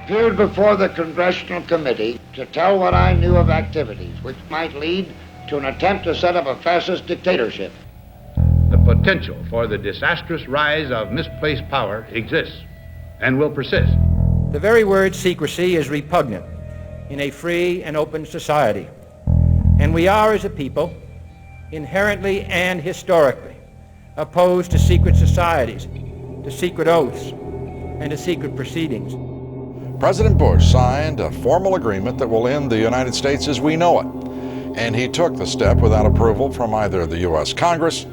appeared before the Congressional Committee to tell what I knew of activities which might lead to an attempt to set up a fascist dictatorship. The potential for the disastrous rise of misplaced power exists and will persist. The very word secrecy is repugnant in a free and open society, and we are, as a people, inherently and historically opposed to secret societies, to secret oaths, and to secret proceedings. President Bush signed a formal agreement that will end the United States as we know it, and he took the step without approval from either the U.S. Congress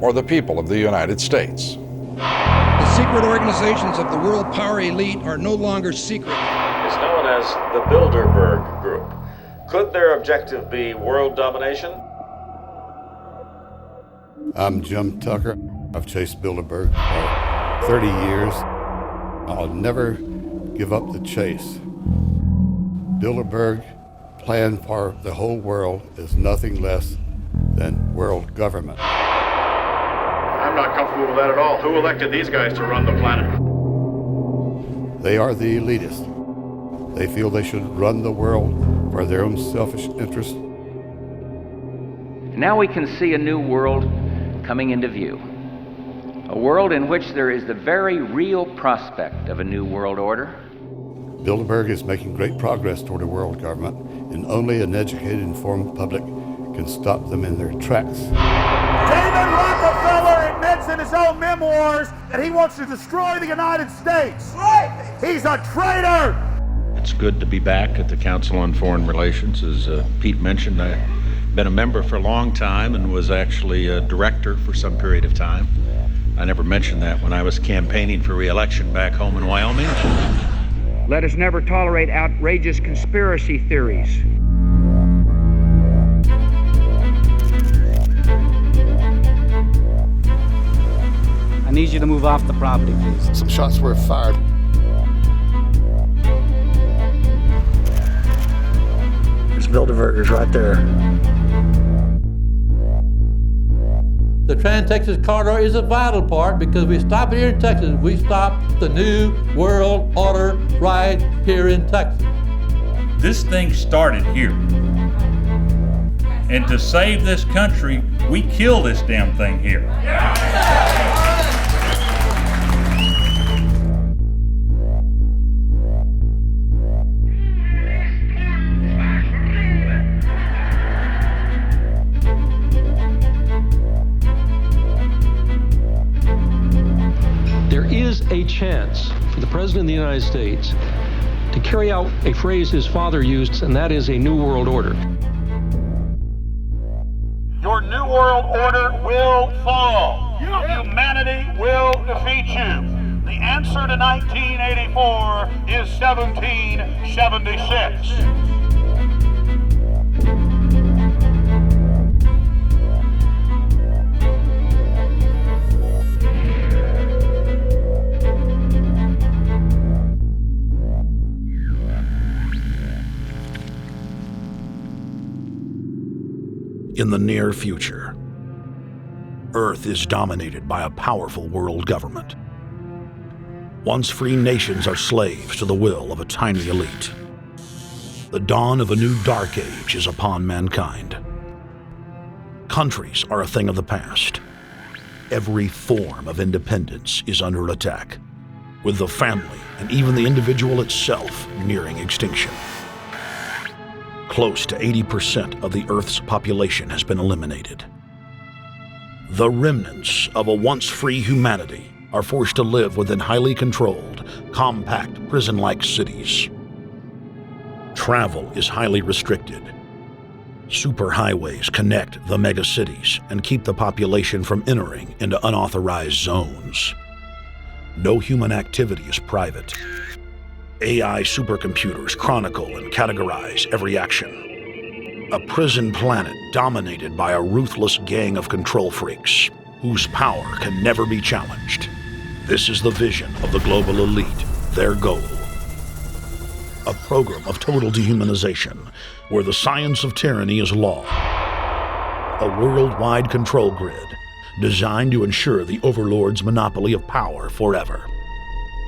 or the people of the United States. The secret organizations of the world power elite are no longer secret. It's known as the Bilderberg Group. Could their objective be world domination? I'm Jim Tucker. I've chased Bilderberg for 30 years. I'll never give up the chase. Bilderberg plan for the whole world is nothing less than world government. I'm not comfortable with that at all. Who elected these guys to run the planet? They are the elitists. They feel they should run the world for their own selfish interests. Now we can see a new world coming into view. A world in which there is the very real prospect of a new world order. Bilderberg is making great progress toward a world government, and only an educated, informed public can stop them in their tracks. David Rockefeller admits in his own memoirs that he wants to destroy the United States. Right. He's a traitor. It's good to be back at the Council on Foreign Relations. As Pete mentioned, I've been a member for a long time and was actually a director for some period of time. I never mentioned that when I was campaigning for re-election back home in Wyoming. Let us never tolerate outrageous conspiracy theories. I need you to move off the property, please. Some shots were fired. There's Bilderbergers right there. The Trans-Texas Corridor is a vital part because we stop it here in Texas. We stop the New World Order right here in Texas. This thing started here. And to save this country, we kill this damn thing here. There is a chance for the President of the United States to carry out a phrase his father used, and that is a New World Order. Your New World Order will fall. Humanity will defeat you. The answer to 1984 is 1776. In the near future, Earth is dominated by a powerful world government. Once free nations are slaves to the will of a tiny elite. The dawn of a new dark age is upon mankind. Countries are a thing of the past. Every form of independence is under attack, with the family and even the individual itself nearing extinction. Close to 80% of the Earth's population has been eliminated. The remnants of a once-free humanity are forced to live within highly controlled, compact, prison-like cities. Travel is highly restricted. Superhighways connect the megacities and keep the population from entering into unauthorized zones. No human activity is private. AI supercomputers chronicle and categorize every action. A prison planet dominated by a ruthless gang of control freaks whose power can never be challenged. This is the vision of the global elite, their goal. A program of total dehumanization where the science of tyranny is law. A worldwide control grid designed to ensure the overlord's monopoly of power forever.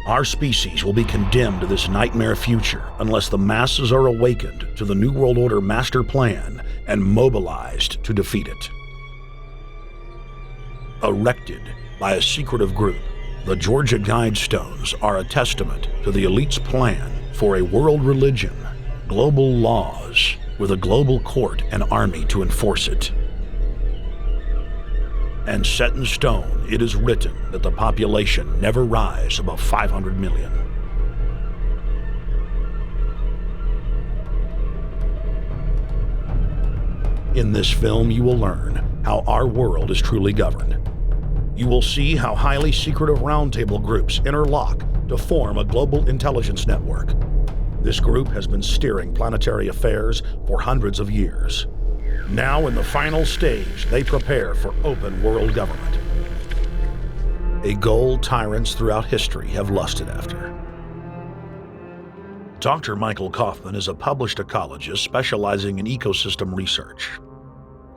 Our species will be condemned to this nightmare future unless the masses are awakened to the New World Order master plan and mobilized to defeat it. Erected by a secretive group, the Georgia Guidestones are a testament to the elite's plan for a world religion, global laws, with a global court and army to enforce it. And set in stone, it is written that the population never rise above 500 million. In this film, you will learn how our world is truly governed. You will see how highly secretive roundtable groups interlock to form a global intelligence network. This group has been steering planetary affairs for hundreds of years. Now, in the final stage, they prepare for open world government. A goal tyrants throughout history have lusted after. Dr. Michael Kaufman is a published ecologist specializing in ecosystem research,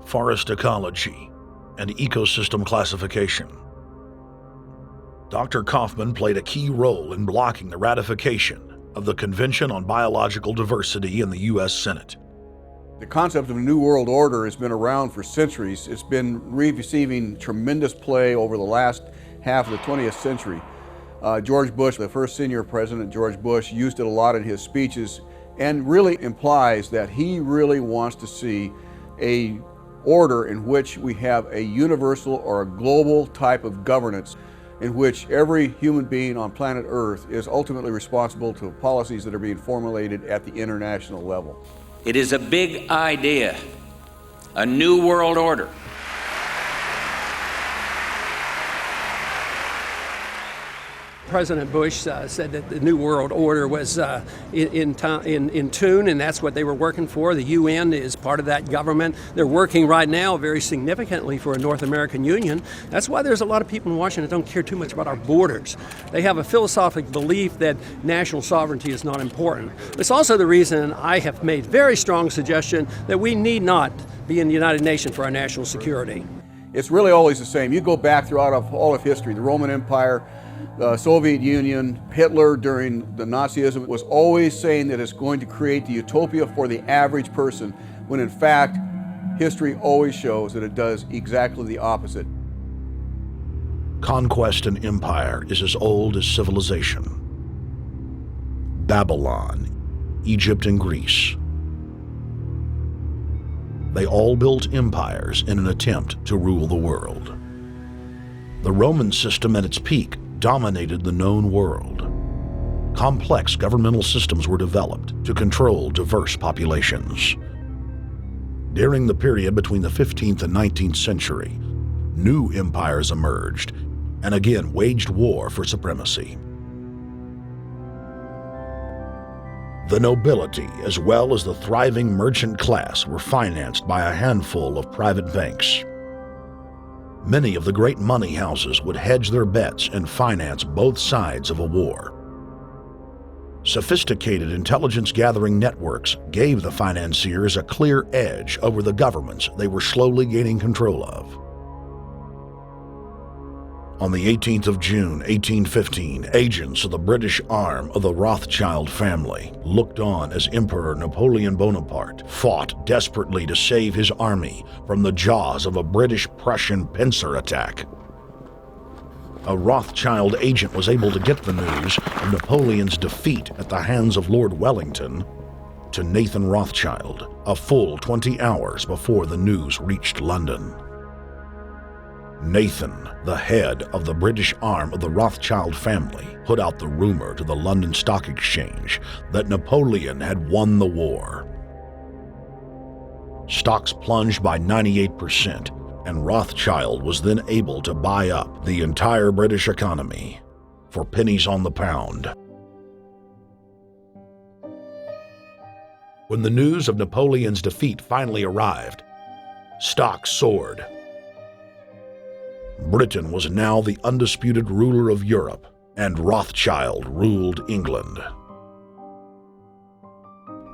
forest ecology, and ecosystem classification. Dr. Kaufman played a key role in blocking the ratification of the Convention on Biological Diversity in the U.S. Senate. The concept of a New World Order has been around for centuries. It's been receiving tremendous play over the last half of the 20th century. George Bush, the first senior president, George Bush, used it a lot in his speeches and really implies that he really wants to see a order in which we have a universal or a global type of governance in which every human being on planet Earth is ultimately responsible to policies that are being formulated at the international level. It is a big idea, a new world order. President Bush said that the New World Order was in tune, and that's what they were working for. The UN is part of that government. They're working right now very significantly for a North American Union. That's why there's a lot of people in Washington that don't care too much about our borders. They have a philosophic belief that national sovereignty is not important. It's also the reason I have made very strong suggestion that we need not be in the United Nations for our national security. It's really always the same. You go back throughout all of history, the Roman Empire, the Soviet Union, Hitler during the Nazism was always saying that it's going to create the utopia for the average person, when in fact, history always shows that it does exactly the opposite. Conquest and empire is as old as civilization. Babylon, Egypt, and Greece. They all built empires in an attempt to rule the world. The Roman system at its peak dominated the known world. Complex governmental systems were developed to control diverse populations. During the period between the 15th and 19th century, new empires emerged and again waged war for supremacy. The nobility, as well as the thriving merchant class, were financed by a handful of private banks. Many of the great money houses would hedge their bets and finance both sides of a war. Sophisticated intelligence-gathering networks gave the financiers a clear edge over the governments they were slowly gaining control of. On the 18th of June, 1815, agents of the British arm of the Rothschild family looked on as Emperor Napoleon Bonaparte fought desperately to save his army from the jaws of a British-Prussian pincer attack. A Rothschild agent was able to get the news of Napoleon's defeat at the hands of Lord Wellington to Nathan Rothschild, a full 20 hours before the news reached London. Nathan, the head of the British arm of the Rothschild family, put out the rumor to the London Stock Exchange that Napoleon had won the war. Stocks plunged by 98%, and Rothschild was then able to buy up the entire British economy for pennies on the pound. When the news of Napoleon's defeat finally arrived, stocks soared. Britain was now the undisputed ruler of Europe, and Rothschild ruled England.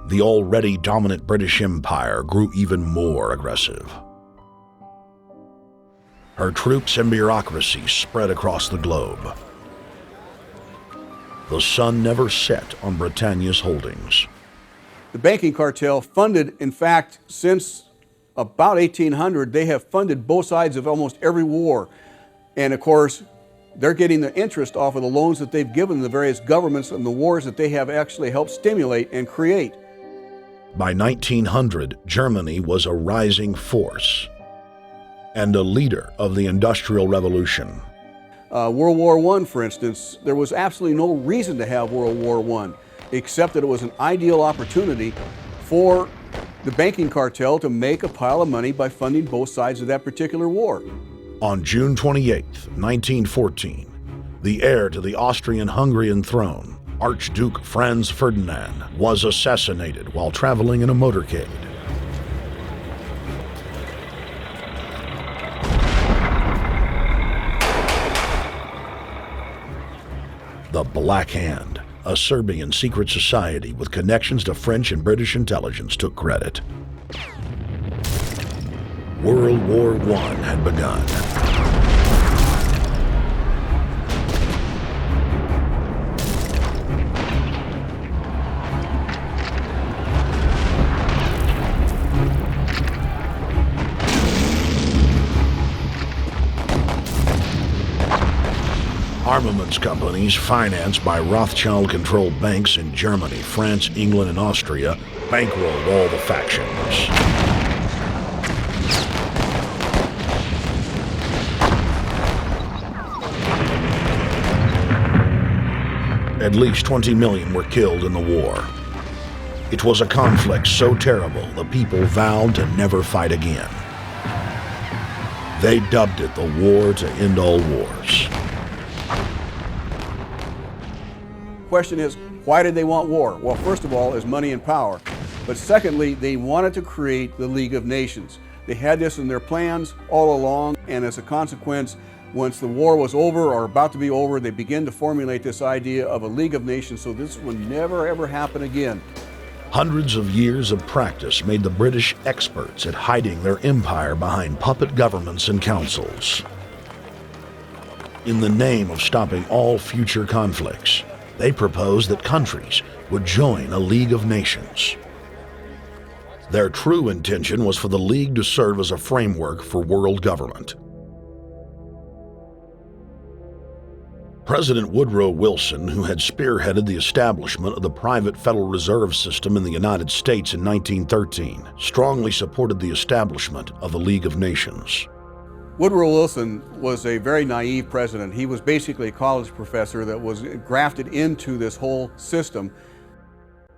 The already dominant British Empire grew even more aggressive. Her troops and bureaucracy spread across the globe. the sun never set on Britannia's holdings. The banking cartel funded, in fact, since about 1800, they have funded both sides of almost every war. And of course, they're getting the interest off of the loans that they've given the various governments and the wars that they have actually helped stimulate and create. By 1900, Germany was a rising force and a leader of the Industrial Revolution. World War I, for instance, there was absolutely no reason to have World War I, except that it was an ideal opportunity for the banking cartel to make a pile of money by funding both sides of that particular war. On June 28, 1914, the heir to the Austrian-Hungarian throne, Archduke Franz Ferdinand, was assassinated while traveling in a motorcade. The Black Hand, a Serbian secret society with connections to French and British intelligence, took credit. World War I had begun. Armaments companies financed by Rothschild-controlled banks in Germany, France, England, and Austria bankrolled all the factions. At least 20 million were killed in the war. It was a conflict so terrible the people vowed to never fight again. They dubbed it the war to end all wars. Question is, why did they want war? Well, first of all, is money and power. But secondly, they wanted to create the League of Nations. They had this in their plans all along, and as a consequence, once the war was over or about to be over, they began to formulate this idea of a League of Nations, so this would never ever happen again. Hundreds of years of practice made the British experts at hiding their empire behind puppet governments and councils. In the name of stopping all future conflicts, they proposed that countries would join a League of Nations. Their true intention was for the League to serve as a framework for world government. President Woodrow Wilson, who had spearheaded the establishment of the private Federal Reserve System in the United States in 1913, strongly supported the establishment of the League of Nations. Woodrow Wilson was a very naive president. He was basically a college professor that was grafted into this whole system.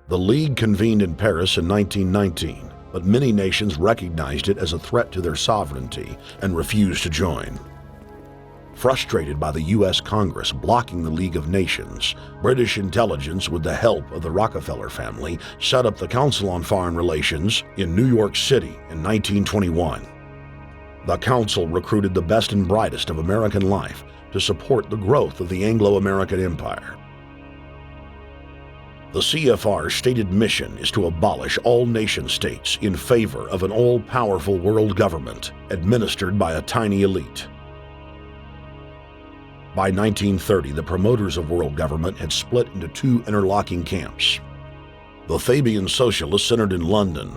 The League convened in Paris in 1919, but many nations recognized it as a threat to their sovereignty and refused to join. Frustrated by the U.S. Congress blocking the League of Nations, British intelligence, with the help of the Rockefeller family, set up the Council on Foreign Relations in New York City in 1921. The council recruited the best and brightest of American life to support the growth of the Anglo-American Empire. The CFR's stated mission is to abolish all nation-states in favor of an all-powerful world government administered by a tiny elite. By 1930, the promoters of world government had split into two interlocking camps: the Fabian socialists centered in London,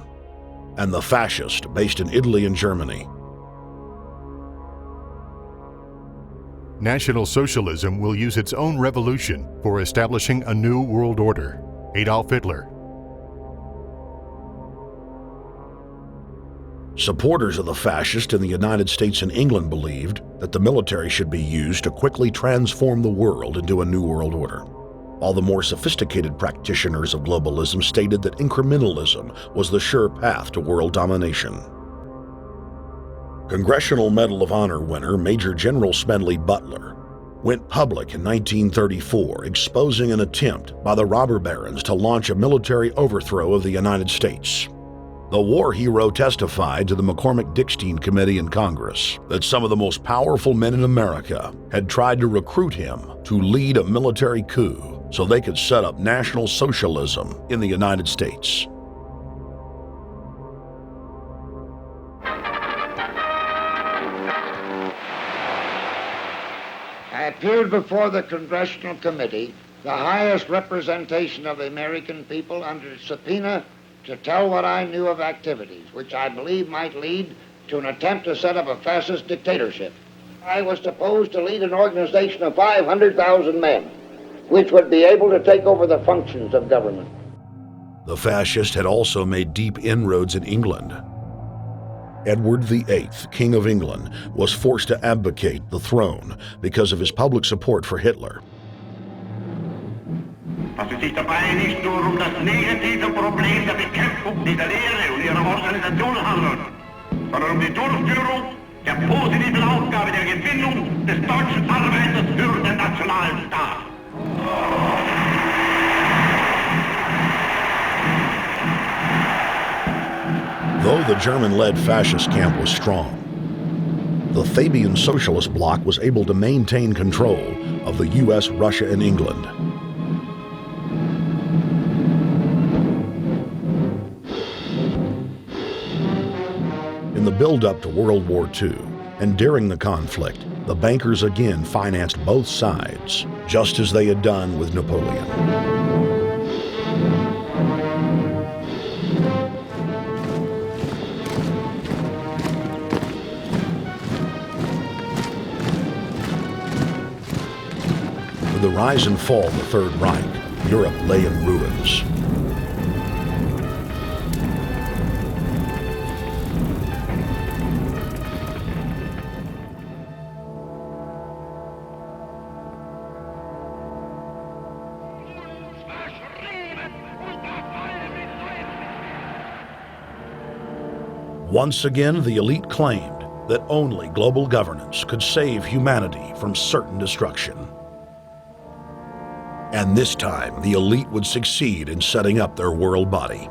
and the fascist based in Italy and Germany. National Socialism will use its own revolution for establishing a new world order. Adolf Hitler. Supporters of the fascists in the United States and England believed that the military should be used to quickly transform the world into a new world order, while the more sophisticated practitioners of globalism stated that incrementalism was the sure path to world domination. Congressional Medal of Honor winner Major General Smedley Butler went public in 1934, exposing an attempt by the robber barons to launch a military overthrow of the United States. The war hero testified to the McCormick-Dickstein Committee in Congress that some of the most powerful men in America had tried to recruit him to lead a military coup so they could set up National Socialism in the United States. I appeared before the Congressional Committee the highest representation of the American people under subpoena to tell what I knew of activities which I believe might lead to an attempt to set up a fascist dictatorship. I was supposed to lead an organization of 500,000 men, which would be able to take over the functions of government. The fascist had also made deep inroads in England. Edward VIII, King of England, was forced to abdicate the throne because of his public support for Hitler. Was es sich dabei nicht nur um das negative Problem der Bekämpfung dieser Lehre und ihrer Organisation handelt, sondern um die Durchführung der positiven Aufgabe der Gewinnung des deutschen Arbeiters für den nationalen Staat. Though the German-led fascist camp was strong, the Fabian Socialist bloc was able to maintain control of the US, Russia, and England. In the build-up to World War II, and during the conflict, the bankers again financed both sides, just as they had done with Napoleon. With the rise and fall of the Third Reich, Europe lay in ruins. Once again, the elite claimed that only global governance could save humanity from certain destruction. And this time, the elite would succeed in setting up their world body.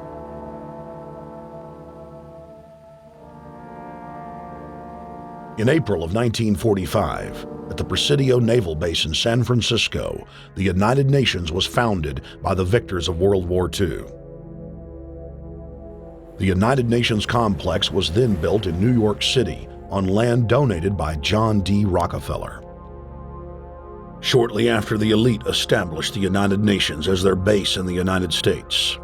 In April of 1945, at the Presidio Naval Base in San Francisco, the United Nations was founded by the victors of World War II. The United Nations complex was then built in New York City on land donated by John D. Rockefeller. Shortly after the elite established the United Nations as their base in the United States,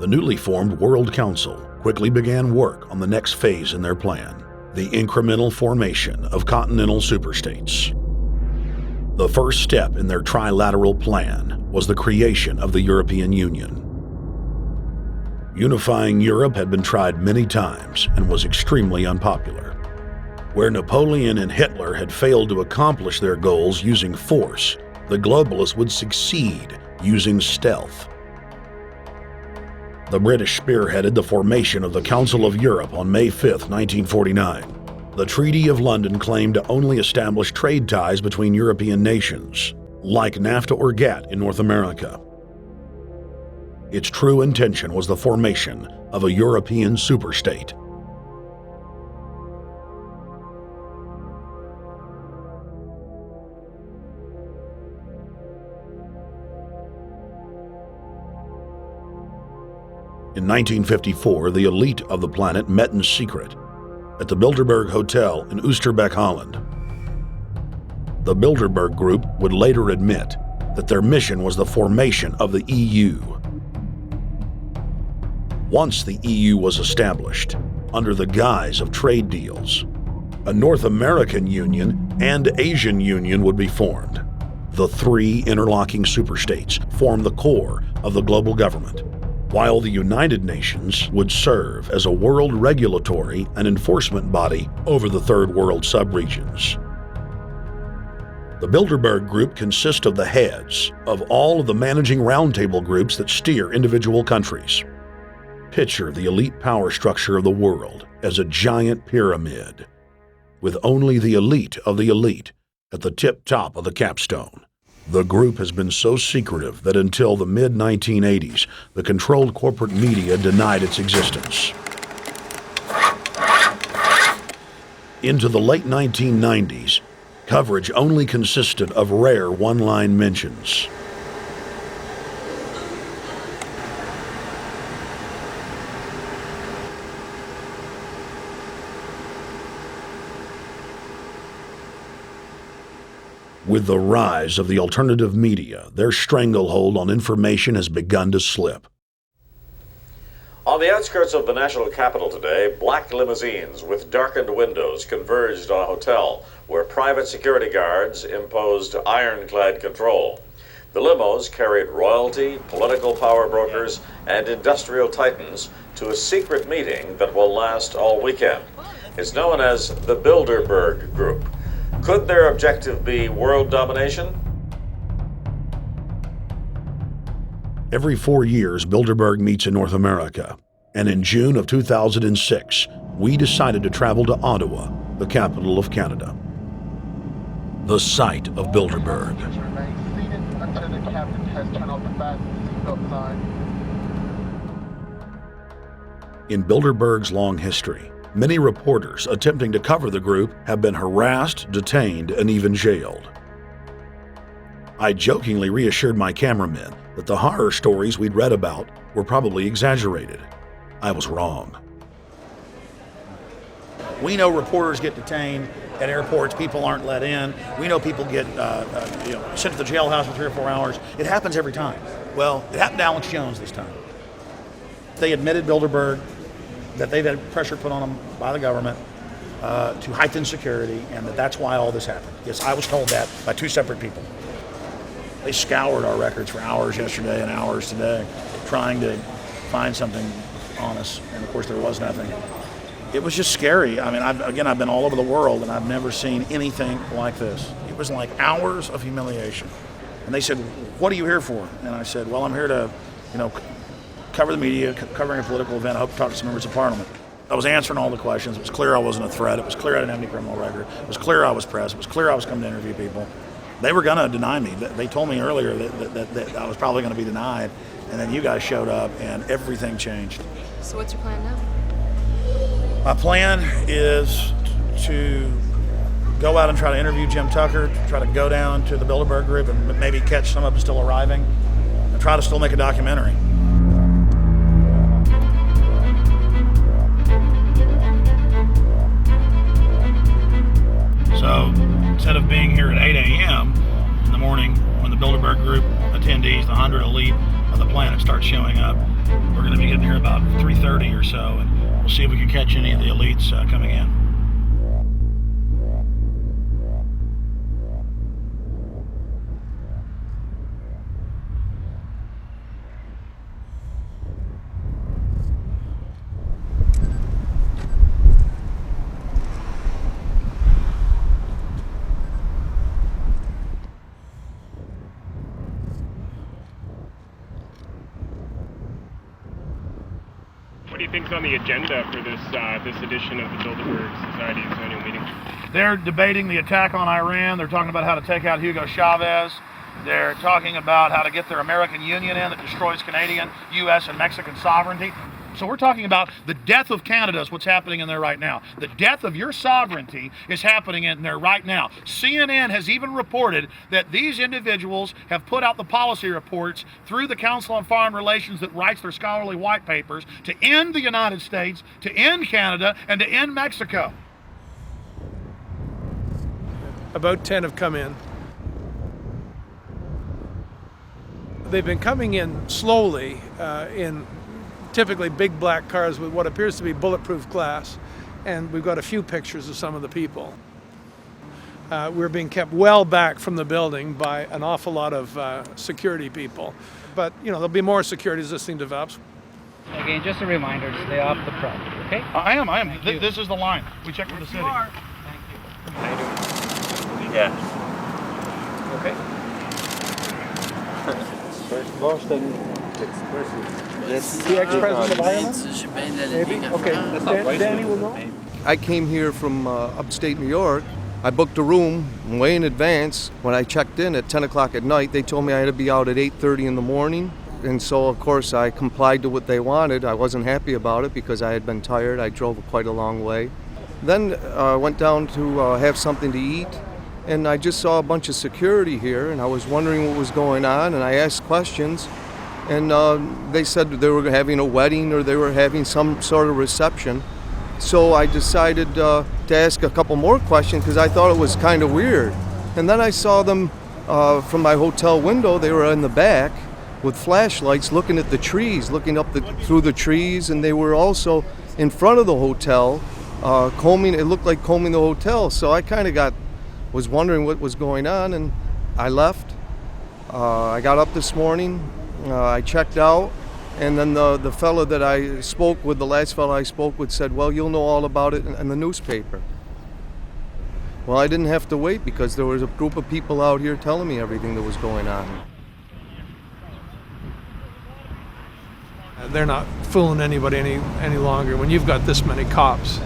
the newly formed World Council quickly began work on the next phase in their plan, the incremental formation of continental superstates. The first step in their trilateral plan was the creation of the European Union. Unifying Europe had been tried many times and was extremely unpopular. Where Napoleon and Hitler had failed to accomplish their goals using force, the globalists would succeed using stealth. The British spearheaded the formation of the Council of Europe on May 5, 1949. The Treaty of London claimed to only establish trade ties between European nations, like NAFTA or GATT in North America. Its true intention was the formation of a European superstate. In 1954, the elite of the planet met in secret at the Bilderberg Hotel in Oosterbeek, Holland. The Bilderberg Group would later admit that their mission was the formation of the EU. Once the EU was established, under the guise of trade deals, a North American Union and Asian Union would be formed. The three interlocking superstates formed the core of the global government, while the United Nations would serve as a world regulatory and enforcement body over the Third World subregions. The Bilderberg Group consists of the heads of all of the managing roundtable groups that steer individual countries. Picture the elite power structure of the world as a giant pyramid, with only the elite of the elite at the tip top of the capstone. The group has been so secretive that until the mid-1980s, the controlled corporate media denied its existence. Into the late 1990s, coverage only consisted of rare one-line mentions. With the rise of the alternative media, their stranglehold on information has begun to slip. On the outskirts of the national capital today, black limousines with darkened windows converged on a hotel where private security guards imposed ironclad control. The limos carried royalty, political power brokers, and industrial titans to a secret meeting that will last all weekend. It's known as the Bilderberg Group. Could their objective be world domination? Every 4 years, Bilderberg meets in North America, and in June of 2006, we decided to travel to Ottawa, the capital of Canada. The site of Bilderberg. In Bilderberg's long history, many reporters attempting to cover the group have been harassed, detained, and even jailed. I jokingly reassured my cameramen that the horror stories we'd read about were probably exaggerated. I was wrong. We know reporters get detained at airports, people aren't let in. We know people get sent to the jailhouse for 3 or 4 hours. It happens every time. Well, it happened to Alex Jones this time. They admitted Bilderberg that they've had pressure put on them by the government to heighten security, and that's why all this happened. Yes, I was told that by 2 separate people. They scoured our records for hours yesterday and hours today, trying to find something on us, and of course there was nothing. It was just scary. I mean, I've been all over the world, and I've never seen anything like this. It was like hours of humiliation. And they said, "What are you here for?" And I said, "Well, I'm here to, cover the media, covering a political event. I hope to talk to some members of Parliament." I was answering all the questions. It was clear I wasn't a threat. It was clear I didn't have any criminal record. It was clear I was pressed. It was clear I was coming to interview people. They were going to deny me. They told me earlier that I was probably going to be denied, and then you guys showed up, and everything changed. So what's your plan now? My plan is to go out and try to interview Jim Tucker, to try to go down to the Bilderberg Group and maybe catch some of them still arriving, and try to still make a documentary. So instead of being here at 8 a.m. in the morning when the Bilderberg Group attendees, the 100 elite of the planet, start showing up, we're going to be getting here about 3:30 or so, and we'll see if we can catch any of the elites coming in. What do you think's on the agenda for this edition of the Bilderberg Society's annual meeting? They're debating the attack on Iran. They're talking about how to take out Hugo Chavez. They're talking about how to get their American Union in that destroys Canadian, U.S., and Mexican sovereignty. So we're talking about the death of Canada is what's happening in there right now. The death of your sovereignty is happening in there right now. CNN has even reported that these individuals have put out the policy reports through the Council on Foreign Relations that writes their scholarly white papers to end the United States, to end Canada, and to end Mexico. About 10 have come in. They've been coming in slowly in typically big black cars with what appears to be bulletproof glass, and we've got a few pictures of some of the people. We're being kept well back from the building by an awful lot of security people, but there'll be more security as this thing develops. Again, just a reminder to stay off the property, okay? I am. This is the line. We checked with the city. Thank you. How you doing? Yeah. Okay. First Boston. The ex-president of Ireland? Maybe? Okay. Danny will know. I came here from upstate New York. I booked a room way in advance. When I checked in at 10 o'clock at night, they told me I had to be out at 8:30 in the morning. And so, of course, I complied to what they wanted. I wasn't happy about it because I had been tired. I drove quite a long way. Then I went down to have something to eat, and I just saw a bunch of security here, and I was wondering what was going on, and I asked questions. And they said they were having a wedding or they were having some sort of reception. So I decided to ask a couple more questions because I thought it was kind of weird. And then I saw them from my hotel window. They were in the back with flashlights looking at the trees, looking up through the trees, and they were also in front of the hotel combing. It looked like combing the hotel. So I kind of was wondering what was going on, and I left. I got up this morning, I checked out, and then the fellow that I spoke with, the last fellow I spoke with, said, well, you'll know all about it in the newspaper. Well, I didn't have to wait because there was a group of people out here telling me everything that was going on. They're not fooling anybody any longer when you've got this many cops,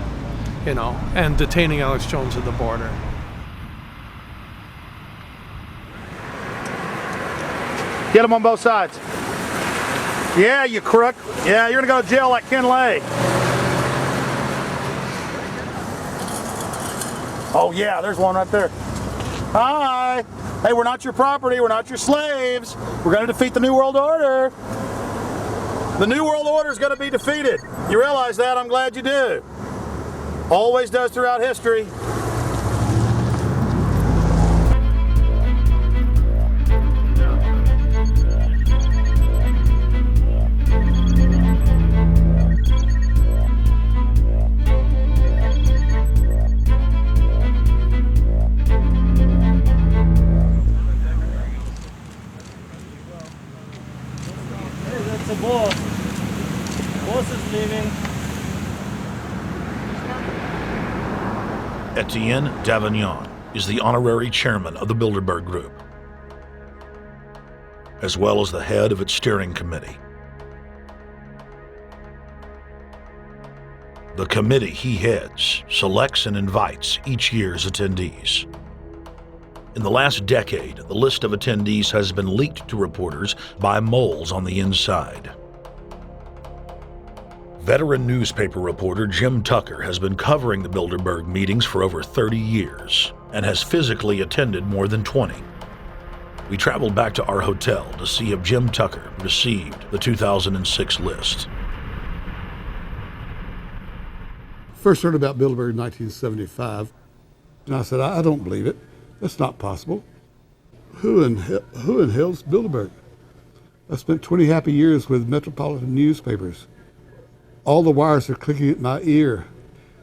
and detaining Alex Jones at the border. Get him on both sides. Yeah, you crook. Yeah, you're gonna go to jail like Ken Lay. Oh yeah, there's one right there. Hi. Hey, we're not your property. We're not your slaves. We're gonna defeat the New World Order. The New World Order is gonna be defeated. You realize that? I'm glad you do. Always does throughout history. The boss. Boss is leaving. Etienne Davignon is the honorary chairman of the Bilderberg Group, as well as the head of its steering committee. The committee he heads selects and invites each year's attendees. In the last decade, the list of attendees has been leaked to reporters by moles on the inside. Veteran newspaper reporter Jim Tucker has been covering the Bilderberg meetings for over 30 years and has physically attended more than 20. We traveled back to our hotel to see if Jim Tucker received the 2006 list. First heard about Bilderberg in 1975, and I said, I don't believe it. That's not possible. Who in hell's Bilderberg? I spent 20 happy years with metropolitan newspapers. All the wires are clicking at my ear.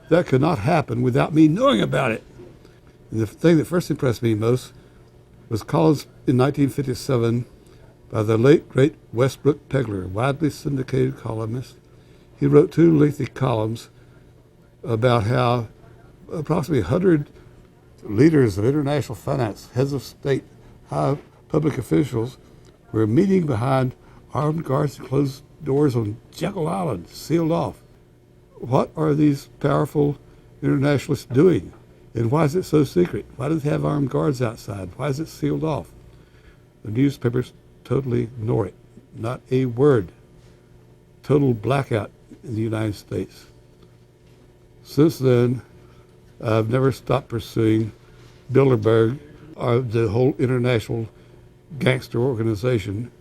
That could not happen without me knowing about it. And the thing that first impressed me most was columns in 1957 by the late, great Westbrook Pegler, widely syndicated columnist. He wrote 2 lengthy columns about how approximately 100 leaders of international finance, heads of state, high public officials were meeting behind armed guards and closed doors on Jekyll Island, sealed off. What are these powerful internationalists doing? And why is it so secret? Why do they have armed guards outside? Why is it sealed off? The newspapers totally ignore it. Not a word. Total blackout in the United States. Since then, I've never stopped pursuing Bilderberg, or the whole international gangster organization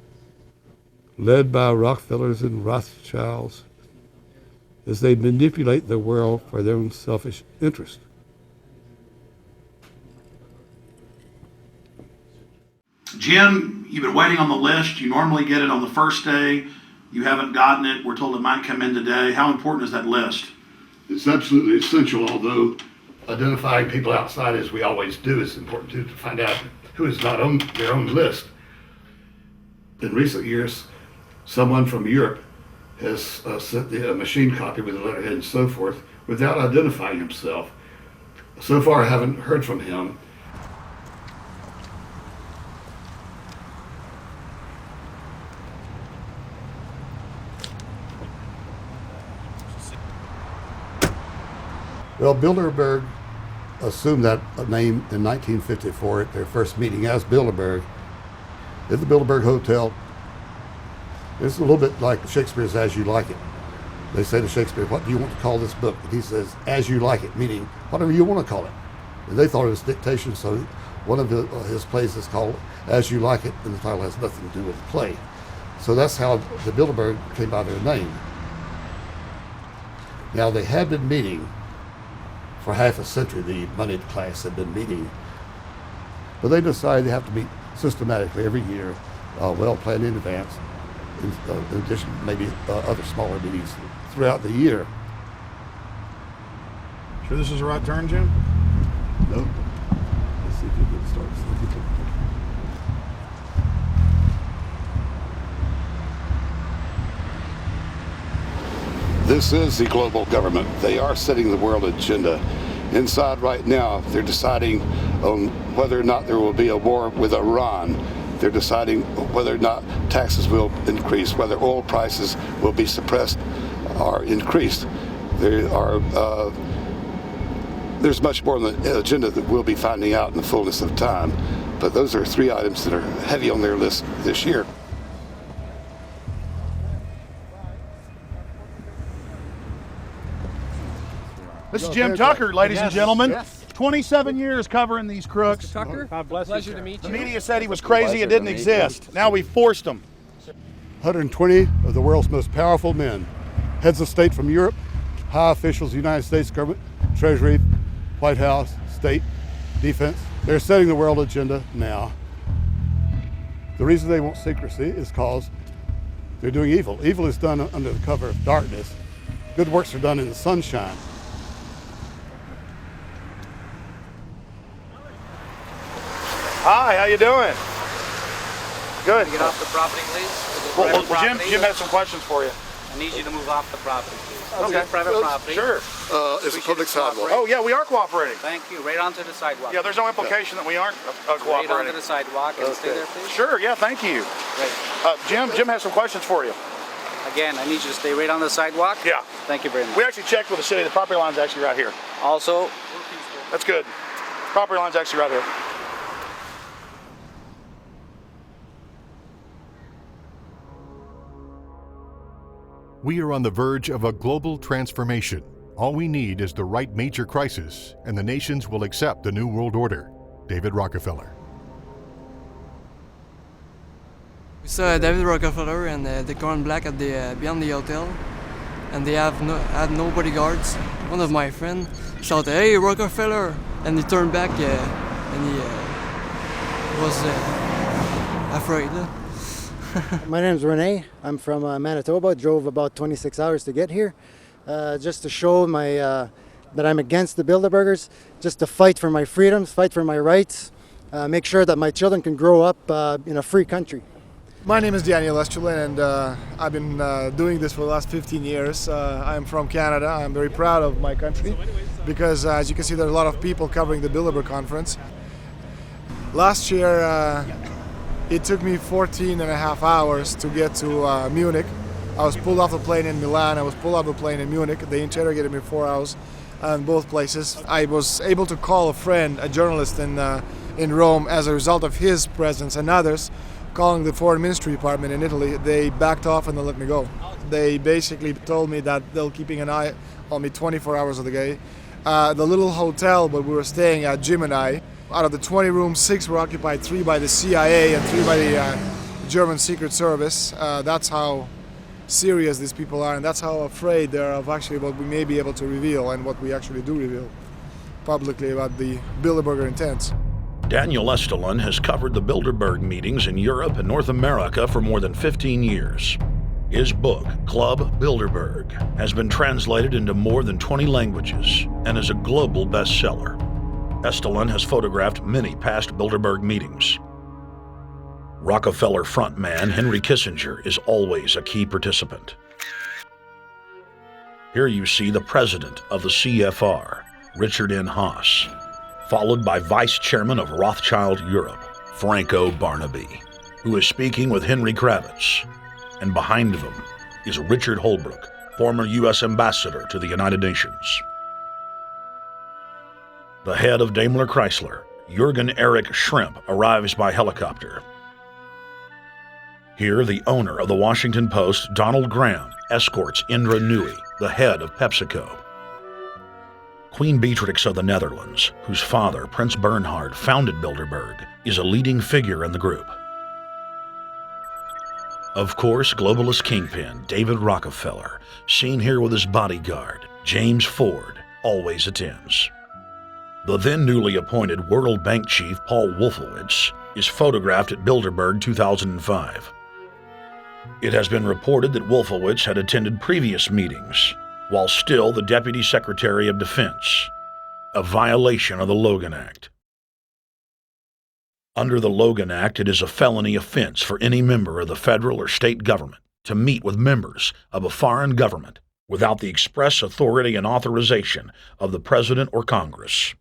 led by Rockefellers and Rothschilds, as they manipulate the world for their own selfish interest. Jim, you've been waiting on the list. You normally get it on the first day. You haven't gotten it. We're told it might come in today. How important is that list? It's absolutely essential, although identifying people outside, as we always do, is important too, to find out who is not on their own list. In recent years, someone from Europe has sent a machine copy with a letterhead and so forth without identifying himself. So far, I haven't heard from him. Well, Bilderberg assumed that name in 1954 at their first meeting as Bilderberg at the Bilderberg Hotel. It's a little bit like Shakespeare's As You Like It. They say to Shakespeare, what do you want to call this book? And he says, As You Like It, meaning whatever you want to call it. And they thought it was dictation, so one of his plays is called As You Like It, and the title has nothing to do with the play. So that's how the Bilderberg came by their name. Now, they had been meeting for half a century. The moneyed class had been meeting But they decide they have to meet systematically every year, well planned in advance, in addition to maybe other smaller meetings throughout the year. Sure this is the right turn, Jim? No. Let's see if you can start. This is the global government. They are setting the world agenda. Inside right now, they're deciding on whether or not there will be a war with Iran. They're deciding whether or not taxes will increase, whether oil prices will be suppressed or increased. There's much more on the agenda that we'll be finding out in the fullness of time. But those are 3 items that are heavy on their list this year. This is Jim Tucker, ladies and gentlemen. Yes. 27 years covering these crooks. Mr. Tucker, pleasure to meet The you. media said he was crazy, it didn't exist. Now we forced him. 120 of the world's most powerful men, heads of state from Europe, high officials of the United States government, Treasury, White House, state, defense. They're setting the world agenda now. The reason they want secrecy is because they're doing evil. Evil is done under the cover of darkness. Good works are done in the sunshine. Hi, how you doing? Good. Get off the property, please. Well, Jim has some questions for you. I need you to move off the property, please. Okay. This is private property. Sure. It's a public sidewalk. Oh, yeah, we are cooperating. Thank you. Right onto the sidewalk. Yeah, there's no implication that we aren't Right cooperating. onto the sidewalk and stay there, please. Sure, yeah, thank you. Great. Jim has some questions for you. Again, I need you to stay right on the sidewalk. Yeah. Thank you very much. We actually checked with the city. The property line's actually right here. Also, That's good. Property line's actually right here. We are on the verge of a global transformation. All we need is the right major crisis, and the nations will accept the New World Order. David Rockefeller. We saw David Rockefeller and the Corn Black at the beyond the hotel, and they had no bodyguards. One of my friends shouted, "Hey, Rockefeller!" and he turned back and he was afraid. My name is Rene. I'm from Manitoba. Drove about 26 hours to get here, just to show that I'm against the Bilderbergers, just to fight for my freedoms, fight for my rights, make sure that my children can grow up in a free country. My name is Daniel Estrelin, and I've been doing this for the last 15 years. I'm from Canada. I'm very proud of my country because, as you can see, there are a lot of people covering the Bilderberg conference. Last year, it took me 14 and a half hours to get to Munich. I was pulled off the plane in Milan. I was pulled off the plane in Munich. They interrogated me 4 hours in both places. I was able to call a friend, a journalist in Rome, as a result of his presence and others. Calling the foreign ministry department in Italy, they backed off and they let me go. They basically told me that they're keeping an eye on me 24 hours of the day. The little hotel where we were staying at, Jim and I, out of the 20 rooms, 6 were occupied, 3 by the CIA and 3 by the German Secret Service. That's how serious these people are, and that's how afraid they are of actually what we may be able to reveal and what we actually do reveal publicly about the Bilderberger intents. Daniel Estrelin has covered the Bilderberg meetings in Europe and North America for more than 15 years. His book, Club Bilderberg, has been translated into more than 20 languages and is a global bestseller. Estrelin has photographed many past Bilderberg meetings. Rockefeller frontman Henry Kissinger is always a key participant. Here you see the president of the CFR, Richard N. Haas, followed by Vice Chairman of Rothschild Europe, Franco Barnaby, who is speaking with Henry Kravitz. And behind them is Richard Holbrooke, former U.S. Ambassador to the United Nations. The head of Daimler Chrysler, Jürgen Erich Schrimp, arrives by helicopter. Here, the owner of the Washington Post, Donald Graham, escorts Indra Nooyi, the head of PepsiCo. Queen Beatrix of the Netherlands, whose father, Prince Bernhard, founded Bilderberg, is a leading figure in the group. Of course, globalist kingpin David Rockefeller, seen here with his bodyguard, James Ford, always attends. The then newly appointed World Bank chief Paul Wolfowitz is photographed at Bilderberg 2005. It has been reported that Wolfowitz had attended previous meetings while still the Deputy Secretary of Defense, a violation of the Logan Act. Under the Logan Act, it is a felony offense for any member of the federal or state government to meet with members of a foreign government without the express authority and authorization of the President or Congress.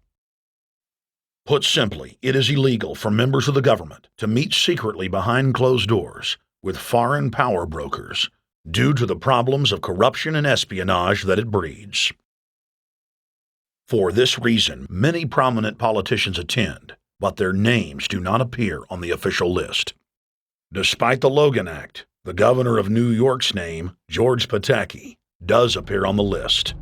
Put simply, it is illegal for members of the government to meet secretly behind closed doors with foreign power brokers due to the problems of corruption and espionage that it breeds. For this reason, many prominent politicians attend, but their names do not appear on the official list. Despite the Logan Act, the governor of New York's name, George Pataki, does appear on the list,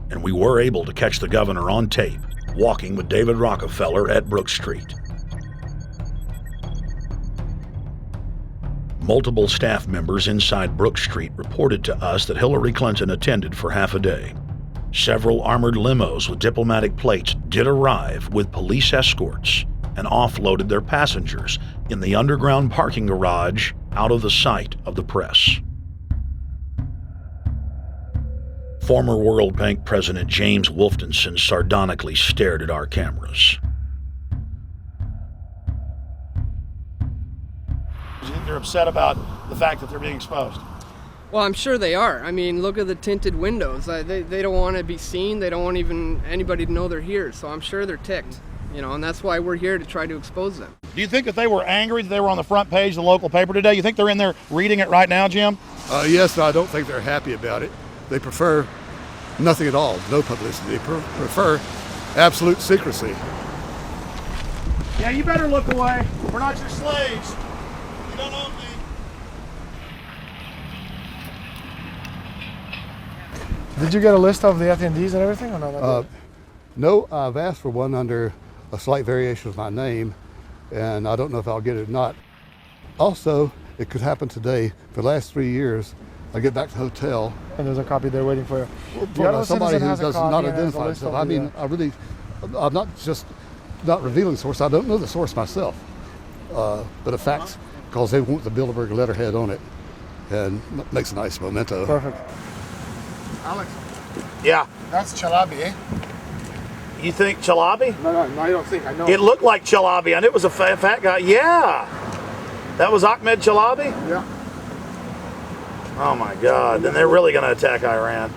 and we were able to catch the governor on tape walking with David Rockefeller at Brook Street. Multiple staff members inside Brook Street reported to us that Hillary Clinton attended for half a day. Several armored limos with diplomatic plates did arrive with police escorts and offloaded their passengers in the underground parking garage out of the sight of the press. Former World Bank President James Wolfensohn sardonically stared at our cameras. They're upset about the fact that they're being exposed. Well, I'm sure they are. I mean, look at the tinted windows. They don't want to be seen. They don't want even anybody to know they're here. So I'm sure they're ticked, and that's why we're here to try to expose them. Do you think that they were angry that they were on the front page of the local paper today? You think they're in there reading it right now, Jim? Yes, I don't think they're happy about it. They prefer nothing at all, no publicity. They prefer absolute secrecy. Yeah, you better look away. We're not your slaves. You don't own me. Did you get a list of the attendees and everything, or not? No, I've asked for one under a slight variation of my name, and I don't know if I'll get it or not. Also, it could happen today. For the last 3 years, I get back to the hotel. And there's a copy there waiting for you. Somebody who does not identify himself. I mean, I'm not just not revealing the source. I don't know the source myself. But the facts, because they want the Bilderberg letterhead on it, and makes a nice memento. Perfect. Alex. Yeah. That's Chalabi, eh? You think Chalabi? No, I don't think. I know. It looked like Chalabi. I knew it was a fat guy. Yeah. That was Ahmed Chalabi? Yeah. Oh my God. Then they're really going to attack Iran.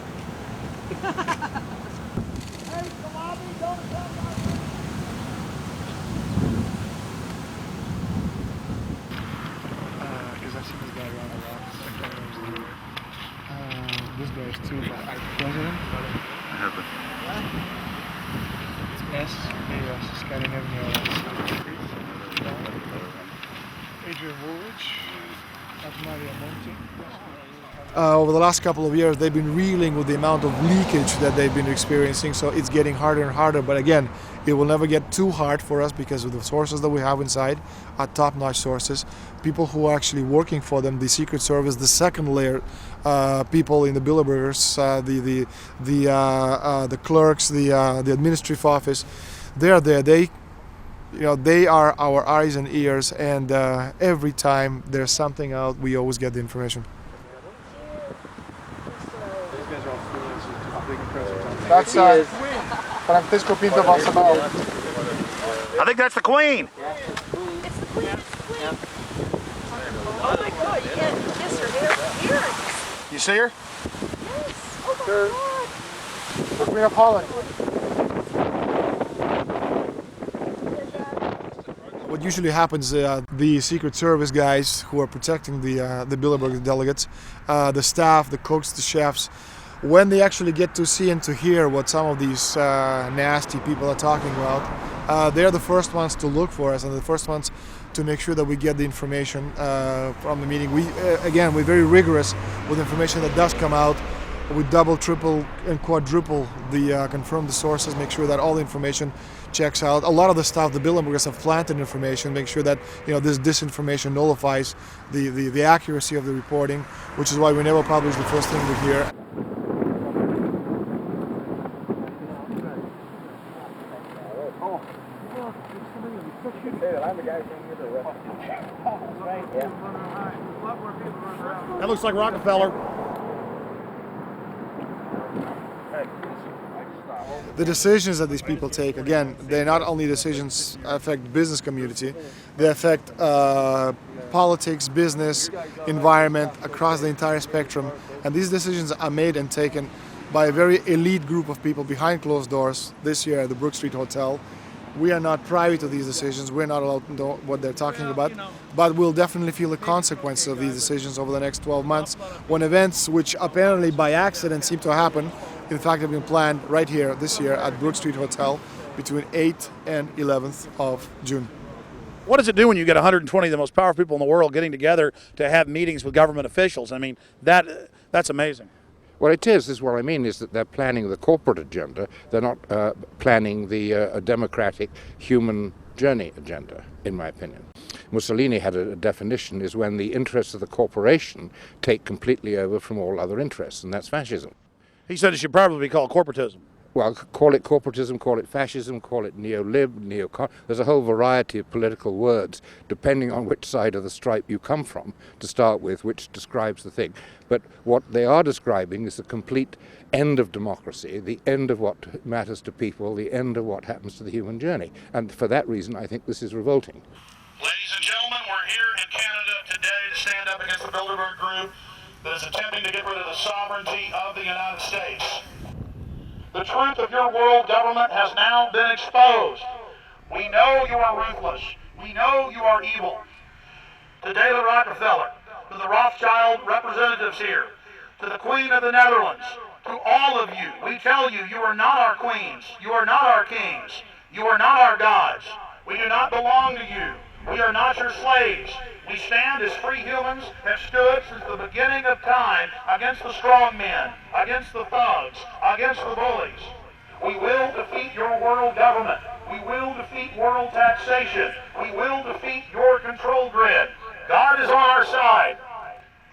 Because I've seen this guy around a lot. This guy is too president. I have it. It's S. Scandinavian. Adrian Woolrich. Maria Monti. Over the last couple of years, they've been reeling with the amount of leakage that they've been experiencing, so it's getting harder and harder. But again, it will never get too hard for us because of the sources that we have inside are top-notch sources. People who are actually working for them, the Secret Service, the second layer, people in the Bilderbergers, the clerks, the administrative office, they're there. They are our eyes and ears, and every time there's something out, we always get the information. That's Francisco Pinto Balsamao. I think that's the Queen. It's the Queen. Oh my God, you can't kiss her earrings. You see her? Yes. Oh my God. The Queen of Holland. What usually happens, the Secret Service guys who are protecting the Bilderberg delegates, the staff, the cooks, the chefs, when they actually get to see and to hear what some of these nasty people are talking about, they're the first ones to look for us and the first ones to make sure that we get the information from the meeting. We're very rigorous with information that does come out. We double, triple, and quadruple confirm the sources, make sure that all the information checks out. A lot of the stuff, the Bilderbergers have planted information, make sure that this disinformation nullifies the accuracy of the reporting, which is why we never publish the first thing we hear. Oh. I'm the guy saying you're the rest. That looks like Rockefeller. The decisions that these people take, again, they not only decisions affect business community, they affect politics, business, environment across the entire spectrum. And these decisions are made and taken by a very elite group of people behind closed doors this year at the Brook Street Hotel. We are not privy to these decisions. We're not allowed to know what they're talking about, but we'll definitely feel the consequences of these decisions over the next 12 months when events which apparently by accident seem to happen, in fact, have been planned right here this year at Brook Street Hotel between 8th and 11th of June. What does it do when you get 120 of the most powerful people in the world getting together to have meetings with government officials? I mean, that's amazing. What it is what I mean is that they're planning the corporate agenda. They're not planning the democratic human journey agenda, in my opinion. Mussolini had a definition, is when the interests of the corporation take completely over from all other interests, and that's fascism. He said it should probably be called corporatism. Well, call it corporatism, call it fascism, call it neo-lib, neo-con. There's a whole variety of political words, depending on which side of the stripe you come from, to start with, which describes the thing. But what they are describing is the complete end of democracy, the end of what matters to people, the end of what happens to the human journey. And for that reason, I think this is revolting. Ladies and gentlemen, we're here in Canada today to stand up against the Bilderberg Group that is attempting to get rid of the sovereignty of the United States. The truth of your world government has now been exposed. We know you are ruthless. We know you are evil. To David Rockefeller, to the Rothschild representatives here, to the Queen of the Netherlands, to all of you, we tell you, you are not our queens. You are not our kings. You are not our gods. We do not belong to you. We are not your slaves. We stand as free humans, have stood since the beginning of time against the strong men, against the thugs, against the bullies. We will defeat your world government. We will defeat world taxation. We will defeat your control grid. God is on our side.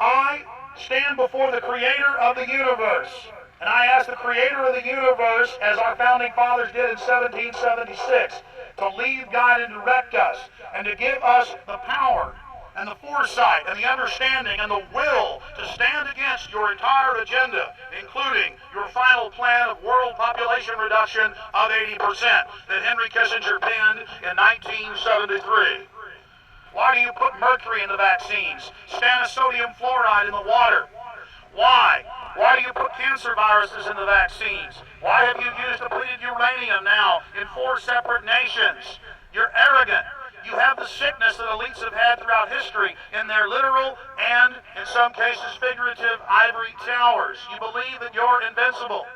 I stand before the creator of the universe, and I ask the creator of the universe, as our founding fathers did in 1776, to lead, guide, and direct us, and to give us the power and the foresight and the understanding and the will to stand against your entire agenda, including your final plan of world population reduction of 80% that Henry Kissinger penned in 1973. Why do you put mercury in the vaccines, sodium fluoride in the water? Why? Why do you put cancer viruses in the vaccines? Why have you used depleted uranium now in 4 separate nations? You're arrogant. You have the sickness that elites have had throughout history in their literal and, in some cases, figurative ivory towers. You believe that you're invincible.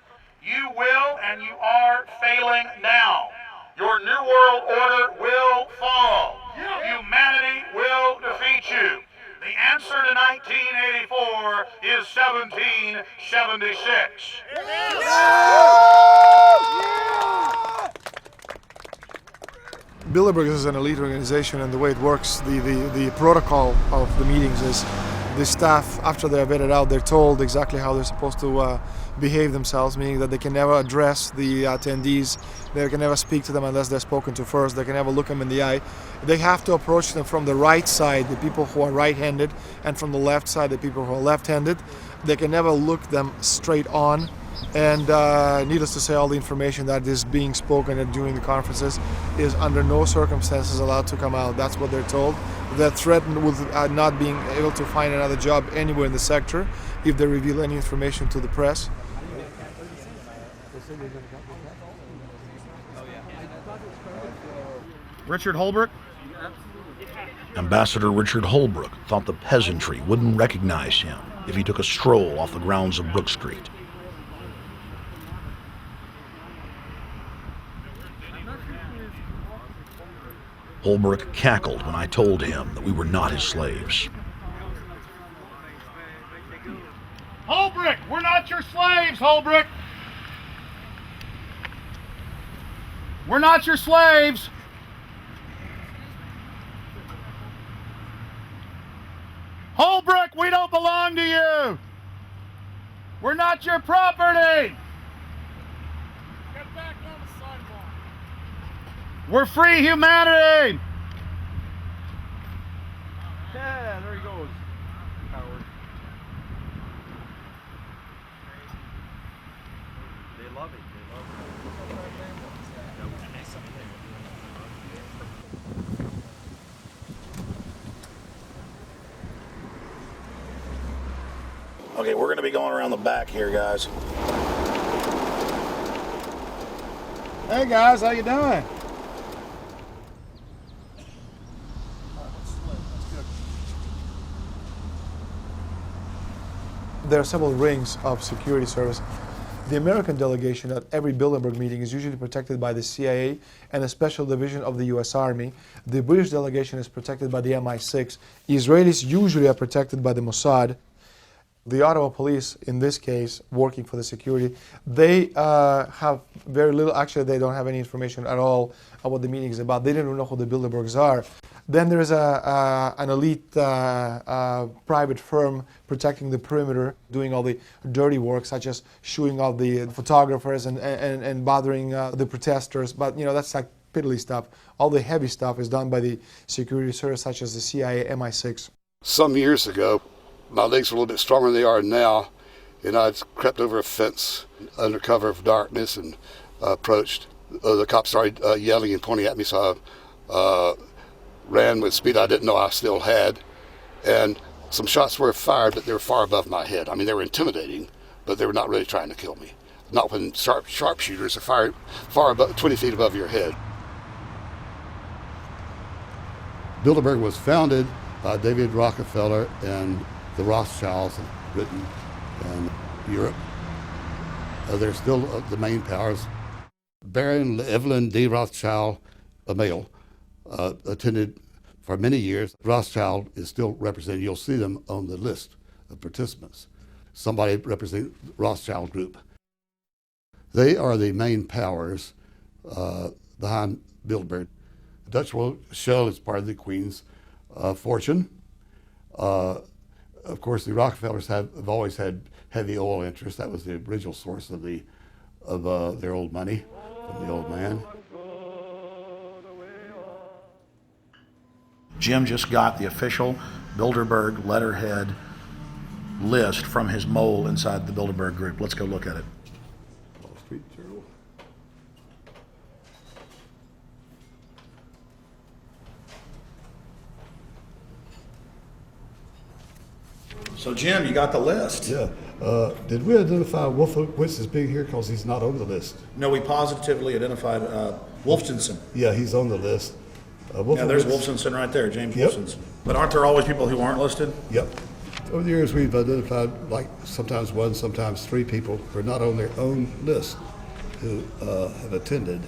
You will and you are failing now. Your New World Order will fall. Humanity will defeat you. The answer to 1984 is 1776. Bilderberg is an elite organization, and the way it works, the protocol of the meetings is the staff, after they're vetted out, they're told exactly how they're supposed to behave themselves, meaning that they can never address the attendees, they can never speak to them unless they're spoken to first, they can never look them in the eye. They have to approach them from the right side, the people who are right-handed, and from the left side, the people who are left-handed. They can never look them straight on. And needless to say, all the information that is being spoken during the conferences is under no circumstances allowed to come out. That's what they're told. They're threatened with not being able to find another job anywhere in the sector if they reveal any information to the press. Richard Holbrooke? Ambassador Richard Holbrooke thought the peasantry wouldn't recognize him if he took a stroll off the grounds of Brook Street. Holbrooke cackled when I told him that we were not his slaves. Holbrooke, we're not your slaves, Holbrooke. We're not your slaves. Holbrooke, we don't belong to you. We're not your property. Get back on the sidewalk. We're free humanity! Yeah, there he goes. Howard. They love it. Okay, we're going to be going around the back here, guys. Hey guys, how you doing? There are several rings of security service. The American delegation at every Bilderberg meeting is usually protected by the CIA and a special division of the US Army. The British delegation is protected by the MI6. Israelis usually are protected by the Mossad. The Ottawa police, in this case, working for the security, they have very little, actually they don't have any information at all on what the meeting is about. They didn't even know who the Bilderbergs are. Then there's an elite private firm protecting the perimeter, doing all the dirty work, such as shooing off the photographers and bothering the protesters. But you know, that's like piddly stuff. All the heavy stuff is done by the security service, such as the CIA, MI6. Some years ago, my legs were a little bit stronger than they are now, and I'd crept over a fence under cover of darkness and approached. The cops started yelling and pointing at me, so I ran with speed I didn't know I still had, and some shots were fired, but they were far above my head. I mean, they were intimidating, but they were not really trying to kill me. Not when sharpshooters are fired far above, 20 feet above your head. Bilderberg was founded by David Rockefeller and the Rothschilds in Britain and Europe. They're still the main powers. Baron Evelyn D. Rothschild, a male, attended for many years. Rothschild is still represented. You'll see them on the list of participants. Somebody representing the Rothschild group. They are the main powers behind Bilderberg. The Dutch Royal Shell is part of the Queen's fortune. Of course, the Rockefellers have always had heavy oil interests. That was the original source of their old money from the old man. Jim just got the official Bilderberg letterhead list from his mole inside the Bilderberg group. Let's go look at it. Wall Street Journal. So Jim, you got the list. Yeah. Did we identify Wolfowitz as being here because he's not on the list? No, we positively identified Wolfenson. Yeah, he's on the list. Yeah, there's Wolfenson right there, James Yep. Wolfenson. But aren't there always people who aren't listed? Yep. Over the years, we've identified like sometimes one, sometimes three people who are not on their own list who have attended.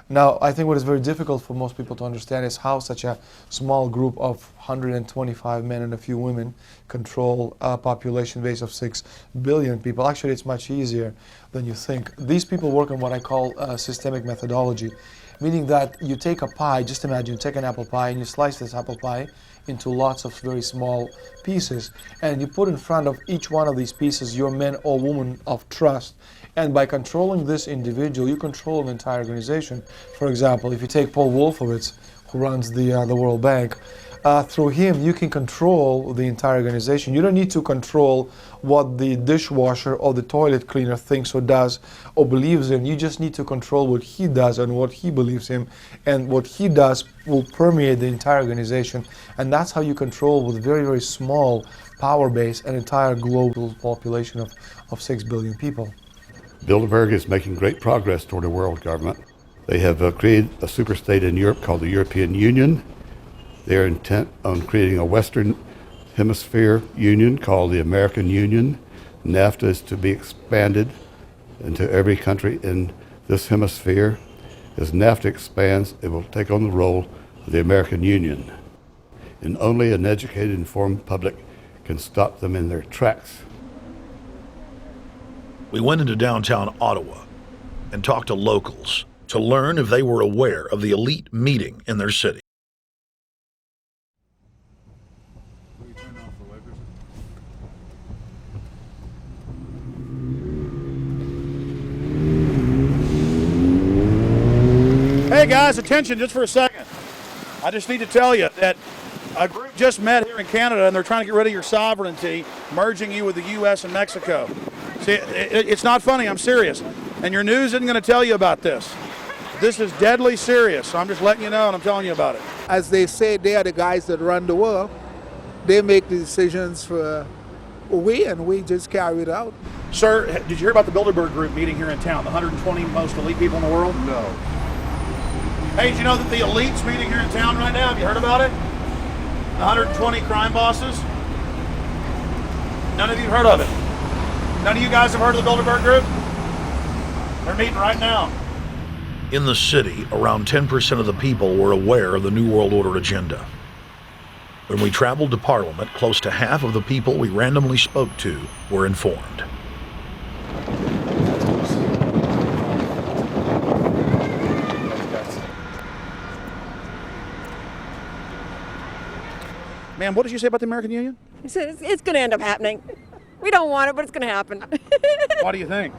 Now, I think what is very difficult for most people to understand is how such a small group of 125 men and a few women control a population base of 6 billion people. Actually, it's much easier than you think. These people work on what I call systemic methodology, meaning that you take a pie, just imagine you take an apple pie and you slice this apple pie into lots of very small pieces, and you put in front of each one of these pieces your men or women of trust. And by controlling this individual, you control an entire organization. For example, if you take Paul Wolfowitz, who runs the World Bank, through him you can control the entire organization. You don't need to control what the dishwasher or the toilet cleaner thinks or does or believes in. You just need to control what he does and what he believes in, and what he does will permeate the entire organization. And that's how you control, with very, very small power base, an entire global population of 6 billion people. Bilderberg is making great progress toward a world government. They have created a superstate in Europe called the European Union. They're intent on creating a Western Hemisphere Union called the American Union. NAFTA is to be expanded into every country in this hemisphere. As NAFTA expands, it will take on the role of the American Union. And only an educated, informed public can stop them in their tracks. We went into downtown Ottawa and talked to locals to learn if they were aware of the elite meeting in their city. Hey guys, attention just for a second. I just need to tell you that a group just met here in Canada and they're trying to get rid of your sovereignty, merging you with the U.S. and Mexico. See, it's not funny, I'm serious. And your news isn't going to tell you about this. This is deadly serious, so I'm just letting you know and I'm telling you about it. As they say, they are the guys that run the world. They make the decisions for we just carry it out. Sir, did you hear about the Bilderberg Group meeting here in town, the 120 most elite people in the world? No. Hey, did you know that the elite's meeting here in town right now? Have you heard about it? 120 crime bosses? None of you heard of it? None of you guys have heard of the Bilderberg Group? They're meeting right now. In the city, around 10% of the people were aware of the New World Order agenda. When we traveled to Parliament, close to half of the people we randomly spoke to were informed. Ma'am, what did you say about the American Union? It's going to end up happening. We don't want it, but it's going to happen. Why do you think?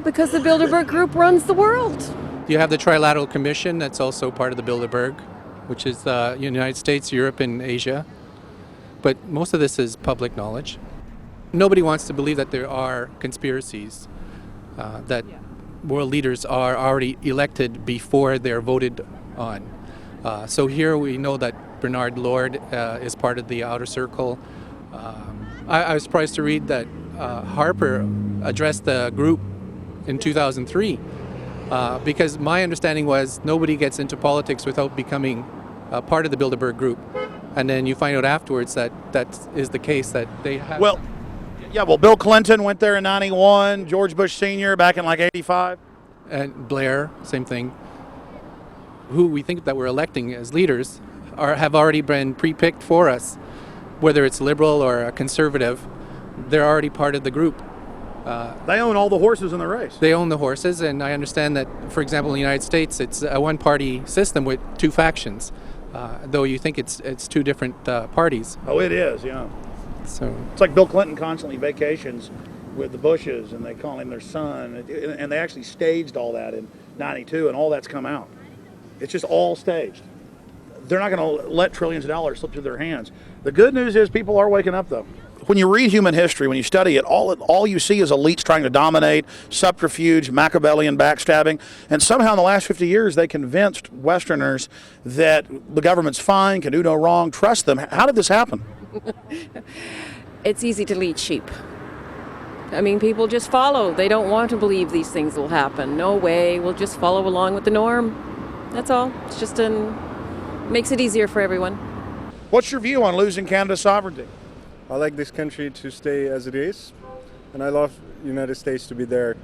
Because the Bilderberg Group runs the world. You have the Trilateral Commission, that's also part of the Bilderberg, which is the United States, Europe, and Asia. But most of this is public knowledge. Nobody wants to believe that there are conspiracies, that world leaders are already elected before they're voted on. So here we know that Bernard Lord is part of the outer circle. I was surprised to read that Harper addressed the group in 2003 because my understanding was nobody gets into politics without becoming part of the Bilderberg Group. And then you find out afterwards that that is the case, that they have... Well, Bill Clinton went there in 91, George Bush Sr. back in like 85. And Blair, same thing. Who we think that we're electing as leaders have already been pre-picked for us, whether it's liberal or a conservative. They're already part of the group. They own all the horses in the race. They own the horses, and I understand that, for example, in the United States, it's a one-party system with two factions, though you think it's two different parties. Oh, it is, yeah. So it's like Bill Clinton constantly vacations with the Bushes, and they call him their son, and they actually staged all that in '92, and all that's come out. It's just all staged. They're not going to let trillions of dollars slip through their hands. The good news is people are waking up, though. When you read human history, when you study it, all you see is elites trying to dominate, subterfuge, Machiavellian backstabbing, and somehow in the last 50 years they convinced Westerners that the government's fine, can do no wrong, trust them. How did this happen? It's easy to lead sheep. I mean, people just follow. They don't want to believe these things will happen. No way, we'll just follow along with the norm. That's all. It's just makes it easier for everyone. What's your view on losing Canada's sovereignty? I like this country to stay as it is, and I love the United States to be there.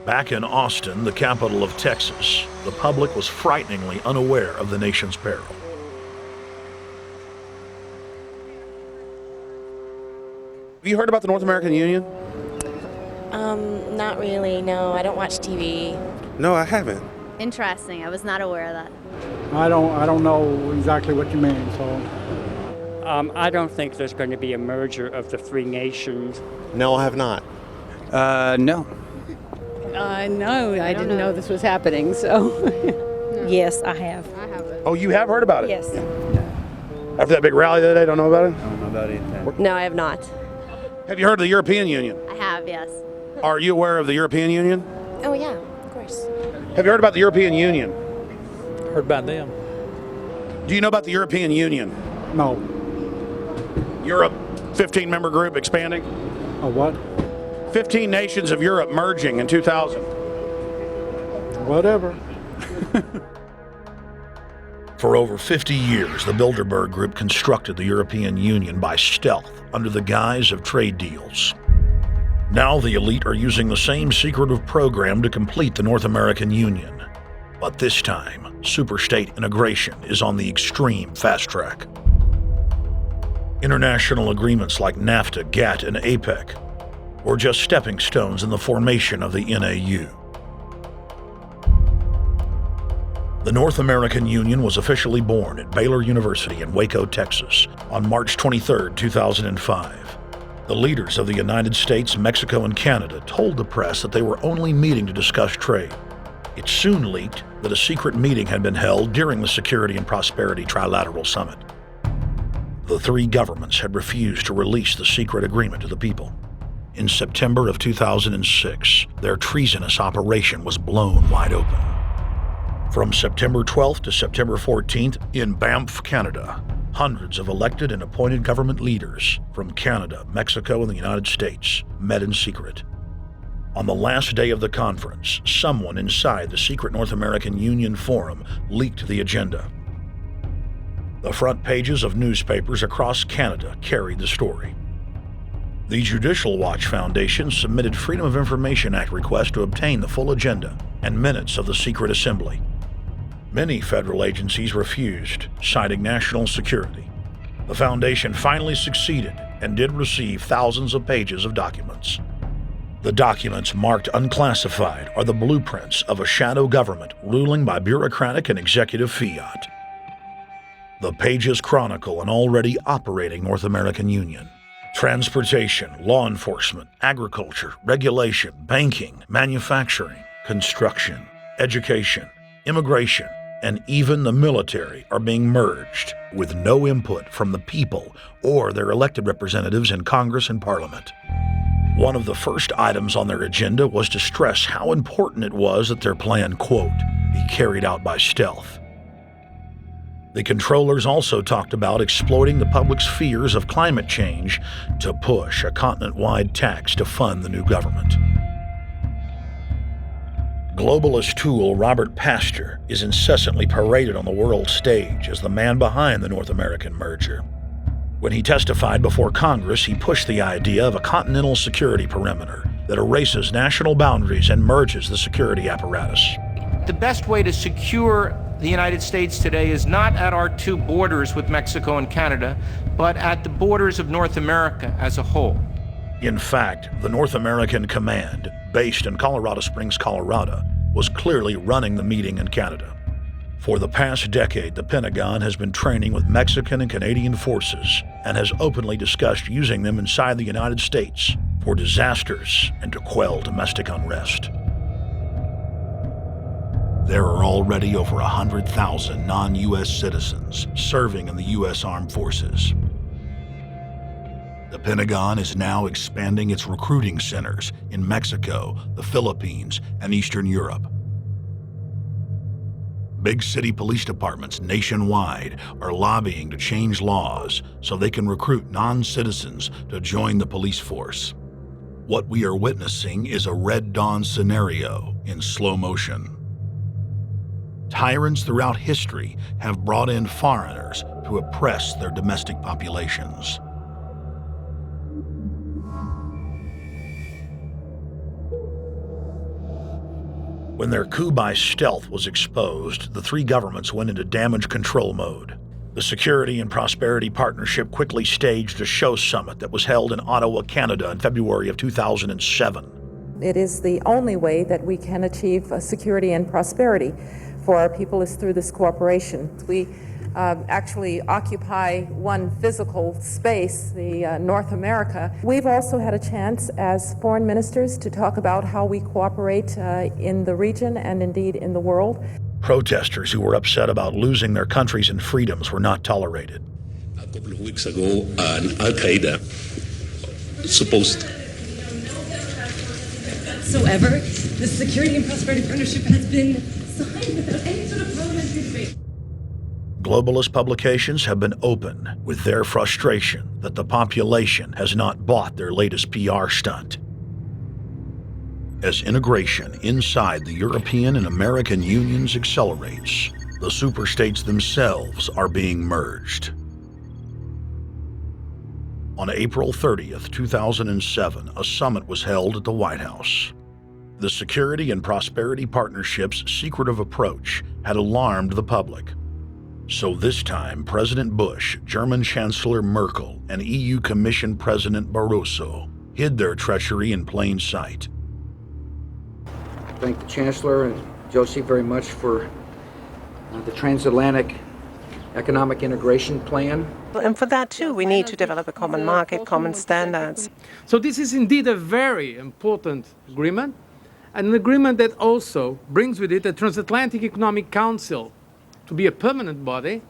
Back in Austin, the capital of Texas, the public was frighteningly unaware of the nation's peril. Have you heard about the North American Union? Not really, no. I don't watch TV. No, I haven't. Interesting. I was not aware of that. I don't know exactly what you mean, so. I don't think there's going to be a merger of the three nations. No, I have not. No. No, I didn't know this was happening, so. Yes, I have. Oh, you have heard about it? Yes. After that big rally the other day, don't know about it? I don't know about anything. No, I have not. Have you heard of the European Union? I have, yes. Are you aware of the European Union? Oh, yeah, of course. Have you heard about the European Union? Heard about them. Do you know about the European Union? No. Europe, 15-member group expanding? A what? 15 nations of Europe merging in 2000. Whatever. For over 50 years, the Bilderberg Group constructed the European Union by stealth under the guise of trade deals. Now the elite are using the same secretive program to complete the North American Union. But this time, superstate integration is on the extreme fast track. International agreements like NAFTA, GATT, and APEC were just stepping stones in the formation of the NAU. The North American Union was officially born at Baylor University in Waco, Texas, on March 23, 2005. The leaders of the United States, Mexico, and Canada told the press that they were only meeting to discuss trade. It soon leaked that a secret meeting had been held during the Security and Prosperity Trilateral Summit. The three governments had refused to release the secret agreement to the people. In September of 2006, their treasonous operation was blown wide open. From September 12th to September 14th, in Banff, Canada, hundreds of elected and appointed government leaders from Canada, Mexico, and the United States met in secret. On the last day of the conference, someone inside the secret North American Union Forum leaked the agenda. The front pages of newspapers across Canada carried the story. The Judicial Watch Foundation submitted Freedom of Information Act requests to obtain the full agenda and minutes of the secret assembly. Many federal agencies refused, citing national security. The foundation finally succeeded and did receive thousands of pages of documents. The documents marked unclassified are the blueprints of a shadow government ruling by bureaucratic and executive fiat. The pages chronicle an already operating North American Union. Transportation, law enforcement, agriculture, regulation, banking, manufacturing, construction, education, immigration, and even the military are being merged with no input from the people or their elected representatives in Congress and Parliament. One of the first items on their agenda was to stress how important it was that their plan, quote, be carried out by stealth. The controllers also talked about exploiting the public's fears of climate change to push a continent-wide tax to fund the new government. Globalist tool Robert Pastor is incessantly paraded on the world stage as the man behind the North American merger. When he testified before Congress, he pushed the idea of a continental security perimeter that erases national boundaries and merges the security apparatus. The best way to secure the United States today is not at our two borders with Mexico and Canada, but at the borders of North America as a whole. In fact, the North American Command, based in Colorado Springs, Colorado, was clearly running the meeting in Canada. For the past decade, the Pentagon has been training with Mexican and Canadian forces and has openly discussed using them inside the United States for disasters and to quell domestic unrest. There are already over 100,000 non-U.S. citizens serving in the U.S. Armed Forces. The Pentagon is now expanding its recruiting centers in Mexico, the Philippines, and Eastern Europe. Big city police departments nationwide are lobbying to change laws so they can recruit non-citizens to join the police force. What we are witnessing is a Red Dawn scenario in slow motion. Tyrants throughout history have brought in foreigners to oppress their domestic populations. When their coup by stealth was exposed, the three governments went into damage control mode. The Security and Prosperity Partnership quickly staged a show summit that was held in Ottawa, Canada in February of 2007. It is the only way that we can achieve security and prosperity for our people is through this cooperation. We actually occupy one physical space, the North America. We've also had a chance as foreign ministers to talk about how we cooperate in the region and indeed in the world. Protesters who were upset about losing their countries and freedoms were not tolerated. A couple of weeks ago, an Al-Qaeda supposed. Whatsoever, the Security and Prosperity Partnership has been signed without any sort of parliamentary debate. Globalist publications have been open with their frustration that the population has not bought their latest PR stunt. As integration inside the European and American unions accelerates, the superstates themselves are being merged. On April 30th, 2007, a summit was held at the White House. The Security and Prosperity Partnership's secretive approach had alarmed the public. So this time, President Bush, German Chancellor Merkel, and EU Commission President Barroso hid their treachery in plain sight. Thank the Chancellor and Josie very much for the transatlantic economic integration plan. And for that too, we need to develop a common market, common standards. So this is indeed a very important agreement, An agreement that also brings with it a transatlantic economic council to be a permanent body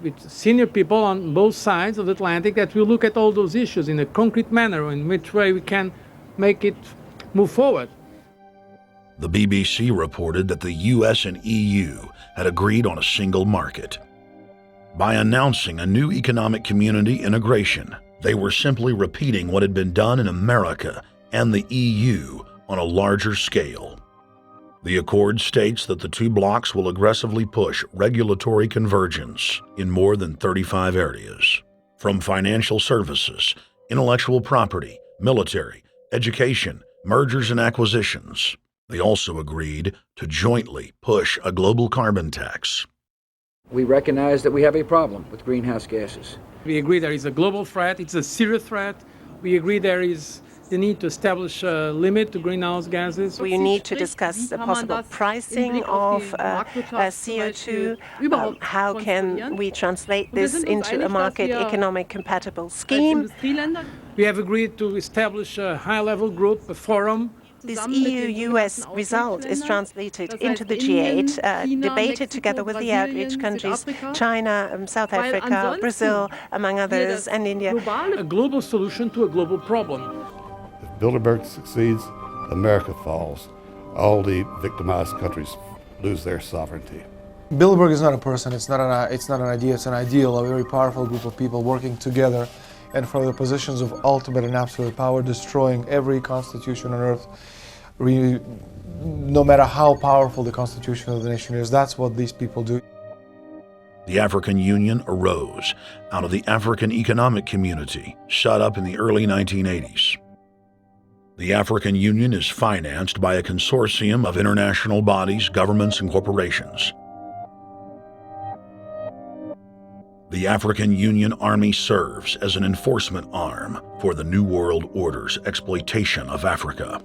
with senior people on both sides of the Atlantic that will look at all those issues in a concrete manner, in which way we can make it move forward. The BBC reported that the US and EU had agreed on a single market. By announcing a new economic community integration, they were simply repeating what had been done in America and the EU on a larger scale. The accord states that the two blocs will aggressively push regulatory convergence in more than 35 areas, from financial services, intellectual property, military, education, mergers and acquisitions. They also agreed to jointly push a global carbon tax. We recognize that we have a problem with greenhouse gases. We agree there is a global threat, it's a serious threat. We agree there is the need to establish a limit to greenhouse gases. We need to discuss the possible pricing of CO2. How can we translate this into a market economic compatible scheme? We have agreed to establish a high-level group, a forum. This EU-US result is translated into the G8, debated together with the outreach countries, China, South Africa, Brazil, among others, and India. A global solution to a global problem. If Bilderberg succeeds, America falls. All the victimized countries lose their sovereignty. Bilderberg is not a person, it's not an idea, it's an ideal, a very powerful group of people working together and from the positions of ultimate and absolute power, destroying every constitution on earth, no matter how powerful the constitution of the nation is. That's what these people do. The African Union arose out of the African Economic Community, set up in the early 1980s. The African Union is financed by a consortium of international bodies, governments, and corporations. The African Union Army serves as an enforcement arm for the New World Order's exploitation of Africa.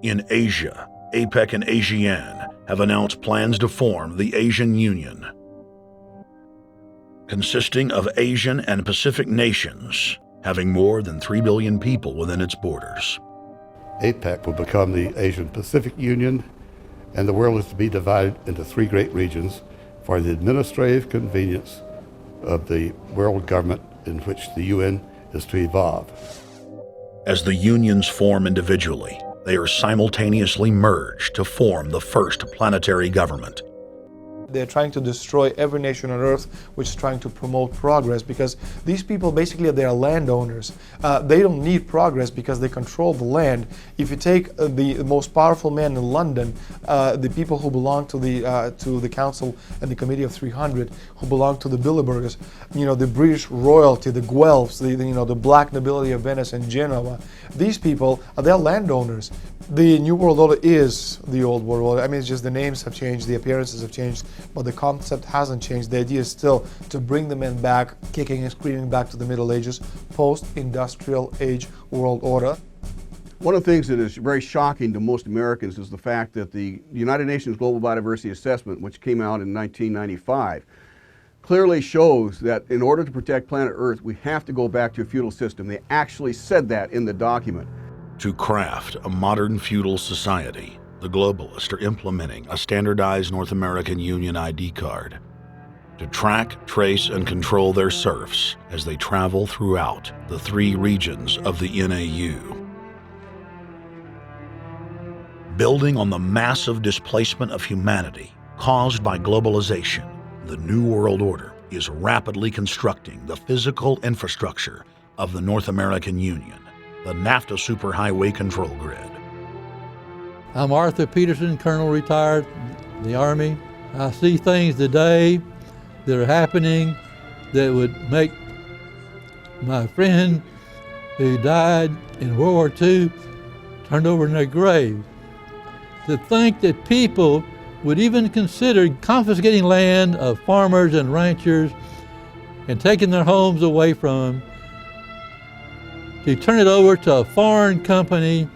In Asia, APEC and ASEAN have announced plans to form the Asian Union, consisting of Asian and Pacific nations, having more than 3 billion people within its borders. APEC will become the Asian Pacific Union, and the world is to be divided into 3 great regions for the administrative convenience of the world government in which the UN is to evolve. As the unions form individually, they are simultaneously merged to form the first planetary government. They're trying to destroy every nation on earth which is trying to promote progress, because these people basically they are landowners. They don't need progress because they control the land. If you take the most powerful man in London, the people who belong to the Council and the Committee of 300, who belong to the Bilderbergers, the British royalty, the Guelphs, the black nobility of Venice and Genoa, these people they're landowners. The New World Order is the Old World Order. I mean, it's just the names have changed, the appearances have changed, but the concept hasn't changed. The idea is still to bring the men back, kicking and screaming back to the Middle Ages, post-industrial age world order. One of the things that is very shocking to most Americans is the fact that the United Nations Global Biodiversity Assessment, which came out in 1995, clearly shows that in order to protect planet Earth, we have to go back to a feudal system. They actually said that in the document. To craft a modern feudal society, the globalists are implementing a standardized North American Union ID card to track, trace, and control their serfs as they travel throughout the 3 regions of the NAU. Building on the massive displacement of humanity caused by globalization, the New World Order is rapidly constructing the physical infrastructure of the North American Union, the NAFTA Superhighway Control Grid. I'm Arthur Peterson, Colonel retired in the Army. I see things today that are happening that would make my friend who died in World War II turn over in their grave. To think that people would even consider confiscating land of farmers and ranchers and taking their homes away from them to turn it over to a foreign company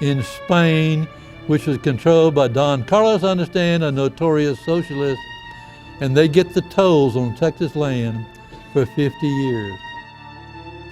in Spain, which was controlled by Don Carlos, I understand, a notorious socialist, and they get the tolls on Texas land for 50 years.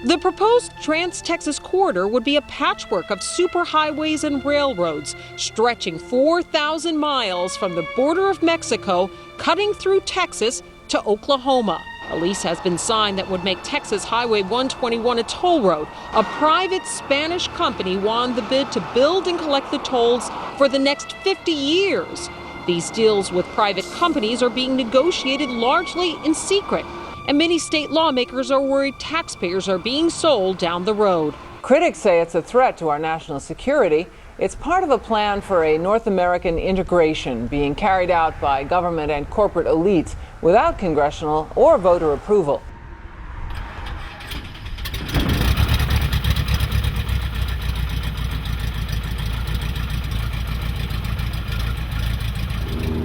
The proposed Trans-Texas corridor would be a patchwork of superhighways and railroads stretching 4,000 miles from the border of Mexico, cutting through Texas to Oklahoma. A lease has been signed that would make Texas Highway 121 a toll road. A private Spanish company won the bid to build and collect the tolls for the next 50 years. These deals with private companies are being negotiated largely in secret, and many state lawmakers are worried taxpayers are being sold down the road. Critics say it's a threat to our national security. It's part of a plan for a North American integration being carried out by government and corporate elites without congressional or voter approval.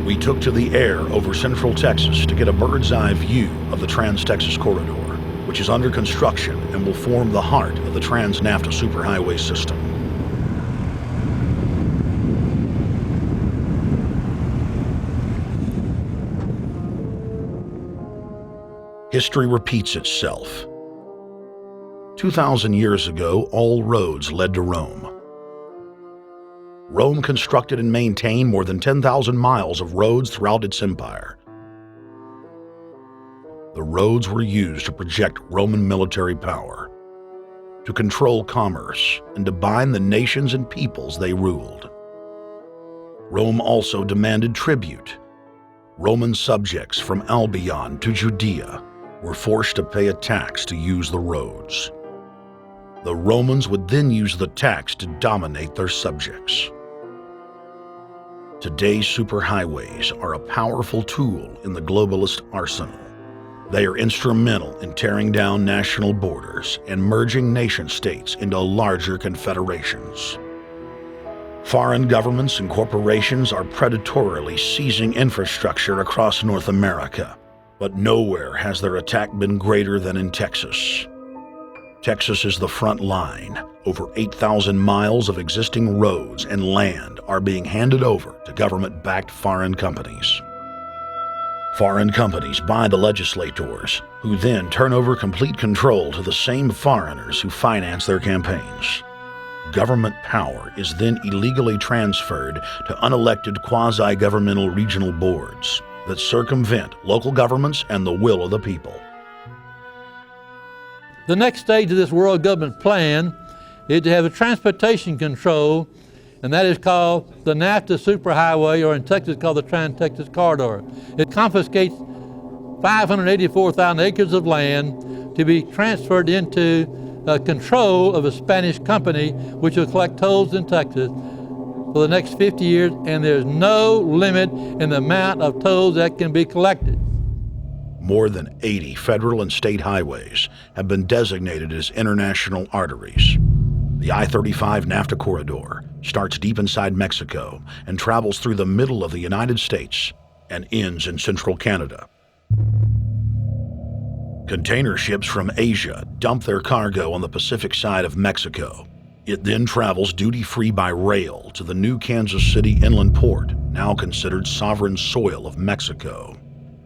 We took to the air over central Texas to get a bird's eye view of the Trans-Texas Corridor, which is under construction and will form the heart of the Trans-NAFTA superhighway system. History repeats itself. 2,000 years ago, all roads led to Rome. Rome constructed and maintained more than 10,000 miles of roads throughout its empire. The roads were used to project Roman military power, to control commerce, and to bind the nations and peoples they ruled. Rome also demanded tribute. Roman subjects from Albion to Judea were forced to pay a tax to use the roads. The Romans would then use the tax to dominate their subjects. Today's superhighways are a powerful tool in the globalist arsenal. They are instrumental in tearing down national borders and merging nation-states into larger confederations. Foreign governments and corporations are predatorily seizing infrastructure across North America, but nowhere has their attack been greater than in Texas. Texas is the front line. Over 8,000 miles of existing roads and land are being handed over to government-backed foreign companies. Foreign companies buy the legislators, who then turn over complete control to the same foreigners who finance their campaigns. Government power is then illegally transferred to unelected quasi-governmental regional boards that circumvent local governments and the will of the people. The next stage of this world government plan is to have a transportation control, and that is called the NAFTA superhighway, or in Texas called the Trans-Texas Corridor. It confiscates 584,000 acres of land to be transferred into control of a Spanish company which will collect tolls in Texas for the next 50 years, and there's no limit in the amount of tolls that can be collected. More than 80 federal and state highways have been designated as international arteries. The I-35 NAFTA corridor starts deep inside Mexico and travels through the middle of the United States and ends in central Canada. Container ships from Asia dump their cargo on the Pacific side of Mexico. It then travels duty-free by rail to the new Kansas City inland port, now considered sovereign soil of Mexico,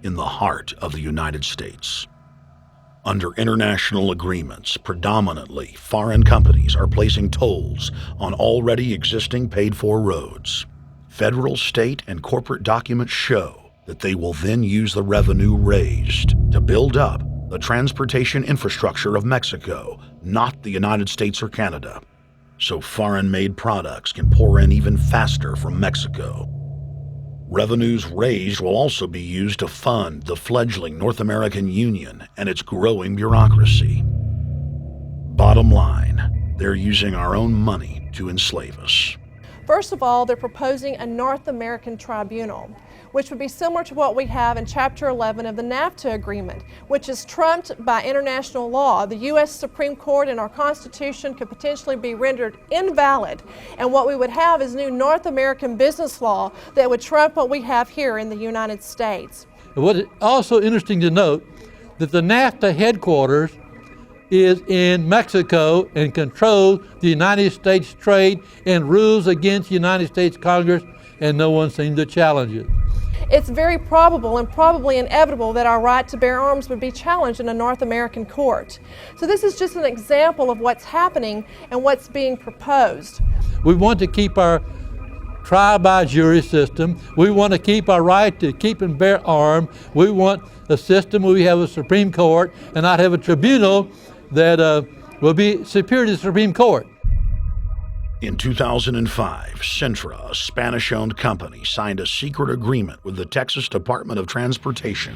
in the heart of the United States. Under international agreements, predominantly foreign companies are placing tolls on already existing paid-for roads. Federal, state, and corporate documents show that they will then use the revenue raised to build up the transportation infrastructure of Mexico, not the United States or Canada, so foreign-made products can pour in even faster from Mexico. Revenues raised will also be used to fund the fledgling North American Union and its growing bureaucracy. Bottom line, they're using our own money to enslave us. First of all, they're proposing a North American tribunal, which would be similar to what we have in Chapter 11 of the NAFTA agreement, which is trumped by international law. The U.S. Supreme Court and our Constitution could potentially be rendered invalid, and what we would have is new North American business law that would trump what we have here in the United States. What is also interesting to note that the NAFTA headquarters is in Mexico and controls the United States trade and rules against the United States Congress, and no one seems to challenge it. it's very probable and probably inevitable that our right to bear arms would be challenged in a North American court. So this is just an example of what's happening and what's being proposed. We want to keep our trial by jury system. We want to keep our right to keep and bear arms. We want a system where we have a Supreme Court and not have a tribunal that will be superior to the Supreme Court. In 2005, Cintra, a Spanish-owned company, signed a secret agreement with the Texas Department of Transportation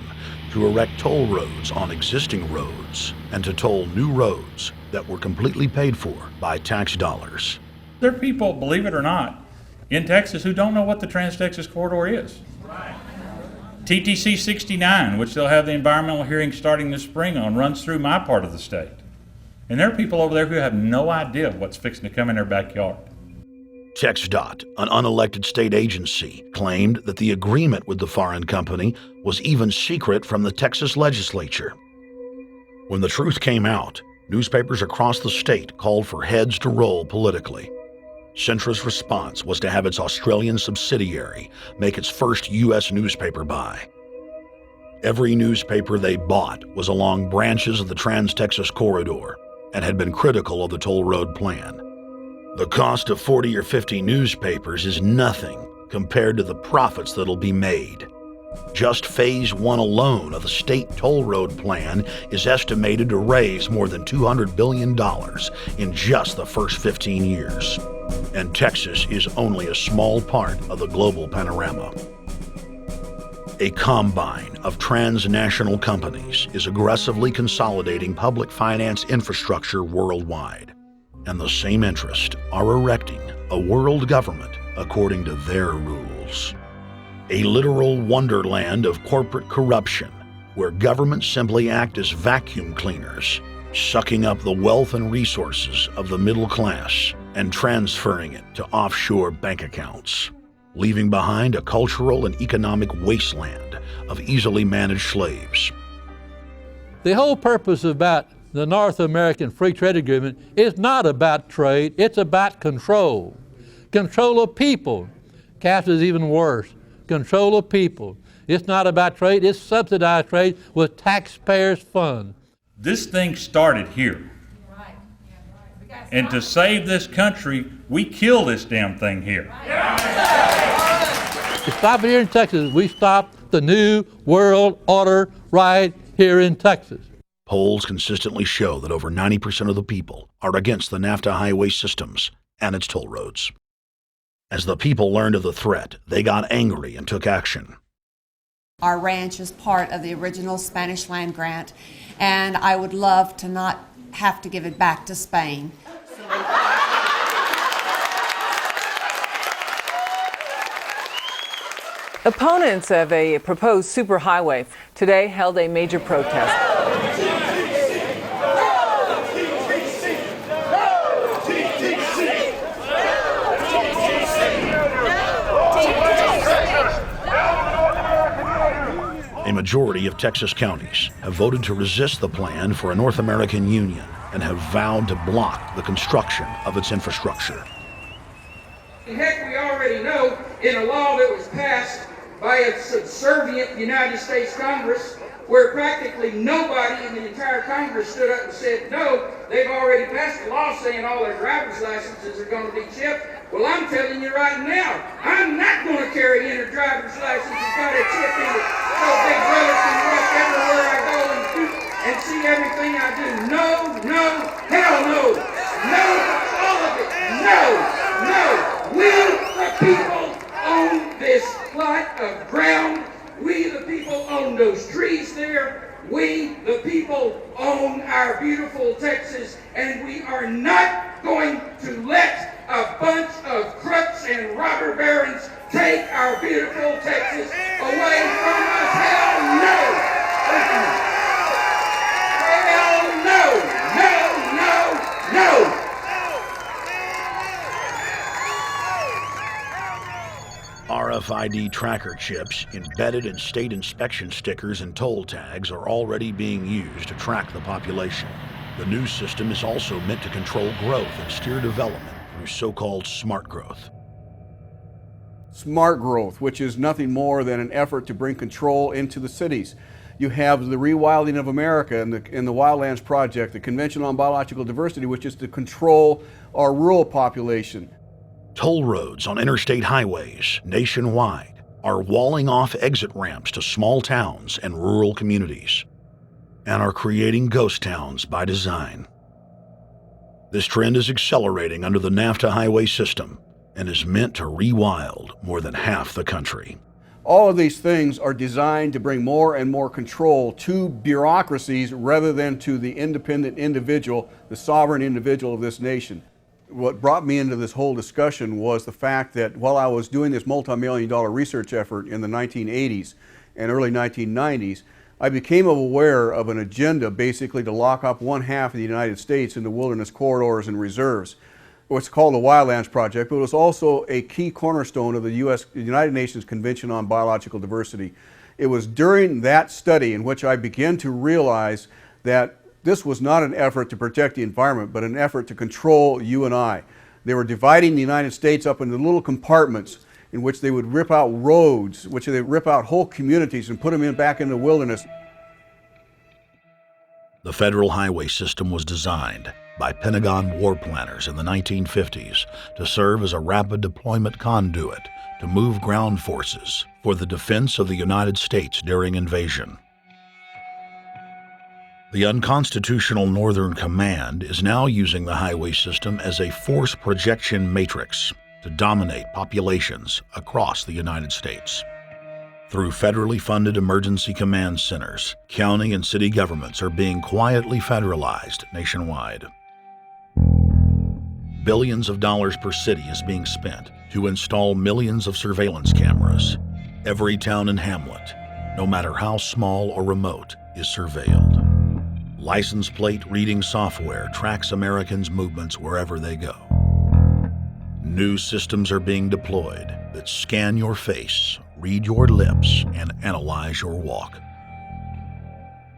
to erect toll roads on existing roads and to toll new roads that were completely paid for by tax dollars. There are people, believe it or not, in Texas who don't know what the Trans-Texas Corridor is. TTC 69, which they'll have the environmental hearing starting this spring on, runs through my part of the state. And there are people over there who have no idea what's fixing to come in their backyard. TxDOT, an unelected state agency, claimed that the agreement with the foreign company was even secret from the Texas legislature. When the truth came out, newspapers across the state called for heads to roll politically. Cintra's response was to have its Australian subsidiary make its first U.S. newspaper buy. Every newspaper they bought was along branches of the Trans-Texas Corridor and had been critical of the toll road plan. The cost of 40 or 50 newspapers is nothing compared to the profits that'll be made. Just Phase 1 alone of the state toll road plan is estimated to raise more than $200 billion in just the first 15 years. And Texas is only a small part of the global panorama. A combine of transnational companies is aggressively consolidating public finance infrastructure worldwide, and the same interests are erecting a world government according to their rules. A literal wonderland of corporate corruption, where governments simply act as vacuum cleaners, sucking up the wealth and resources of the middle class and transferring it to offshore bank accounts, leaving behind a cultural and economic wasteland of easily managed slaves. The whole purpose about the North American Free Trade Agreement is not about trade, it's about control. Control of people. CAFTA is even worse. Control of people. It's not about trade, it's subsidized trade with taxpayers' funds. This thing started here. And to save this country, we kill this damn thing here. To stop it here in Texas, we stop the New World Order right here in Texas. Polls consistently show that over 90% of the people are against the NAFTA highway systems and its toll roads. As the people learned of the threat, they got angry and took action. Our ranch is part of the original Spanish land grant, and I would love to not have to give it back to Spain. Opponents of a proposed superhighway today held a major protest. A majority of Texas counties have voted to resist the plan for a North American Union and have vowed to block the construction of its infrastructure. Heck, we already know in a law that was passed by a subservient United States Congress, where practically nobody in the entire Congress stood up and said no, they've already passed a law saying all their driver's licenses are going to be chipped. Well, I'm telling you right now, I'm not going to carry in a driver's license that's got a chip in it so Big Brother can watch everywhere I go and see everything I do. No, no, hell no. No, all of it. No, no. We, the people, own this plot of ground. We, the people, own those trees there. We, the people, own our beautiful Texas, and we are not going to let a bunch of crooks and robber barons take our beautiful Texas away from us. Hell no! Hell no! No, no, no! RFID tracker chips embedded in state inspection stickers and toll tags are already being used to track the population. The new system is also meant to control growth and steer development through so-called smart growth. smart growth, which is nothing more than an effort to bring control into the cities. You have the rewilding of America and the Wildlands Project, the Convention on Biological Diversity, which is to control our rural population. Toll roads on interstate highways nationwide are walling off exit ramps to small towns and rural communities, and are creating ghost towns by design. This trend is accelerating under the NAFTA highway system and is meant to rewild more than half the country. All of these things are designed to bring more and more control to bureaucracies rather than to the independent individual, the sovereign individual of this nation. What brought me into this whole discussion was the fact that while I was doing this multi-million-dollar research effort in the 1980s and early 1990s, I became aware of an agenda basically to lock up one half of the United States into wilderness corridors and reserves. What's called the Wildlands Project, but it was also a key cornerstone of the United Nations Convention on Biological Diversity. It was during that study in which I began to realize that this was not an effort to protect the environment, but an effort to control you and I. They were dividing the United States up into little compartments in which they would rip out roads, which they would rip out whole communities and put them back in the wilderness. The federal highway system was designed by Pentagon war planners in the 1950s to serve as a rapid deployment conduit to move ground forces for the defense of the United States during invasion. The unconstitutional Northern Command is now using the highway system as a force projection matrix to dominate populations across the United States. Through federally funded emergency command centers, county and city governments are being quietly federalized nationwide. Billions of dollars per city is being spent to install millions of surveillance cameras. Every town and hamlet, no matter how small or remote, is surveilled. License plate reading software tracks Americans' movements wherever they go. New systems are being deployed that scan your face, read your lips, and analyze your walk.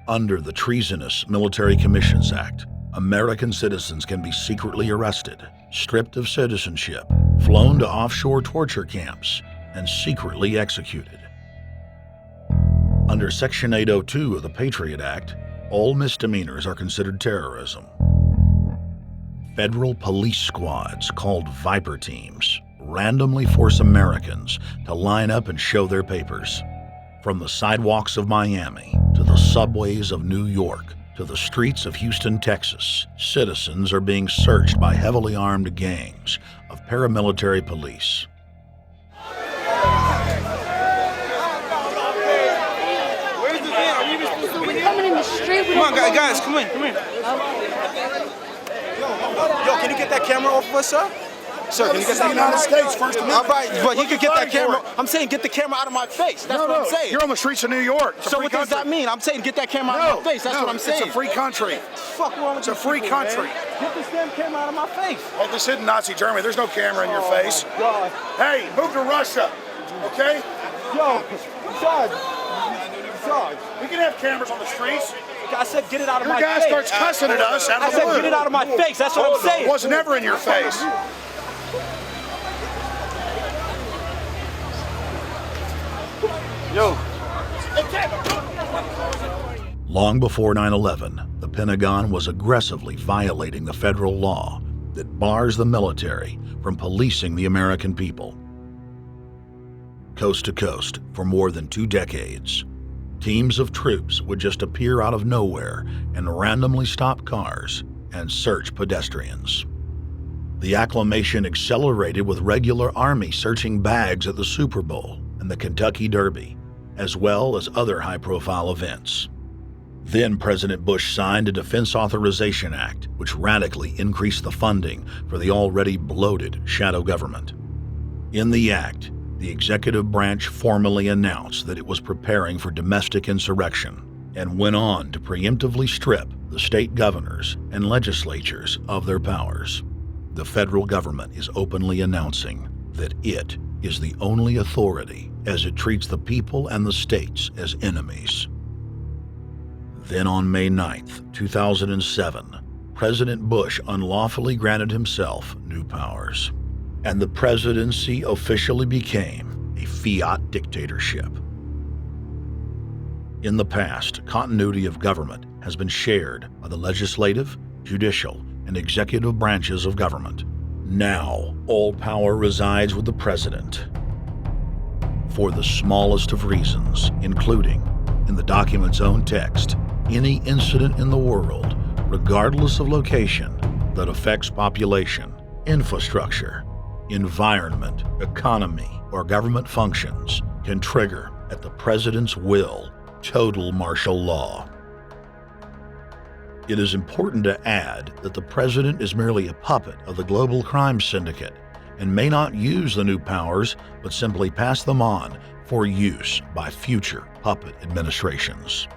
Under the treasonous Military Commissions Act, American citizens can be secretly arrested, stripped of citizenship, flown to offshore torture camps, and secretly executed. Under Section 802 of the Patriot Act, all misdemeanors are considered terrorism. Federal police squads, called Viper teams, randomly force Americans to line up and show their papers. From the sidewalks of Miami to the subways of New York to the streets of Houston, Texas, citizens are being searched by heavily armed gangs of paramilitary police. Where's the van? Are we even supposed to be coming in the street? Come on, guys, come in. Yo, can you get that camera off of us, sir? Sir, can you get that United States First Amendment? All right, but he could get that camera. I'm saying get the camera out of my face. That's what I'm saying. You're on the streets of New York. So what does that mean? I'm saying get that camera out of my face. That's what I'm saying. It's a free country. Fuck wrong with It's a free country. Get this damn camera out of my face. Hey, this isn't Nazi Germany. There's no camera in your face. God. Hey, move to Russia, okay? Yo, Sarge. We can have cameras on the streets. I said get it out of my face. Your guy starts cussing at us out of the blue. I said get it out of my face. That's what I'm saying. It was never in your face. Yo. Long before 9/11, the Pentagon was aggressively violating the federal law that bars the military from policing the American people. Coast to coast, for more than 2 decades, teams of troops would just appear out of nowhere and randomly stop cars and search pedestrians. The acclamation accelerated with regular Army searching bags at the Super Bowl and the Kentucky Derby, as well as other high-profile events. Then President Bush signed a Defense Authorization Act, which radically increased the funding for the already bloated shadow government. In the act, the executive branch formally announced that it was preparing for domestic insurrection and went on to preemptively strip the state governors and legislatures of their powers. The federal government is openly announcing that it is the only authority as it treats the people and the states as enemies. Then on May 9th, 2007, President Bush unlawfully granted himself new powers. and the presidency officially became a fiat dictatorship. In the past, continuity of government has been shared by the legislative, judicial, and executive branches of government. Now, all power resides with the president. For the smallest of reasons, including, in the document's own text, any incident in the world, regardless of location, that affects population, infrastructure, environment, economy, or government functions can trigger, at the president's will, total martial law. It is important to add that the president is merely a puppet of the global crime syndicate and may not use the new powers, but simply pass them on for use by future puppet administrations.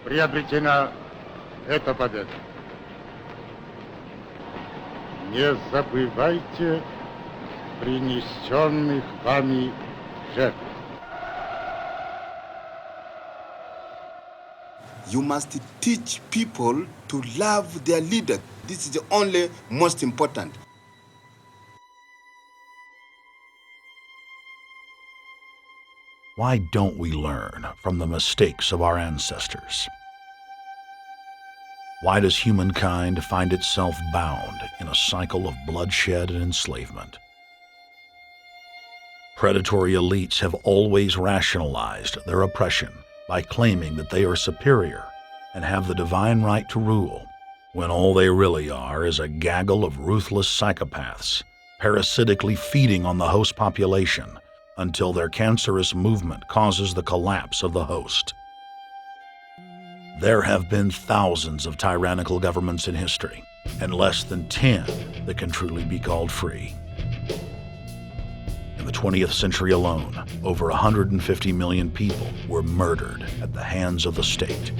Приобретена эта победа. Не забывайте принесенных вами жертв. You must teach people to love their leader. This is the only most important. Why don't we learn from the mistakes of our ancestors? Why does humankind find itself bound in a cycle of bloodshed and enslavement? Predatory elites have always rationalized their oppression by claiming that they are superior and have the divine right to rule, when all they really are is a gaggle of ruthless psychopaths, parasitically feeding on the host population until their cancerous movement causes the collapse of the host. There have been thousands of tyrannical governments in history, and less than 10 that can truly be called free. In the 20th century alone, over 150 million people were murdered at the hands of the state.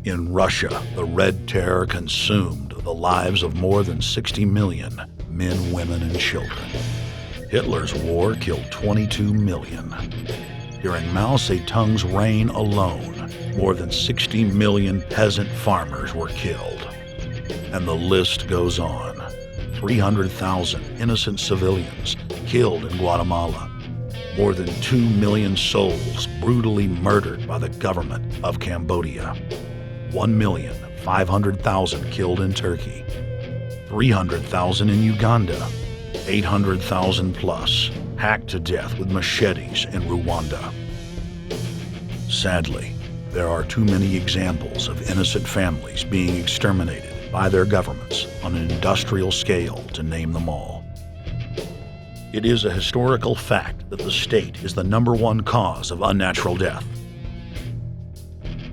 In Russia, the Red Terror consumed the lives of more than 60 million men, women, and children. Hitler's war killed 22 million. During Mao Zedong's reign alone, more than 60 million peasant farmers were killed. And the list goes on. 300,000 innocent civilians killed in Guatemala. More than 2 million souls brutally murdered by the government of Cambodia. 1,500,000 killed in Turkey. 300,000 in Uganda. 800,000 plus hacked to death with machetes in Rwanda. Sadly, there are too many examples of innocent families being exterminated by their governments on an industrial scale to name them all. It is a historical fact that the state is the #1 cause of unnatural death.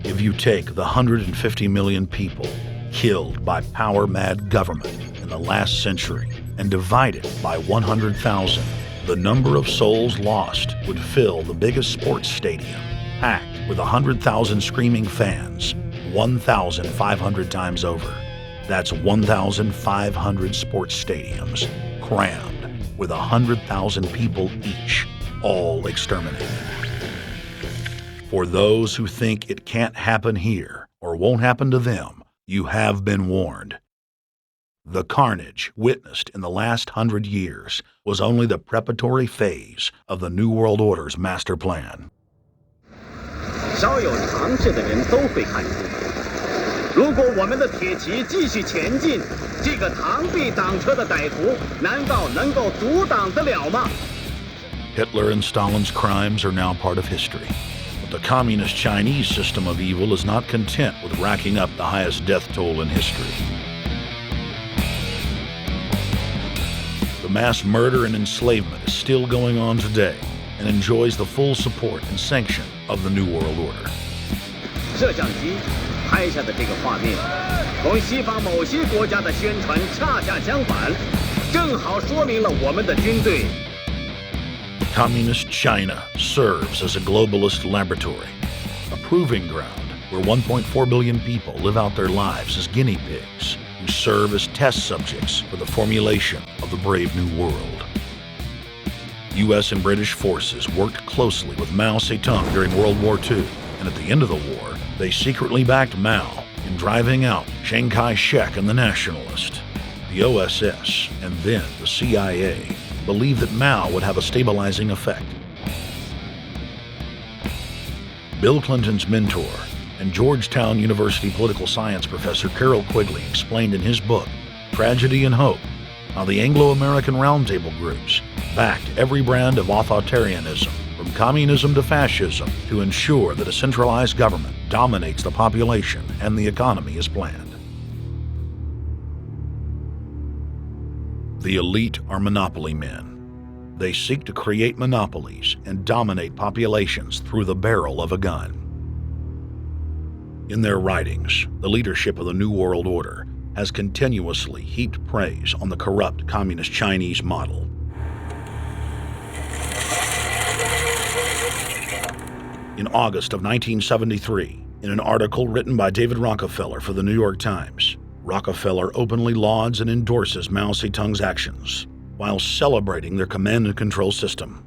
If you take the 150 million people killed by power-mad government in the last century and divide it by 100,000, the number of souls lost would fill the biggest sports stadium, packed with 100,000 screaming fans, 1,500 times over. That's 1,500 sports stadiums, crammed with 100,000 people each, all exterminated. For those who think it can't happen here or won't happen to them, you have been warned. The carnage witnessed in the last 100 years was only the preparatory phase of the New World Order's master plan. 稍有常识的人都会看出，如果我们的铁骑继续前进，这个螳臂挡车的歹徒难道能够阻挡得了吗？ Hitler and Stalin's crimes are now part of history. But the communist Chinese system of evil is not content with racking up the highest death toll in history. The mass murder and enslavement is still going on today and enjoys the full support and sanction of the New World Order. 摄像机拍下的这个画面，同西方某些国家的宣传恰恰相反。正好说明了我们的军队。 Communist China serves as a globalist laboratory, a proving ground where 1.4 billion people live out their lives as guinea pigs who serve as test subjects for the formulation of the brave new world. U.S. and British forces worked closely with Mao Zedong during World War II, and at the end of the war, they secretly backed Mao in driving out Chiang Kai-shek and the Nationalist. The OSS, and then the CIA, believed that Mao would have a stabilizing effect. Bill Clinton's mentor and Georgetown University political science professor Carroll Quigley explained in his book, Tragedy and Hope, how the Anglo-American Roundtable groups backed every brand of authoritarianism, from communism to fascism, to ensure that a centralized government dominates the population and the economy as planned. The elite are monopoly men. They seek to create monopolies and dominate populations through the barrel of a gun. In their writings, the leadership of the New World Order has continuously heaped praise on the corrupt Communist Chinese model. In August of 1973, in an article written by David Rockefeller for the New York Times, Rockefeller openly lauds and endorses Mao Zedong's actions, while celebrating their command and control system.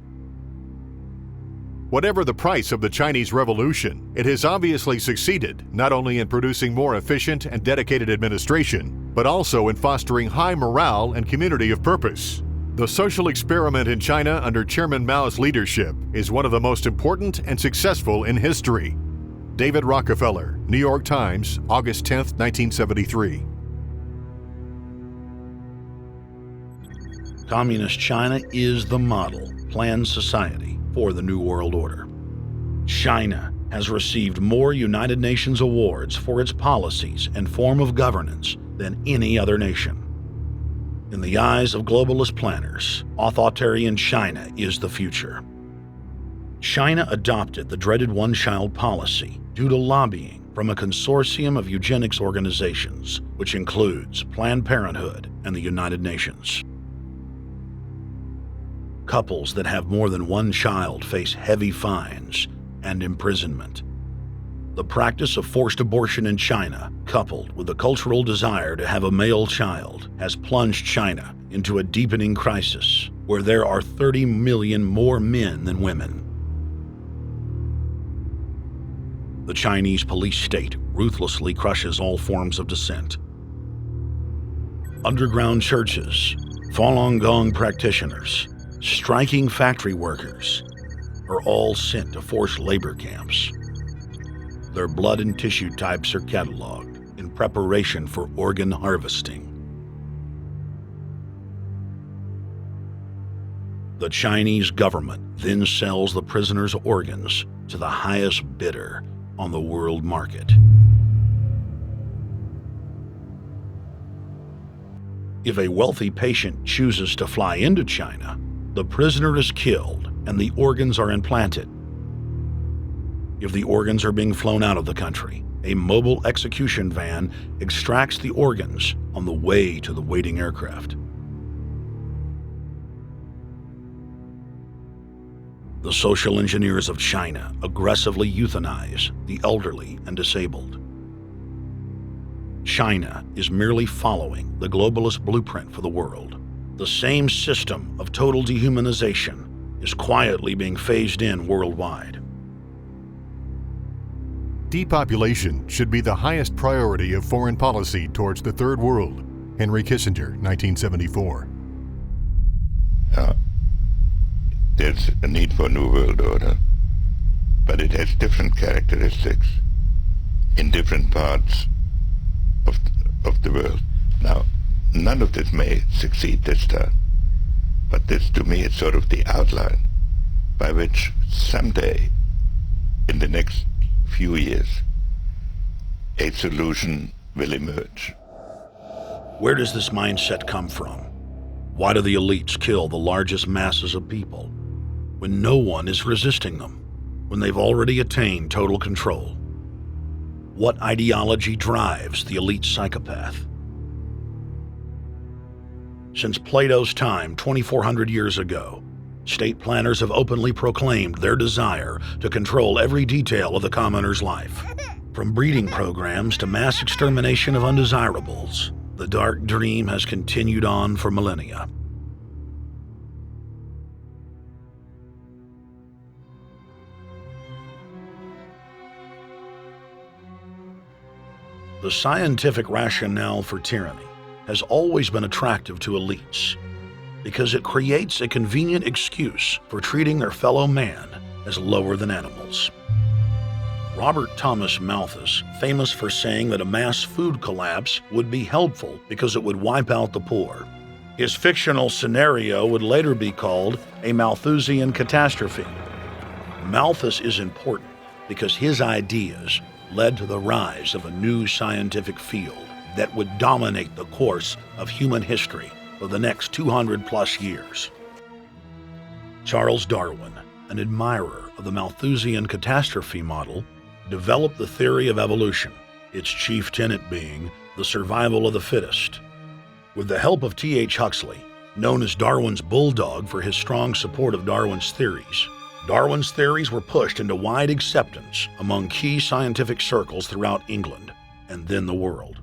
Whatever the price of the Chinese Revolution, it has obviously succeeded not only in producing more efficient and dedicated administration, but also in fostering high morale and community of purpose. The social experiment in China under Chairman Mao's leadership is one of the most important and successful in history. David Rockefeller, New York Times, August 10, 1973. Communist China is the model planned society for the New World Order. China has received more United Nations awards for its policies and form of governance than any other nation. In the eyes of globalist planners, authoritarian China is the future. China adopted the dreaded one-child policy due to lobbying from a consortium of eugenics organizations, which includes Planned Parenthood and the United Nations. Couples that have more than one child face heavy fines and imprisonment. The practice of forced abortion in China, coupled with the cultural desire to have a male child, has plunged China into a deepening crisis where there are 30 million more men than women. The Chinese police state ruthlessly crushes all forms of dissent. Underground churches, Falun Gong practitioners, striking factory workers are all sent to forced labor camps. Their blood and tissue types are cataloged in preparation for organ harvesting. The Chinese government then sells the prisoners' organs to the highest bidder on the world market. If a wealthy patient chooses to fly into China, the prisoner is killed and the organs are implanted. If the organs are being flown out of the country, a mobile execution van extracts the organs on the way to the waiting aircraft. The social engineers of China aggressively euthanize the elderly and disabled. China is merely following the globalist blueprint for the world. The same system of total dehumanization is quietly being phased in worldwide. Depopulation should be the highest priority of foreign policy towards the Third World. Henry Kissinger, 1974. There's a need for a new world order, but it has different characteristics in different parts of the world. Now, none of this may succeed this time, but this to me is sort of the outline by which someday, in the next few years, a solution will emerge. Where does this mindset come from? Why do the elites kill the largest masses of people when no one is resisting them, when they've already attained total control? What ideology drives the elite psychopath? Since Plato's time 2,400 years ago, state planners have openly proclaimed their desire to control every detail of the commoner's life. From breeding programs to mass extermination of undesirables, the dark dream has continued on for millennia. The scientific rationale for tyranny has always been attractive to elites because it creates a convenient excuse for treating their fellow man as lower than animals. Robert Thomas Malthus, famous for saying that a mass food collapse would be helpful because it would wipe out the poor. His fictional scenario would later be called a Malthusian catastrophe. Malthus is important because his ideas led to the rise of a new scientific field that would dominate the course of human history for the next 200+ years. Charles Darwin, an admirer of the Malthusian catastrophe model, developed the theory of evolution, its chief tenet being the survival of the fittest. With the help of T.H. Huxley, known as Darwin's bulldog for his strong support of Darwin's theories were pushed into wide acceptance among key scientific circles throughout England and then the world.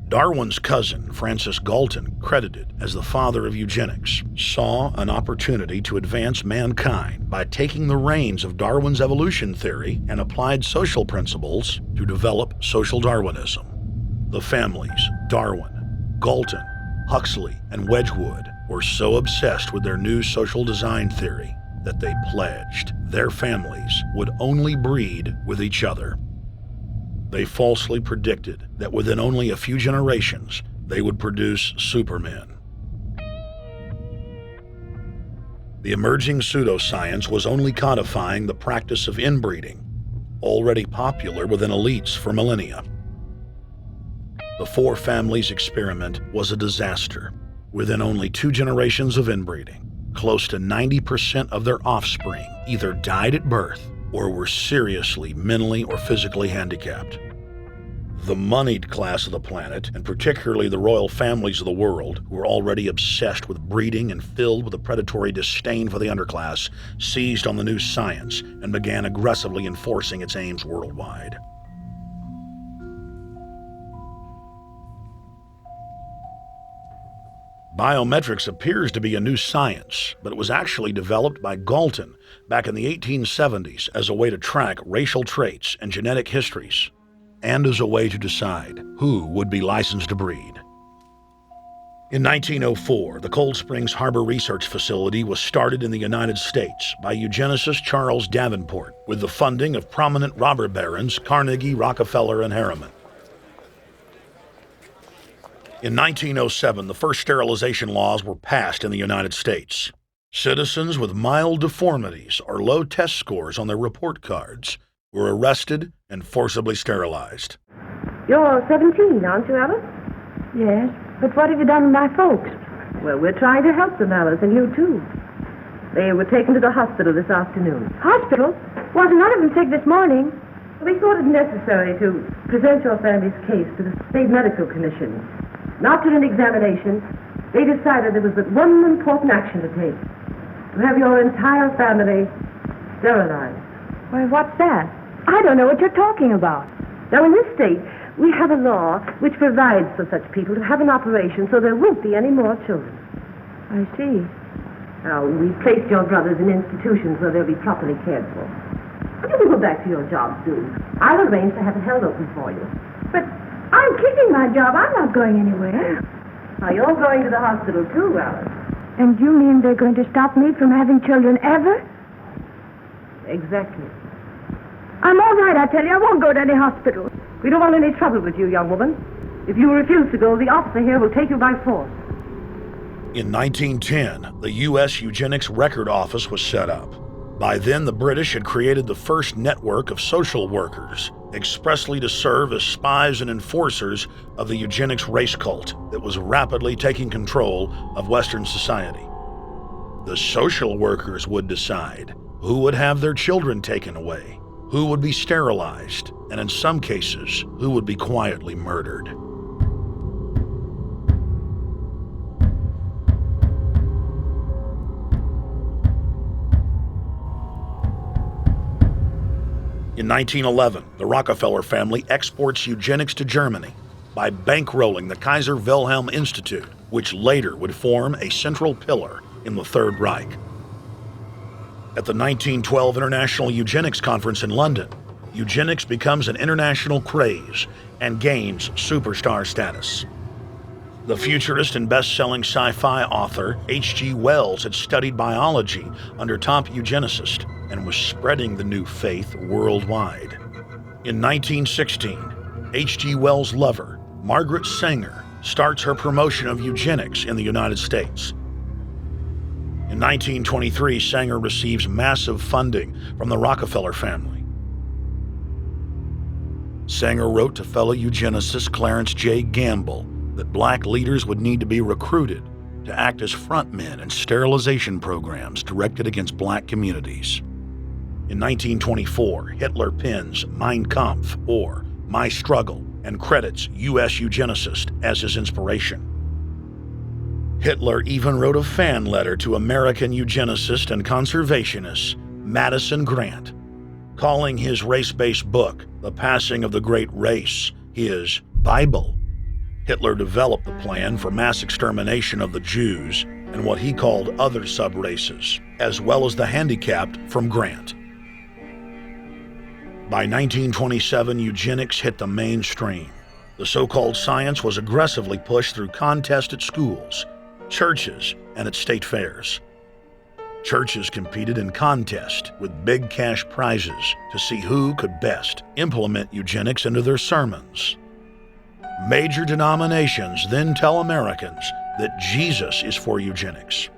Darwin's cousin, Francis Galton, credited as the father of eugenics, saw an opportunity to advance mankind by taking the reins of Darwin's evolution theory and applied social principles to develop social Darwinism. The families Darwin, Galton, Huxley, and Wedgwood were so obsessed with their new social design theory that they pledged their families would only breed with each other. They falsely predicted that within only a few generations, they would produce supermen. The emerging pseudoscience was only codifying the practice of inbreeding, already popular within elites for millennia. The Four Families experiment was a disaster. Within only 2 generations of inbreeding, close to 90% of their offspring either died at birth or were seriously mentally or physically handicapped. The moneyed class of the planet, and particularly the royal families of the world, who were already obsessed with breeding and filled with a predatory disdain for the underclass, seized on the new science and began aggressively enforcing its aims worldwide. Biometrics appears to be a new science, but it was actually developed by Galton back in the 1870s as a way to track racial traits and genetic histories, and as a way to decide who would be licensed to breed. In 1904, the Cold Springs Harbor Research Facility was started in the United States by eugenicist Charles Davenport with the funding of prominent robber barons Carnegie, Rockefeller, and Harriman. In 1907, the first sterilization laws were passed in the United States. Citizens with mild deformities or low test scores on their report cards were arrested and forcibly sterilized. You're 17, aren't you, Alice? Yes, but what have you done with my folks? Well, we're trying to help them, Alice, and you too. They were taken to the hospital this afternoon. Hospital? Wasn't none of them sick this morning? We thought it necessary to present your family's case to the State Medical Commission. After an examination, they decided there was but one important action to take: to have your entire family sterilized. Why, what's that? I don't know what you're talking about. Now, in this state, we have a law which provides for such people to have an operation so there won't be any more children. I see. Now, we've placed your brothers in institutions where they'll be properly cared for. But you can go back to your job soon. I'll arrange to have it held open for you. But I'm keeping my job. I'm not going anywhere. Now, you're going to the hospital too, Alice. And you mean they're going to stop me from having children ever? Exactly. I'm all right, I tell you. I won't go to any hospital. We don't want any trouble with you, young woman. If you refuse to go, the officer here will take you by force. In 1910, the U.S. Eugenics Record Office was set up. By then, the British had created the first network of social workers, expressly to serve as spies and enforcers of the eugenics race cult that was rapidly taking control of Western society. The social workers would decide who would have their children taken away, who would be sterilized, and in some cases, who would be quietly murdered. In 1911, the Rockefeller family exports eugenics to Germany by bankrolling the Kaiser Wilhelm Institute, which later would form a central pillar in the Third Reich. At the 1912 International Eugenics Conference in London, eugenics becomes an international craze and gains superstar status. The futurist and best-selling sci-fi author H.G. Wells had studied biology under top eugenicists and was spreading the new faith worldwide. In 1916, H.G. Wells' lover, Margaret Sanger, starts her promotion of eugenics in the United States. In 1923, Sanger receives massive funding from the Rockefeller family. Sanger wrote to fellow eugenicist Clarence J. Gamble that black leaders would need to be recruited to act as frontmen in sterilization programs directed against black communities. In 1924, Hitler pens Mein Kampf, or My Struggle, and credits U.S. eugenicist as his inspiration. Hitler even wrote a fan letter to American eugenicist and conservationist Madison Grant, calling his race-based book, The Passing of the Great Race, his Bible. Hitler developed the plan for mass extermination of the Jews and what he called other sub-races, as well as the handicapped from Grant. By 1927, eugenics hit the mainstream. The so-called science was aggressively pushed through contests at schools, churches, and at state fairs. Churches competed in contests with big cash prizes to see who could best implement eugenics into their sermons. Major denominations then tell Americans that Jesus is for eugenics.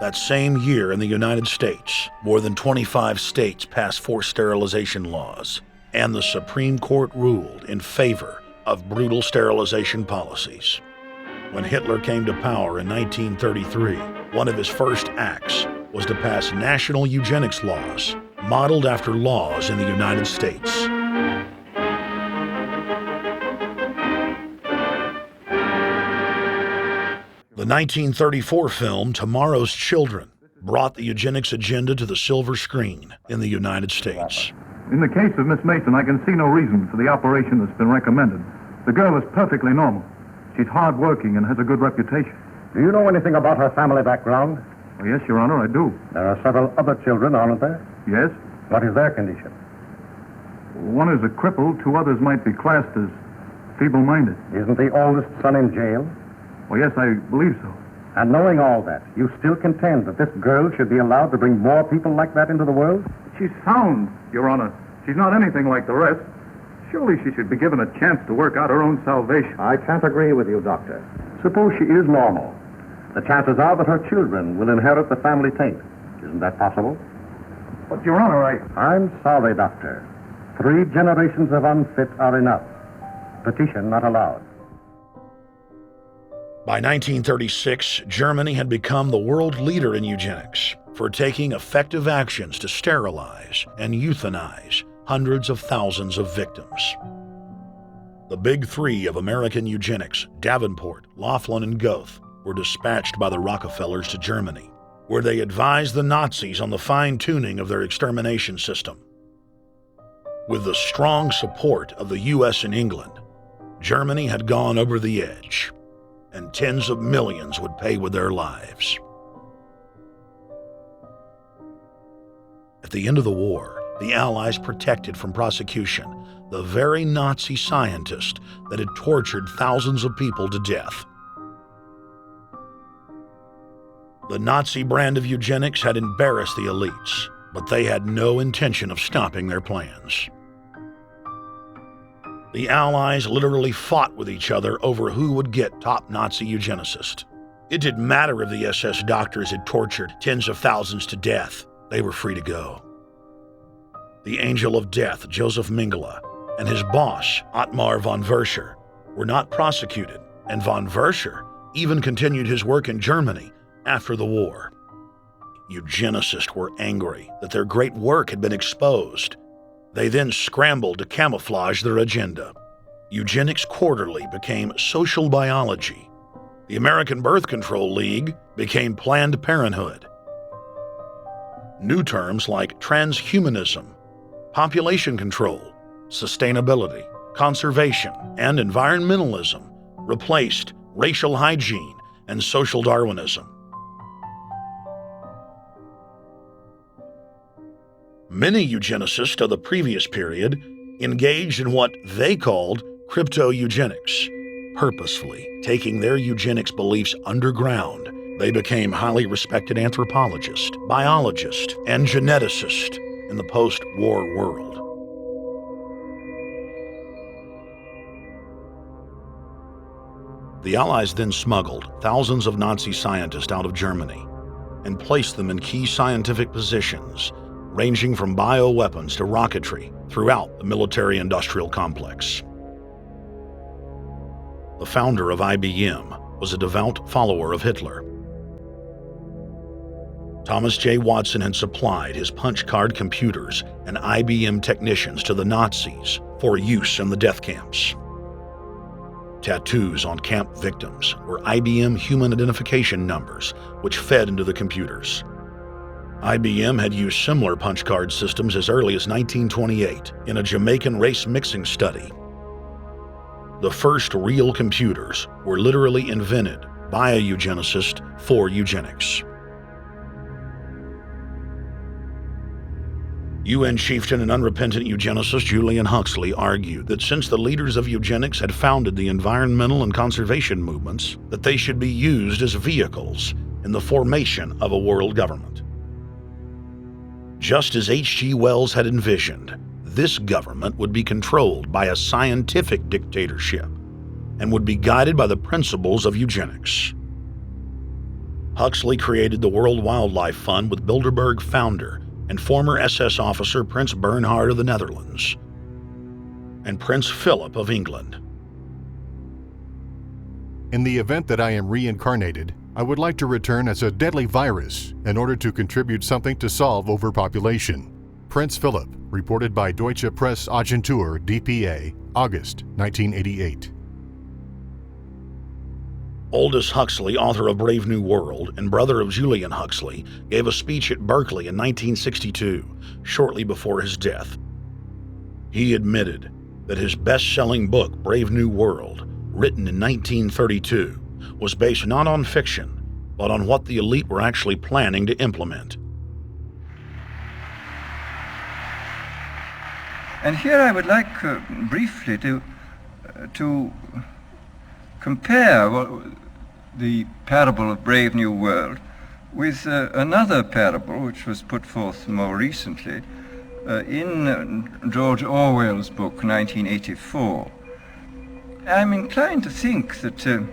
That same year in the United States, more than 25 states passed forced sterilization laws, and the Supreme Court ruled in favor of brutal sterilization policies. When Hitler came to power in 1933, one of his first acts was to pass national eugenics laws, modeled after laws in the United States. The 1934 film Tomorrow's Children brought the eugenics agenda to the silver screen in the United States. In the case of Miss Mason, I can see no reason for the operation that's been recommended. The girl is perfectly normal. She's hard-working and has a good reputation. Do you know anything about her family background? Oh, yes, Your Honor, I do. There are several other children, aren't there? Yes. What is their condition? One is a cripple. Two others might be classed as feeble-minded. Isn't the oldest son in jail? Oh, yes, I believe so. And knowing all that, you still contend that this girl should be allowed to bring more people like that into the world? She's sound, Your Honor. She's not anything like the rest. Surely she should be given a chance to work out her own salvation. I can't agree with you, Doctor. Suppose she is normal. The chances are that her children will inherit the family taint. Isn't that possible? But, Your Honor, I'm sorry, Doctor. 3 generations of unfit are enough. Petition not allowed. By 1936, Germany had become the world leader in eugenics for taking effective actions to sterilize and euthanize hundreds of thousands of victims. The big 3 of American eugenics, Davenport, Laughlin, and Goethe, were dispatched by the Rockefellers to Germany, where they advised the Nazis on the fine-tuning of their extermination system. With the strong support of the U.S. and England, Germany had gone over the edge, and tens of millions would pay with their lives. At the end of the war, the Allies protected from prosecution the very Nazi scientist that had tortured thousands of people to death. The Nazi brand of eugenics had embarrassed the elites, but they had no intention of stopping their plans. The Allies literally fought with each other over who would get top Nazi eugenicist. It didn't matter if the SS doctors had tortured tens of thousands to death. They were free to go. The Angel of Death, Joseph Mengele, and his boss, Ottmar von Verscher, were not prosecuted, and von Verscher even continued his work in Germany after the war. Eugenicists were angry that their great work had been exposed. They then scrambled to camouflage their agenda. Eugenics Quarterly became Social Biology. The American Birth Control League became Planned Parenthood. New terms like transhumanism, population control, sustainability, conservation, and environmentalism replaced racial hygiene and social Darwinism. Many eugenicists of the previous period engaged in what they called crypto-eugenics. Purposefully taking their eugenics beliefs underground, they became highly respected anthropologists, biologists, and geneticists in the post-war world. The Allies then smuggled thousands of Nazi scientists out of Germany and placed them in key scientific positions, ranging from bioweapons to rocketry throughout the military-industrial complex. The founder of IBM was a devout follower of Hitler. Thomas J. Watson had supplied his punch card computers and IBM technicians to the Nazis for use in the death camps. Tattoos on camp victims were IBM human identification numbers, which fed into the computers. IBM had used similar punch card systems as early as 1928 in a Jamaican race mixing study. The first real computers were literally invented by a eugenicist for eugenics. UN chieftain and unrepentant eugenicist Julian Huxley argued that since the leaders of eugenics had founded the environmental and conservation movements, that they should be used as vehicles in the formation of a world government. Just as H.G. Wells had envisioned, this government would be controlled by a scientific dictatorship and would be guided by the principles of eugenics. Huxley created the World Wildlife Fund with Bilderberg founder and former SS officer Prince Bernhard of the Netherlands and Prince Philip of England. In the event that I am reincarnated, I would like to return as a deadly virus in order to contribute something to solve overpopulation. Prince Philip, reported by Deutsche Presse-Agentur DPA, August 1988. Aldous Huxley, author of Brave New World and brother of Julian Huxley, gave a speech at Berkeley in 1962, shortly before his death. He admitted that his best-selling book, Brave New World, written in 1932, was based not on fiction, but on what the elite were actually planning to implement. And here I would like briefly to compare the parable of Brave New World with another parable which was put forth more recently in George Orwell's book 1984. I'm inclined to think that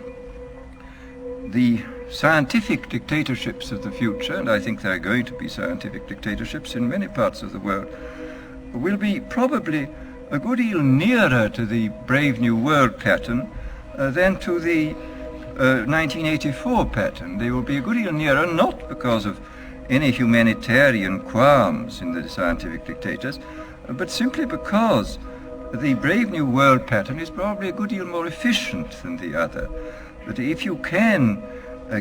the scientific dictatorships of the future, and I think there are going to be scientific dictatorships in many parts of the world, will be probably a good deal nearer to the Brave New World pattern than to the 1984 pattern. They will be a good deal nearer, not because of any humanitarian qualms in the scientific dictators, but simply because the Brave New World pattern is probably a good deal more efficient than the other. That if you can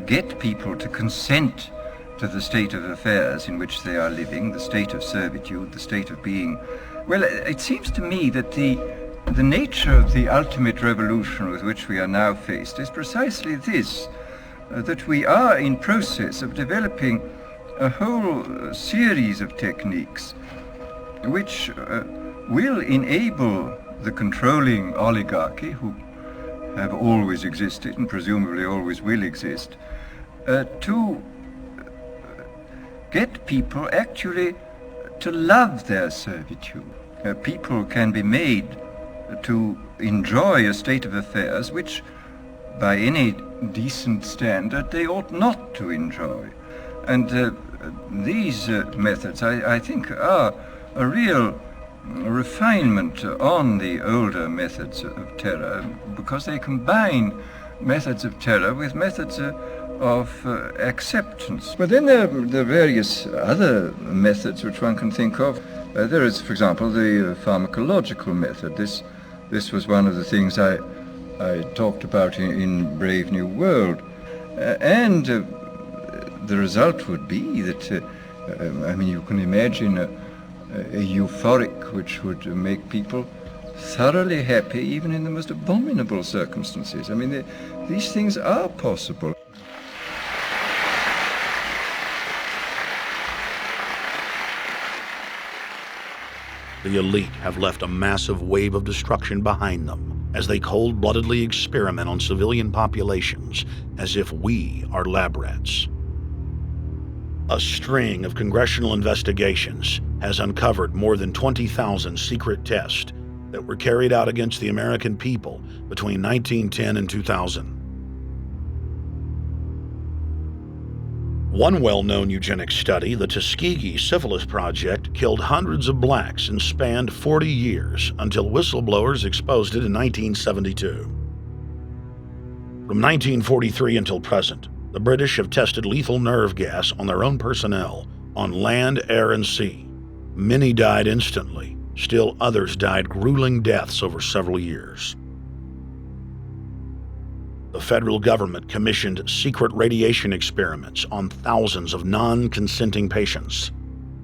get people to consent to the state of affairs in which they are living, the state of servitude, the state of being, well, it seems to me that the nature of the ultimate revolution with which we are now faced is precisely this, that we are in process of developing a whole series of techniques which will enable the controlling oligarchy, who have always existed and presumably always will exist, to get people actually to love their servitude. People can be made to enjoy a state of affairs which, by any decent standard, they ought not to enjoy. And these methods, I think, are a real refinement on the older methods of terror, because they combine methods of terror with methods of acceptance. But then there are various other methods which one can think of. There is, for example, the pharmacological method. This was one of the things I talked about in Brave New World. And the result would be that I mean, you can imagine a euphoric which would make people thoroughly happy even in the most abominable circumstances. I mean, these things are possible. The elite have left a massive wave of destruction behind them as they cold-bloodedly experiment on civilian populations as if we are lab rats. A string of congressional investigations has uncovered more than 20,000 secret tests that were carried out against the American people between 1910 and 2000. One well-known eugenics study, the Tuskegee Syphilis Project, killed hundreds of blacks and spanned 40 years until whistleblowers exposed it in 1972. From 1943 until present, the British have tested lethal nerve gas on their own personnel, on land, air, and sea. Many died instantly. Still others died grueling deaths over several years. The federal government commissioned secret radiation experiments on thousands of non-consenting patients.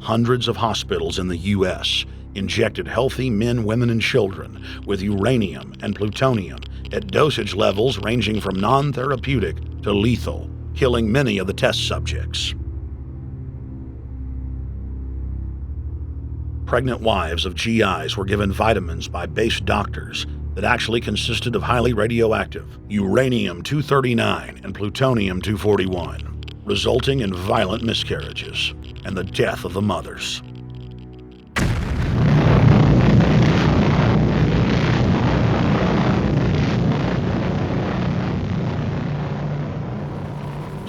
Hundreds of hospitals in the U.S. injected healthy men, women, and children with uranium and plutonium at dosage levels ranging from non-therapeutic to lethal, killing many of the test subjects. Pregnant wives of GIs were given vitamins by base doctors that actually consisted of highly radioactive uranium-239 and plutonium-241, resulting in violent miscarriages and the death of the mothers.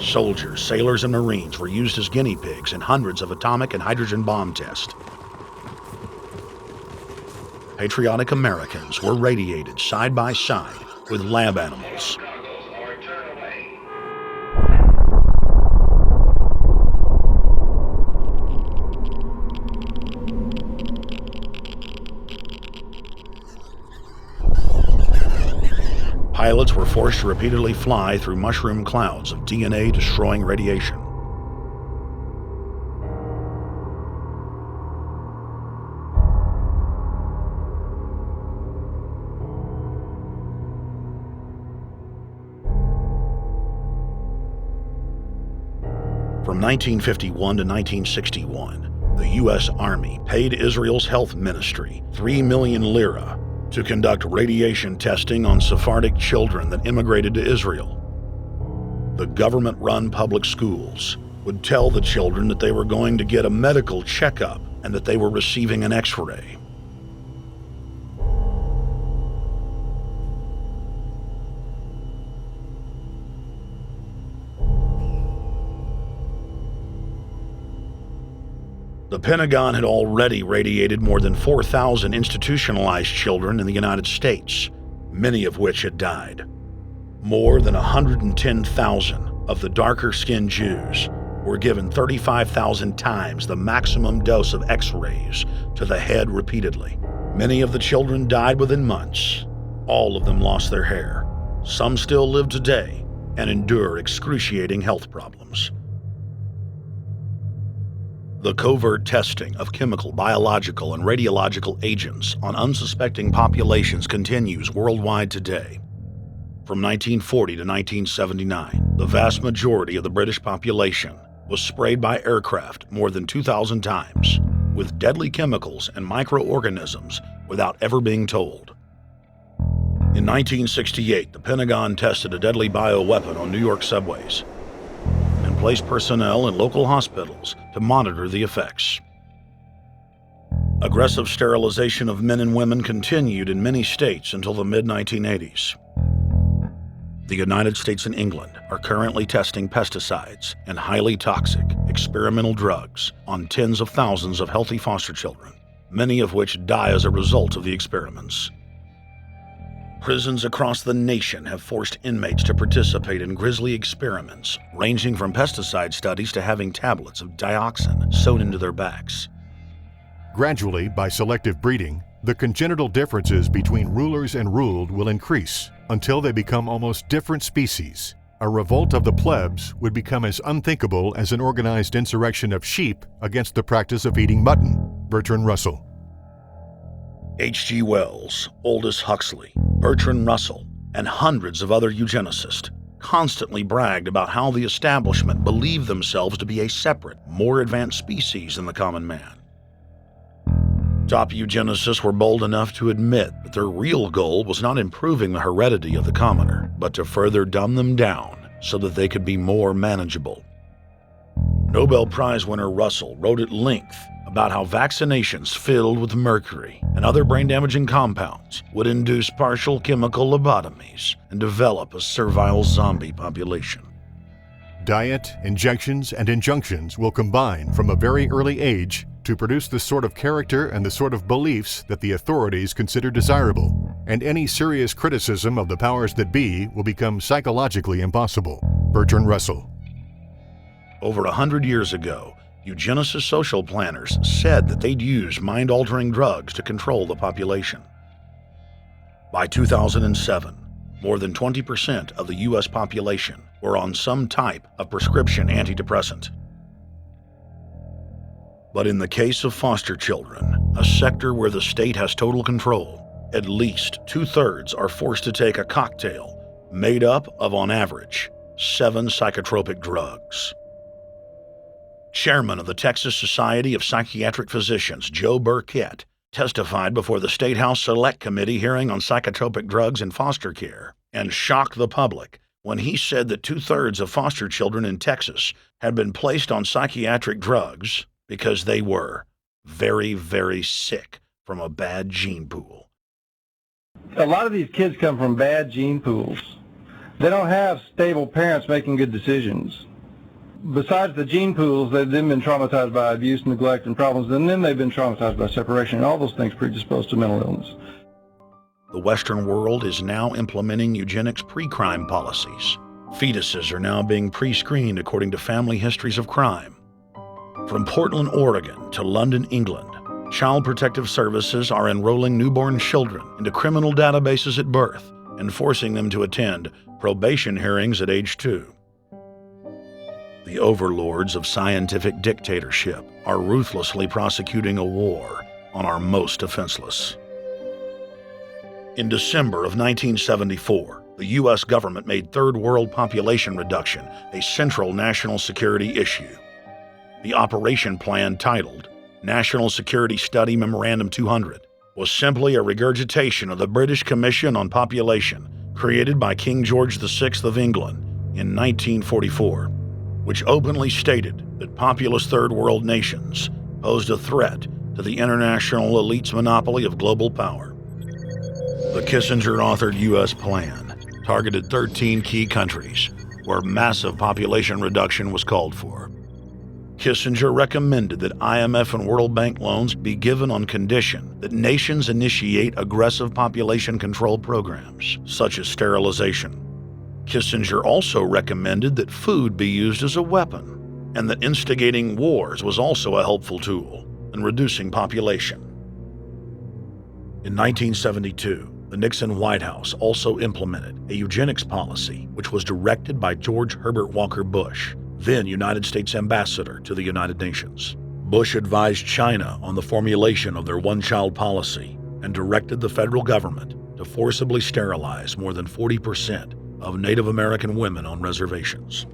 Soldiers, sailors, and Marines were used as guinea pigs in hundreds of atomic and hydrogen bomb tests. Patriotic Americans were radiated side by side with lab animals. Pilots were forced to repeatedly fly through mushroom clouds of DNA-destroying radiation. From 1951 to 1961, the U.S. Army paid Israel's health ministry 3 million lira to conduct radiation testing on Sephardic children that immigrated to Israel. The government-run public schools would tell the children that they were going to get a medical checkup and that they were receiving an X-ray. The Pentagon had already radiated more than 4,000 institutionalized children in the United States, many of which had died. More than 110,000 of the darker-skinned Jews were given 35,000 times the maximum dose of X-rays to the head repeatedly. Many of the children died within months. All of them lost their hair. Some still live today and endure excruciating health problems. The covert testing of chemical, biological, and radiological agents on unsuspecting populations continues worldwide today. From 1940 to 1979, the vast majority of the British population was sprayed by aircraft more than 2,000 times with deadly chemicals and microorganisms without ever being told. In 1968, the Pentagon tested a deadly bioweapon on New York subways and placed personnel in local hospitals to monitor the effects. Aggressive sterilization of men and women continued in many states until the mid-1980s. The United States and England are currently testing pesticides and highly toxic experimental drugs on tens of thousands of healthy foster children, many of which die as a result of the experiments. Prisons across the nation have forced inmates to participate in grisly experiments, ranging from pesticide studies to having tablets of dioxin sewn into their backs. Gradually, by selective breeding, the congenital differences between rulers and ruled will increase until they become almost different species. a revolt of the plebs would become as unthinkable as an organized insurrection of sheep against the practice of eating mutton. Bertrand Russell. H.G. Wells, Aldous Huxley, Bertrand Russell, and hundreds of other eugenicists constantly bragged about how the establishment believed themselves to be a separate, more advanced species than the common man. Top eugenicists were bold enough to admit that their real goal was not improving the heredity of the commoner, but to further dumb them down so that they could be more manageable. Nobel Prize winner Russell wrote at length about how vaccinations filled with mercury and other brain-damaging compounds would induce partial chemical lobotomies and develop a servile zombie population. Diet, injections, and injunctions will combine from a very early age to produce the sort of character and the sort of beliefs that the authorities consider desirable, and any serious criticism of the powers that be will become psychologically impossible. Bertrand Russell. Over 100 years ago, eugenicist social planners said that they'd use mind-altering drugs to control the population. By 2007, more than 20% of the U.S. population were on some type of prescription antidepressant. But in the case of foster children, a sector where the state has total control, at least 2/3 are forced to take a cocktail made up of, on average, 7 psychotropic drugs. Chairman of the Texas Society of Psychiatric Physicians, Joe Burkett, testified before the State House Select Committee hearing on psychotropic drugs in foster care and shocked the public when he said that 2/3 of foster children in Texas had been placed on psychiatric drugs because they were very, very sick from a bad gene pool. A lot of these kids come from bad gene pools. They don't have stable parents making good decisions. Besides the gene pools, they've then been traumatized by abuse, neglect, and problems, and then they've been traumatized by separation, and all those things predispose to mental illness. The Western world is now implementing eugenics pre-crime policies. Fetuses are now being pre-screened according to family histories of crime. From Portland, Oregon to London, England, Child Protective Services are enrolling newborn children into criminal databases at birth and forcing them to attend probation hearings at age 2. The overlords of scientific dictatorship are ruthlessly prosecuting a war on our most defenseless. In December of 1974, the U.S. government made third world population reduction a central national security issue. The operation plan, titled National Security Study Memorandum 200, was simply a regurgitation of the British Commission on Population created by King George VI of England in 1944. Which openly stated that populous third world nations posed a threat to the international elite's monopoly of global power. The Kissinger-authored U.S. plan targeted 13 key countries where massive population reduction was called for. Kissinger recommended that IMF and World Bank loans be given on condition that nations initiate aggressive population control programs, such as sterilization. Kissinger also recommended that food be used as a weapon, and that instigating wars was also a helpful tool in reducing population. In 1972, the Nixon White House also implemented a eugenics policy which was directed by George Herbert Walker Bush, then United States Ambassador to the United Nations. Bush advised China on the formulation of their one-child policy and directed the federal government to forcibly sterilize more than 40% of Native American women on reservations.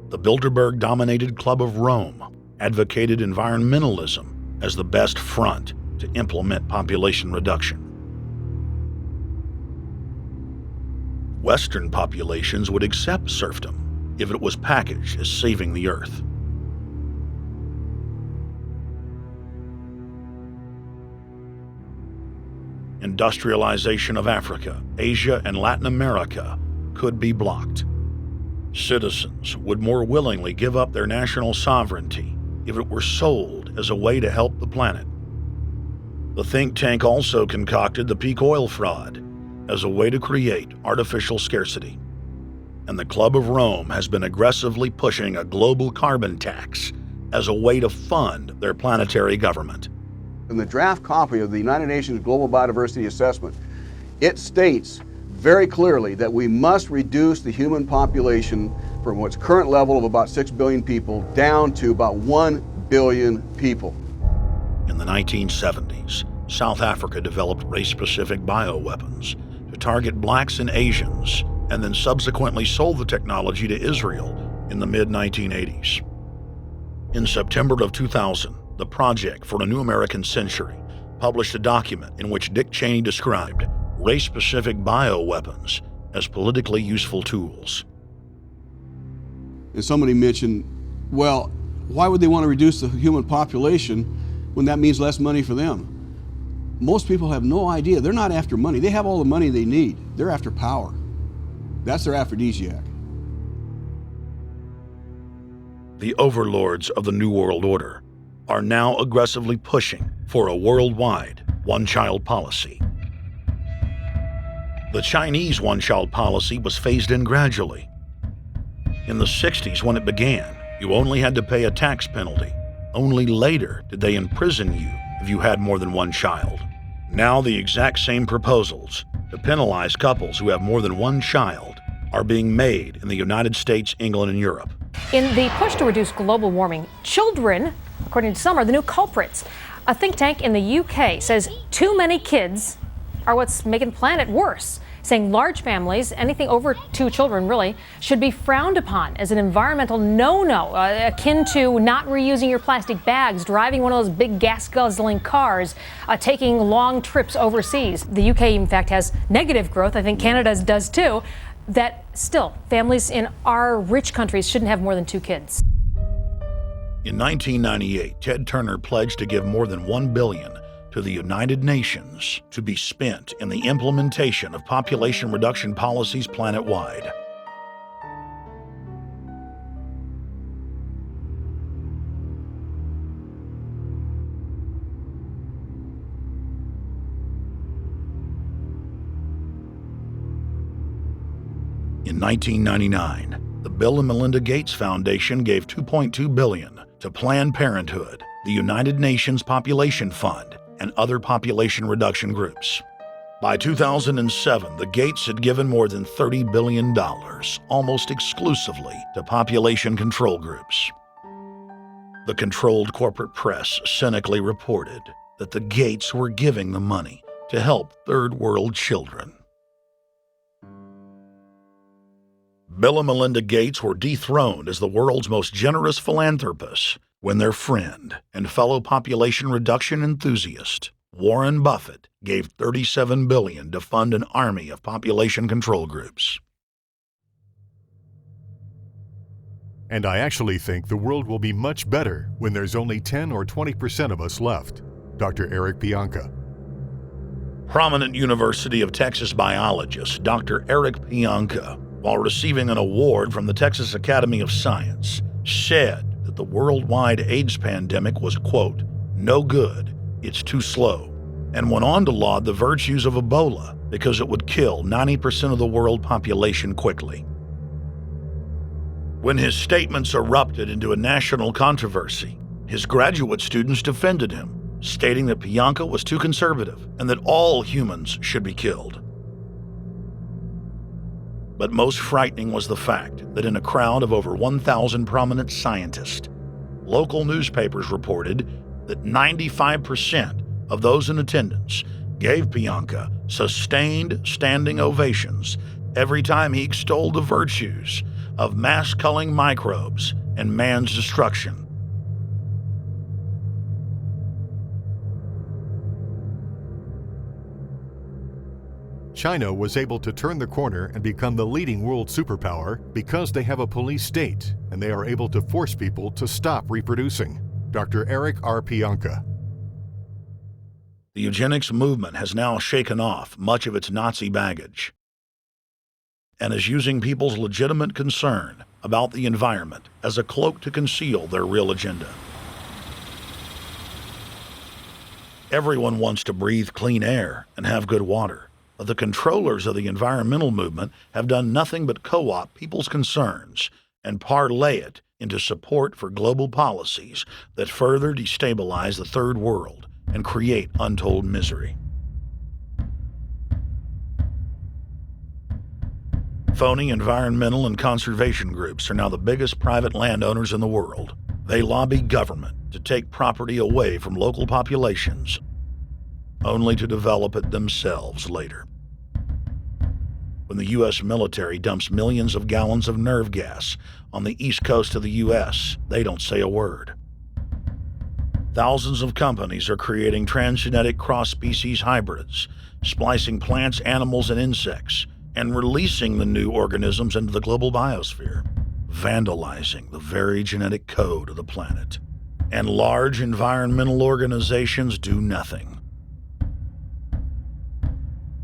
The Bilderberg-dominated Club of Rome advocated environmentalism as the best front to implement population reduction. Western populations would accept serfdom if it was packaged as saving the earth. Industrialization of Africa, Asia, and Latin America could be blocked. Citizens would more willingly give up their national sovereignty if it were sold as a way to help the planet. The think tank also concocted the peak oil fraud as a way to create artificial scarcity. And the Club of Rome has been aggressively pushing a global carbon tax as a way to fund their planetary government. In the draft copy of the United Nations Global Biodiversity Assessment, it states very clearly that we must reduce the human population from its current level of about 6 billion people down to about 1 billion people. In the 1970s, South Africa developed race-specific bioweapons to target blacks and Asians, and then subsequently sold the technology to Israel in the mid-1980s. In September of 2000, the Project for a New American Century published a document in which Dick Cheney described race-specific bioweapons as politically useful tools. And somebody mentioned, well, why would they want to reduce the human population when that means less money for them? Most people have no idea. They're not after money. They have all the money they need. They're after power. That's their aphrodisiac. The overlords of the New World Order are now aggressively pushing for a worldwide one-child policy. The Chinese one-child policy was phased in gradually. In the 60s, when it began, you only had to pay a tax penalty. Only later did they imprison you if you had more than one child. Now the exact same proposals to penalize couples who have more than one child are being made in the United States, England, and Europe. In the push to reduce global warming, children, according to some, are the new culprits. A think tank in the UK says too many kids are what's making the planet worse, saying large families, anything over 2 children really, should be frowned upon as an environmental no-no, akin to not reusing your plastic bags, driving one of those big gas-guzzling cars, taking long trips overseas. The UK, in fact, has negative growth. I think Canada does too. That still, families in our rich countries shouldn't have more than 2 kids. In 1998, Ted Turner pledged to give more than $1 billion to the United Nations to be spent in the implementation of population reduction policies planet-wide. In 1999, the Bill and Melinda Gates Foundation gave $2.2 billion to Planned Parenthood, the United Nations Population Fund, and other population reduction groups. By 2007, the Gates had given more than $30 billion, almost exclusively to population control groups. The controlled corporate press cynically reported that the Gates were giving the money to help third world children. Bill and Melinda Gates were dethroned as the world's most generous philanthropists when their friend and fellow population reduction enthusiast, Warren Buffett, gave $37 billion to fund an army of population control groups. And I actually think the world will be much better when there's only 10 or 20% of us left. Dr. Eric Pianka. Prominent University of Texas biologist Dr. Eric Pianka, while receiving an award from the Texas Academy of Science, said that the worldwide AIDS pandemic was, quote, no good, it's too slow, and went on to laud the virtues of Ebola because it would kill 90% of the world population quickly. When his statements erupted into a national controversy, his graduate students defended him, stating that Pianka was too conservative and that all humans should be killed. But most frightening was the fact that in a crowd of over 1,000 prominent scientists, local newspapers reported that 95% of those in attendance gave Pianka sustained standing ovations every time he extolled the virtues of mass-culling microbes and man's destruction. China was able to turn the corner and become the leading world superpower because they have a police state and they are able to force people to stop reproducing. Dr. Eric R. Pianka. The eugenics movement has now shaken off much of its Nazi baggage and is using people's legitimate concern about the environment as a cloak to conceal their real agenda. Everyone wants to breathe clean air and have good water. But the controllers of the environmental movement have done nothing but co-opt people's concerns and parlay it into support for global policies that further destabilize the third world and create untold misery. Phony environmental and conservation groups are now the biggest private landowners in the world. They lobby government to take property away from local populations, only to develop it themselves later. When the U.S. military dumps millions of gallons of nerve gas on the east coast of the U.S., they don't say a word. Thousands of companies are creating transgenetic cross-species hybrids, splicing plants, animals, and insects, and releasing the new organisms into the global biosphere, vandalizing the very genetic code of the planet. And large environmental organizations do nothing.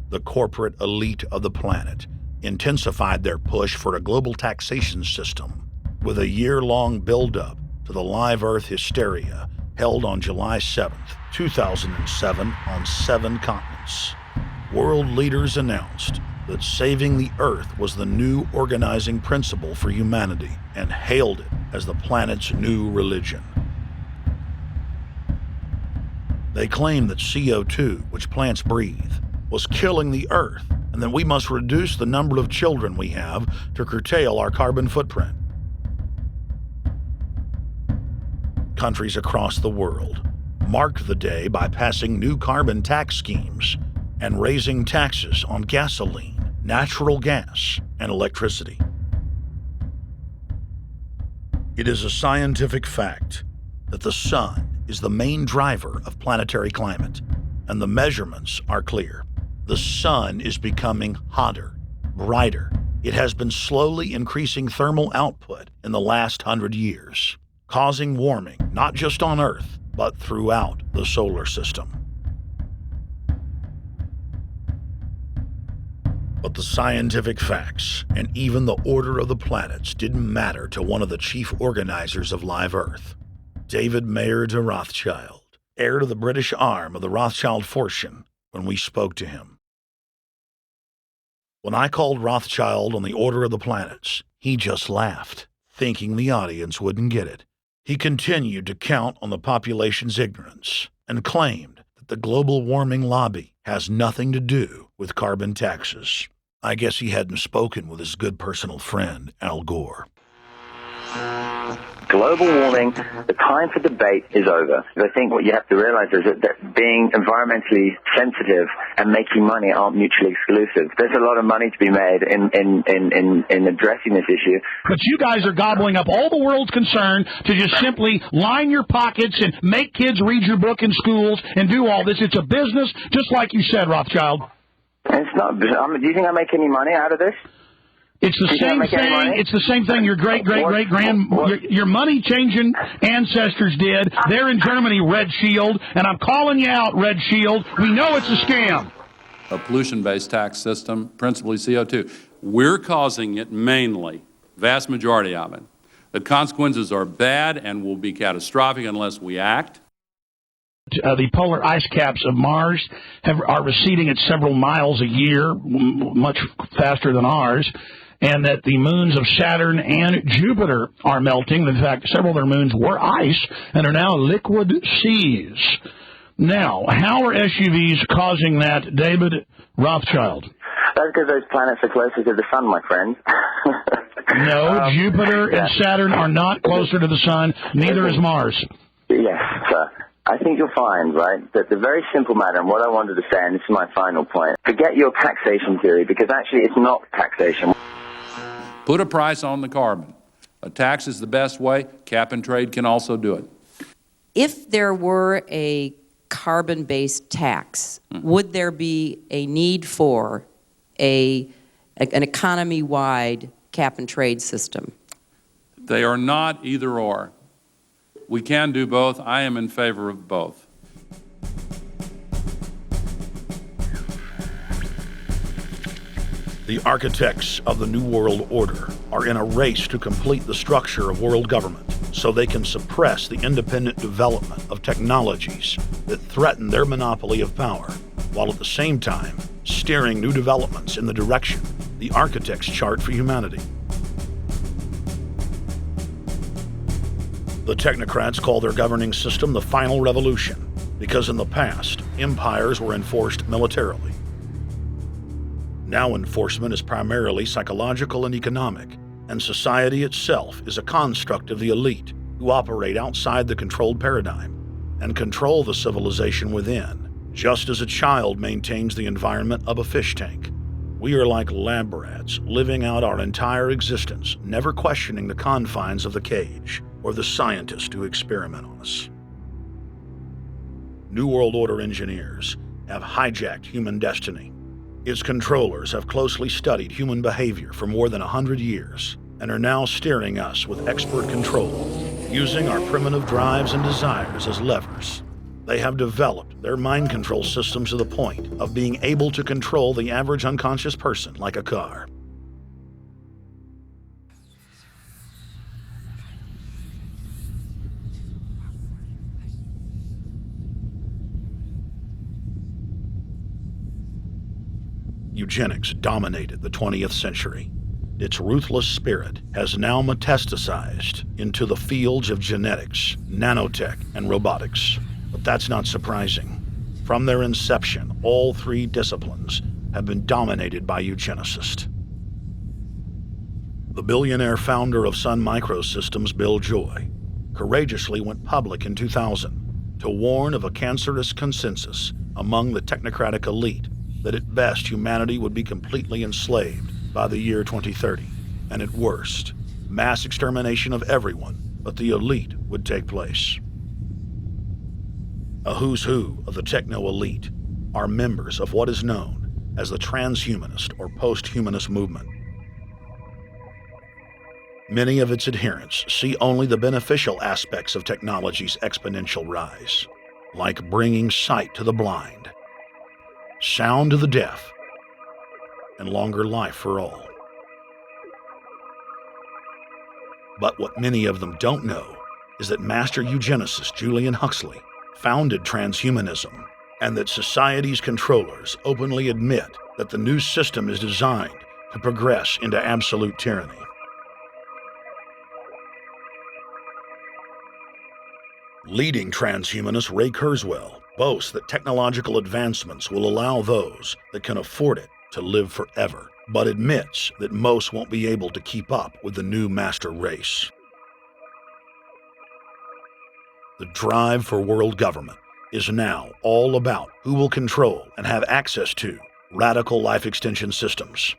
The corporate elite of the planet intensified their push for a global taxation system with a year-long build-up to the Live Earth hysteria held on July 7th, 2007 on 7 continents. World leaders announced that saving the Earth was the new organizing principle for humanity and hailed it as the planet's new religion. They claimed that CO2, which plants breathe, was killing the Earth, and that we must reduce the number of children we have to curtail our carbon footprint. Countries across the world marked the day by passing new carbon tax schemes and raising taxes on gasoline, natural gas, and electricity. It is a scientific fact that the sun is the main driver of planetary climate, and the measurements are clear. The sun is becoming hotter, brighter. It has been slowly increasing thermal output in the last 100 years, causing warming not just on Earth, but throughout the solar system. But the scientific facts and even the order of the planets didn't matter to one of the chief organizers of Live Earth, David Mayer de Rothschild, heir to the British arm of the Rothschild fortune, when we spoke to him. When I called Rothschild on the order of the planets, he just laughed, thinking the audience wouldn't get it. He continued to count on the population's ignorance and claimed that the global warming lobby has nothing to do with carbon taxes. I guess he hadn't spoken with his good personal friend, Al Gore. Global warming, the time for debate is over. I think what you have to realize is that being environmentally sensitive and making money aren't mutually exclusive. There's a lot of money to be made in addressing this issue. But you guys are gobbling up all the world's concern to just simply line your pockets and make kids read your book in schools and do all this. It's a business, just like you said, Rothschild. It's not. Do you think I make any money out of this? It's the same thing. It's the same thing your your money-changing ancestors did. They're in Germany, Red Shield, and I'm calling you out, Red Shield. We know it's a scam. A pollution-based tax system, principally CO2. We're causing it mainly, vast majority of it. The consequences are bad and will be catastrophic unless we act. The polar ice caps of Mars are receding at several miles a year, much faster than ours. And that the moons of Saturn and Jupiter are melting. In fact, several of their moons were ice and are now liquid seas. Now, how are SUVs causing that, David Rothschild? That's because those planets are closer to the sun, my friend. No, Jupiter and Saturn are not closer to the sun. Neither is Mars. Yes, sir. I think you'll find, right, that the very simple matter, and what I wanted to say, and this is my final point, forget your taxation theory, because actually it's not taxation. Put a price on the carbon. A tax is the best way. Cap and trade can also do it. If there were a carbon-based tax, would there be a need for an economy-wide cap and trade system? They are not either or. We can do both. I am in favor of both. The architects of the New World Order are in a race to complete the structure of world government so they can suppress the independent development of technologies that threaten their monopoly of power, while at the same time steering new developments in the direction the architects chart for humanity. The technocrats call their governing system the final revolution because in the past, empires were enforced militarily. Now enforcement is primarily psychological and economic, and society itself is a construct of the elite who operate outside the controlled paradigm and control the civilization within, just as a child maintains the environment of a fish tank. We are like lab rats, living out our entire existence, never questioning the confines of the cage or the scientists who experiment on us. New World Order engineers have hijacked human destiny. Its controllers have closely studied human behavior for more than 100 years and are now steering us with expert control, using our primitive drives and desires as levers. They have developed their mind control systems to the point of being able to control the average unconscious person like a car. Eugenics dominated the 20th century. Its ruthless spirit has now metastasized into the fields of genetics, nanotech, and robotics. But that's not surprising. From their inception, all three disciplines have been dominated by eugenicists. The billionaire founder of Sun Microsystems, Bill Joy, courageously went public in 2000 to warn of a cancerous consensus among the technocratic elite that at best humanity would be completely enslaved by the year 2030, and at worst, mass extermination of everyone but the elite would take place. A who's who of the techno-elite are members of what is known as the transhumanist or post-humanist movement. Many of its adherents see only the beneficial aspects of technology's exponential rise, like bringing sight to the blind, sound to the deaf, and longer life for all. But what many of them don't know is that master eugenicist Julian Huxley founded transhumanism, and that society's controllers openly admit that the new system is designed to progress into absolute tyranny. Leading transhumanist Ray Kurzweil boasts that technological advancements will allow those that can afford it to live forever, but admits that most won't be able to keep up with the new master race. The drive for world government is now all about who will control and have access to radical life extension systems.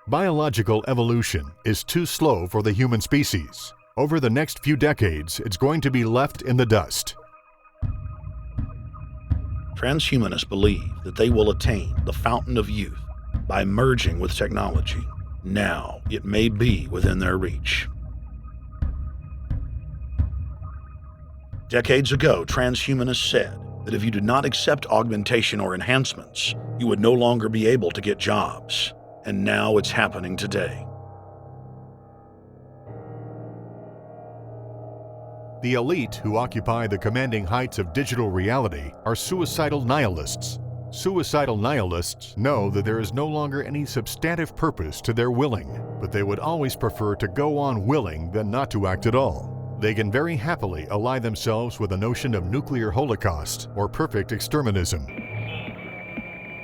Biological evolution is too slow for the human species. Over the next few decades, it's going to be left in the dust. Transhumanists believe that they will attain the fountain of youth by merging with technology. Now, it may be within their reach. Decades ago, transhumanists said that if you did not accept augmentation or enhancements, you would no longer be able to get jobs. And now it's happening today. The elite who occupy the commanding heights of digital reality are suicidal nihilists. Suicidal nihilists know that there is no longer any substantive purpose to their willing, but they would always prefer to go on willing than not to act at all. They can very happily ally themselves with the notion of nuclear holocaust or perfect exterminism.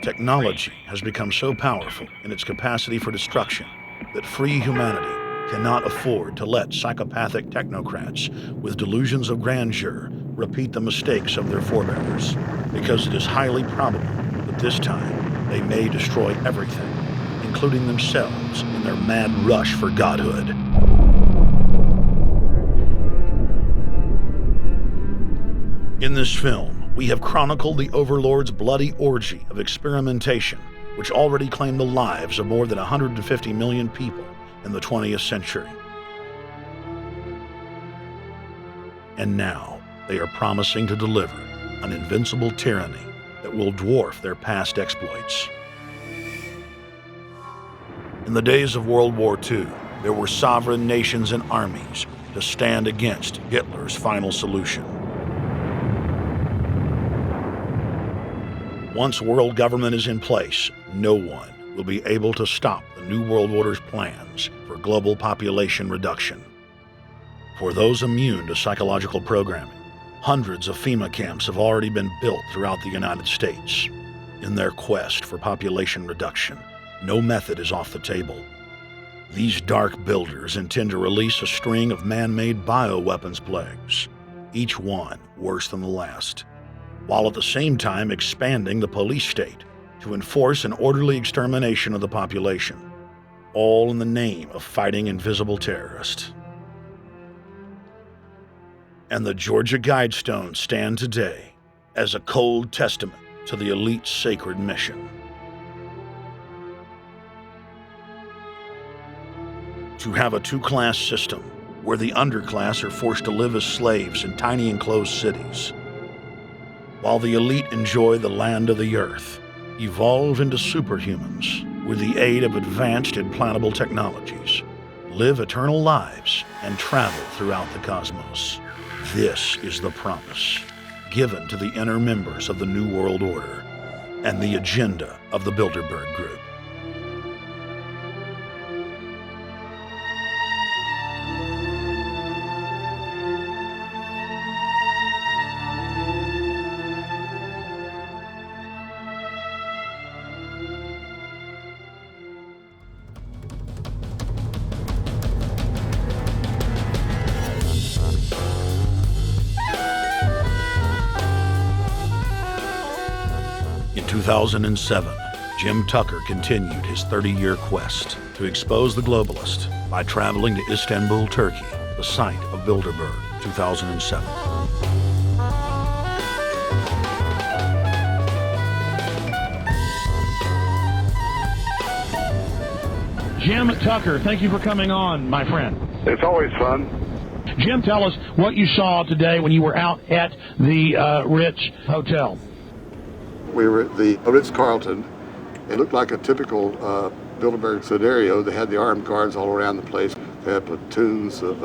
Technology has become so powerful in its capacity for destruction that free humanity cannot afford to let psychopathic technocrats with delusions of grandeur repeat the mistakes of their forebears, because it is highly probable that this time they may destroy everything, including themselves in their mad rush for godhood. In this film, we have chronicled the Overlord's bloody orgy of experimentation, which already claimed the lives of more than 150 million people in the 20th century. And now, they are promising to deliver an invincible tyranny that will dwarf their past exploits. In the days of World War II, there were sovereign nations and armies to stand against Hitler's final solution. Once world government is in place, no one will be able to stop the New World Order's plans for global population reduction. For those immune to psychological programming, hundreds of FEMA camps have already been built throughout the United States. In their quest for population reduction, no method is off the table. These dark builders intend to release a string of man-made bioweapons plagues, each one worse than the last, while at the same time expanding the police state to enforce an orderly extermination of the population, all in the name of fighting invisible terrorists. And the Georgia Guidestones stand today as a cold testament to the elite's sacred mission. To have a two-class system where the underclass are forced to live as slaves in tiny enclosed cities, while the elite enjoy the land of the earth, evolve into superhumans with the aid of advanced implantable technologies, live eternal lives, and travel throughout the cosmos. This is the promise given to the inner members of the New World Order and the agenda of the Bilderberg Group. In 2007, Jim Tucker continued his 30-year quest to expose the globalist by traveling to Istanbul, Turkey, the site of Bilderberg, 2007. Jim Tucker, thank you for coming on, my friend. It's always fun. Jim, tell us what you saw today when you were out at the Ritz Hotel. We were at the Ritz-Carlton. It looked like a typical Bilderberg scenario. They had the armed guards all around the place. They had platoons of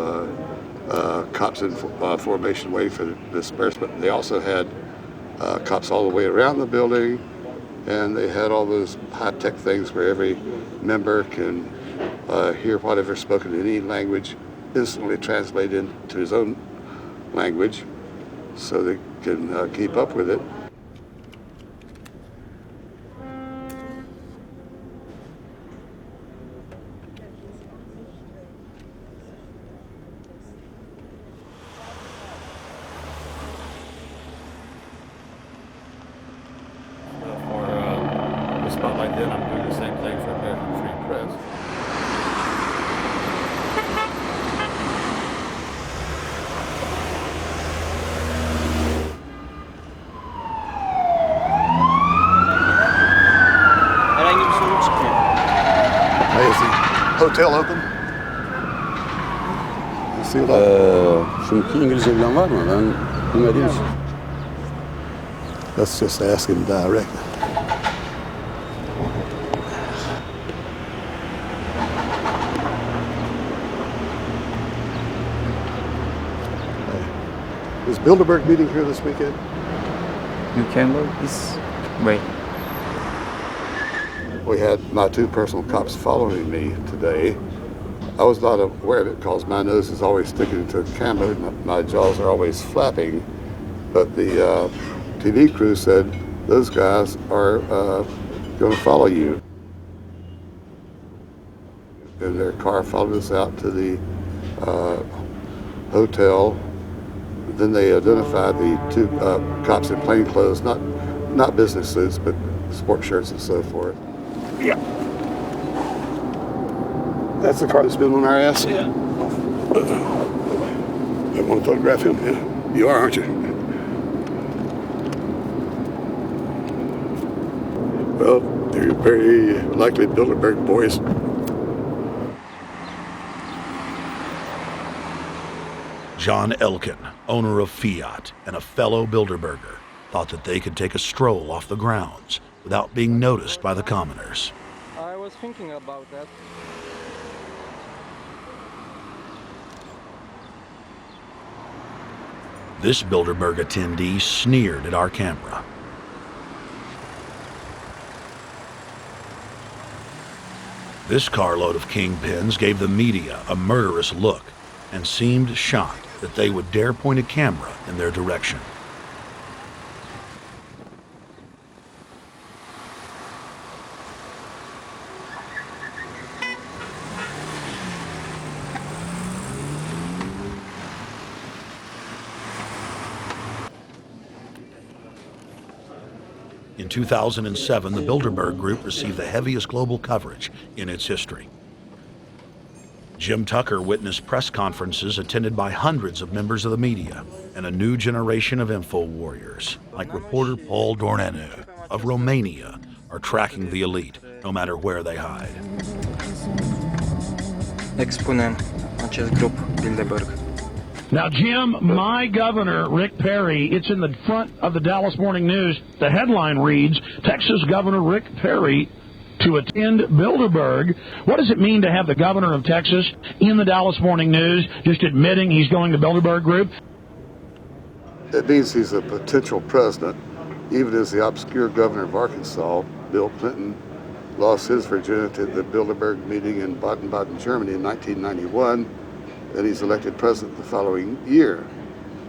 cops in formation waiting for the disbursement. They also had cops all the way around the building, and they had all those high-tech things where every member can hear whatever's spoken in any language, instantly translate into his own language so they can keep up with it. Spotlight then, I'm doing the same thing for American Free Press. Hey, is the hotel open? Şimdiki İngilizce bilen var mı? Ben bilmediğim için. Let's just ask him directly. Is Bilderberg meeting here this weekend? You can look this way. We had my two personal cops following me today. I was not aware of it because my nose is always sticking to the camera and my jaws are always flapping. But the TV crew said those guys are going to follow you. And their car followed us out to the hotel. Then they identified the two cops in plain clothes, not business suits, but sport shirts and so forth. Yeah. That's the car that's been on our ass? Yeah. I want to photograph him? Yeah. You are, aren't you? Well, they're very likely Bilderberg boys. John Elkin, owner of Fiat and a fellow Bilderberger, thought that they could take a stroll off the grounds without being noticed by the commoners. I was thinking about that. This Bilderberg attendee sneered at our camera. This carload of kingpins gave the media a murderous look and seemed shocked that they would dare point a camera in their direction. In 2007, the Bilderberg Group received the heaviest global coverage in its history. Jim Tucker witnessed press conferences attended by hundreds of members of the media and a new generation of info warriors, like reporter Paul Dornanu of Romania, are tracking the elite, no matter where they hide. Expunem acest grup Bilderberg. Now, Jim, my governor, Rick Perry, it's in the front of the Dallas Morning News. The headline reads, Texas Governor Rick Perry to attend Bilderberg. What does it mean to have the governor of Texas in the Dallas Morning News just admitting he's going to Bilderberg Group? It means he's a potential president, even as the obscure governor of Arkansas, Bill Clinton, lost his virginity at the Bilderberg meeting in Baden-Baden, Germany in 1991, and he's elected president the following year.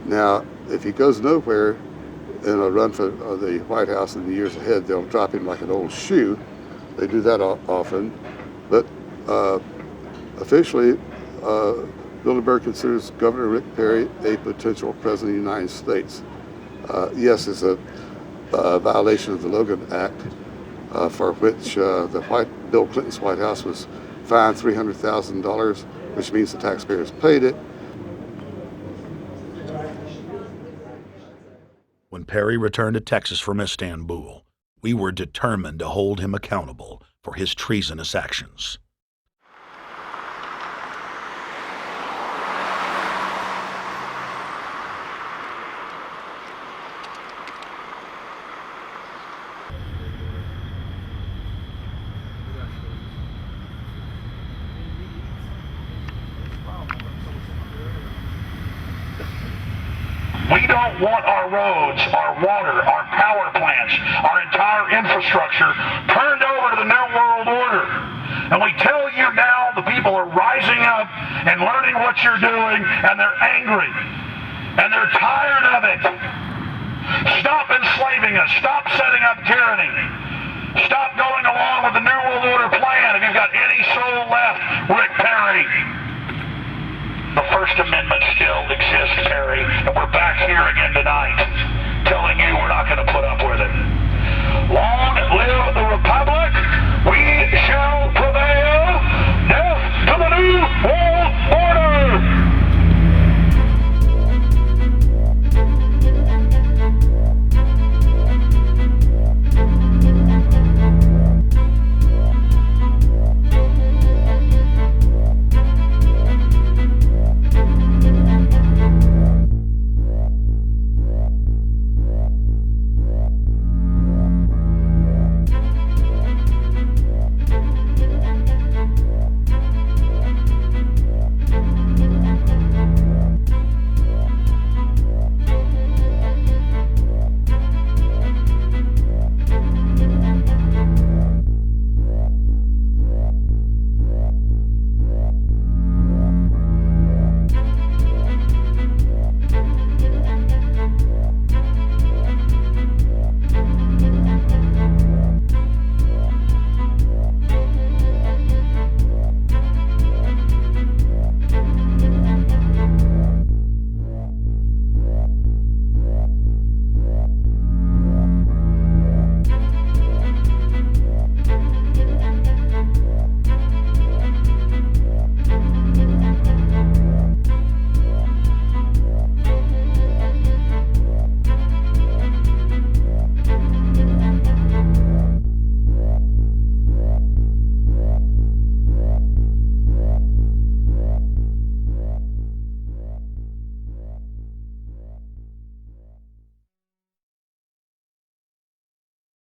Now, if he goes nowhere in a run for the White House in the years ahead, they'll drop him like an old shoe. They do that often, but officially, Bilderberg considers Governor Rick Perry a potential president of the United States. Yes, it's a violation of the Logan Act, for which Bill Clinton's White House was fined $300,000, which means the taxpayers paid it. When Perry returned to Texas from Istanbul, we were determined to hold him accountable for his treasonous actions. We don't want our roads, our water, our power plants, our entire infrastructure turned over to the New World Order. And we tell you now the people are rising up and learning what you're doing, and they're angry. And they're tired of it. Stop enslaving us. Stop setting up tyranny. Stop going along with the New World Order plan if you've got any soul left, Rick Perry. The First Amendment still exists, Perry, and we're back here again tonight telling you we're not going to put up with it. Long live the Republic. We shall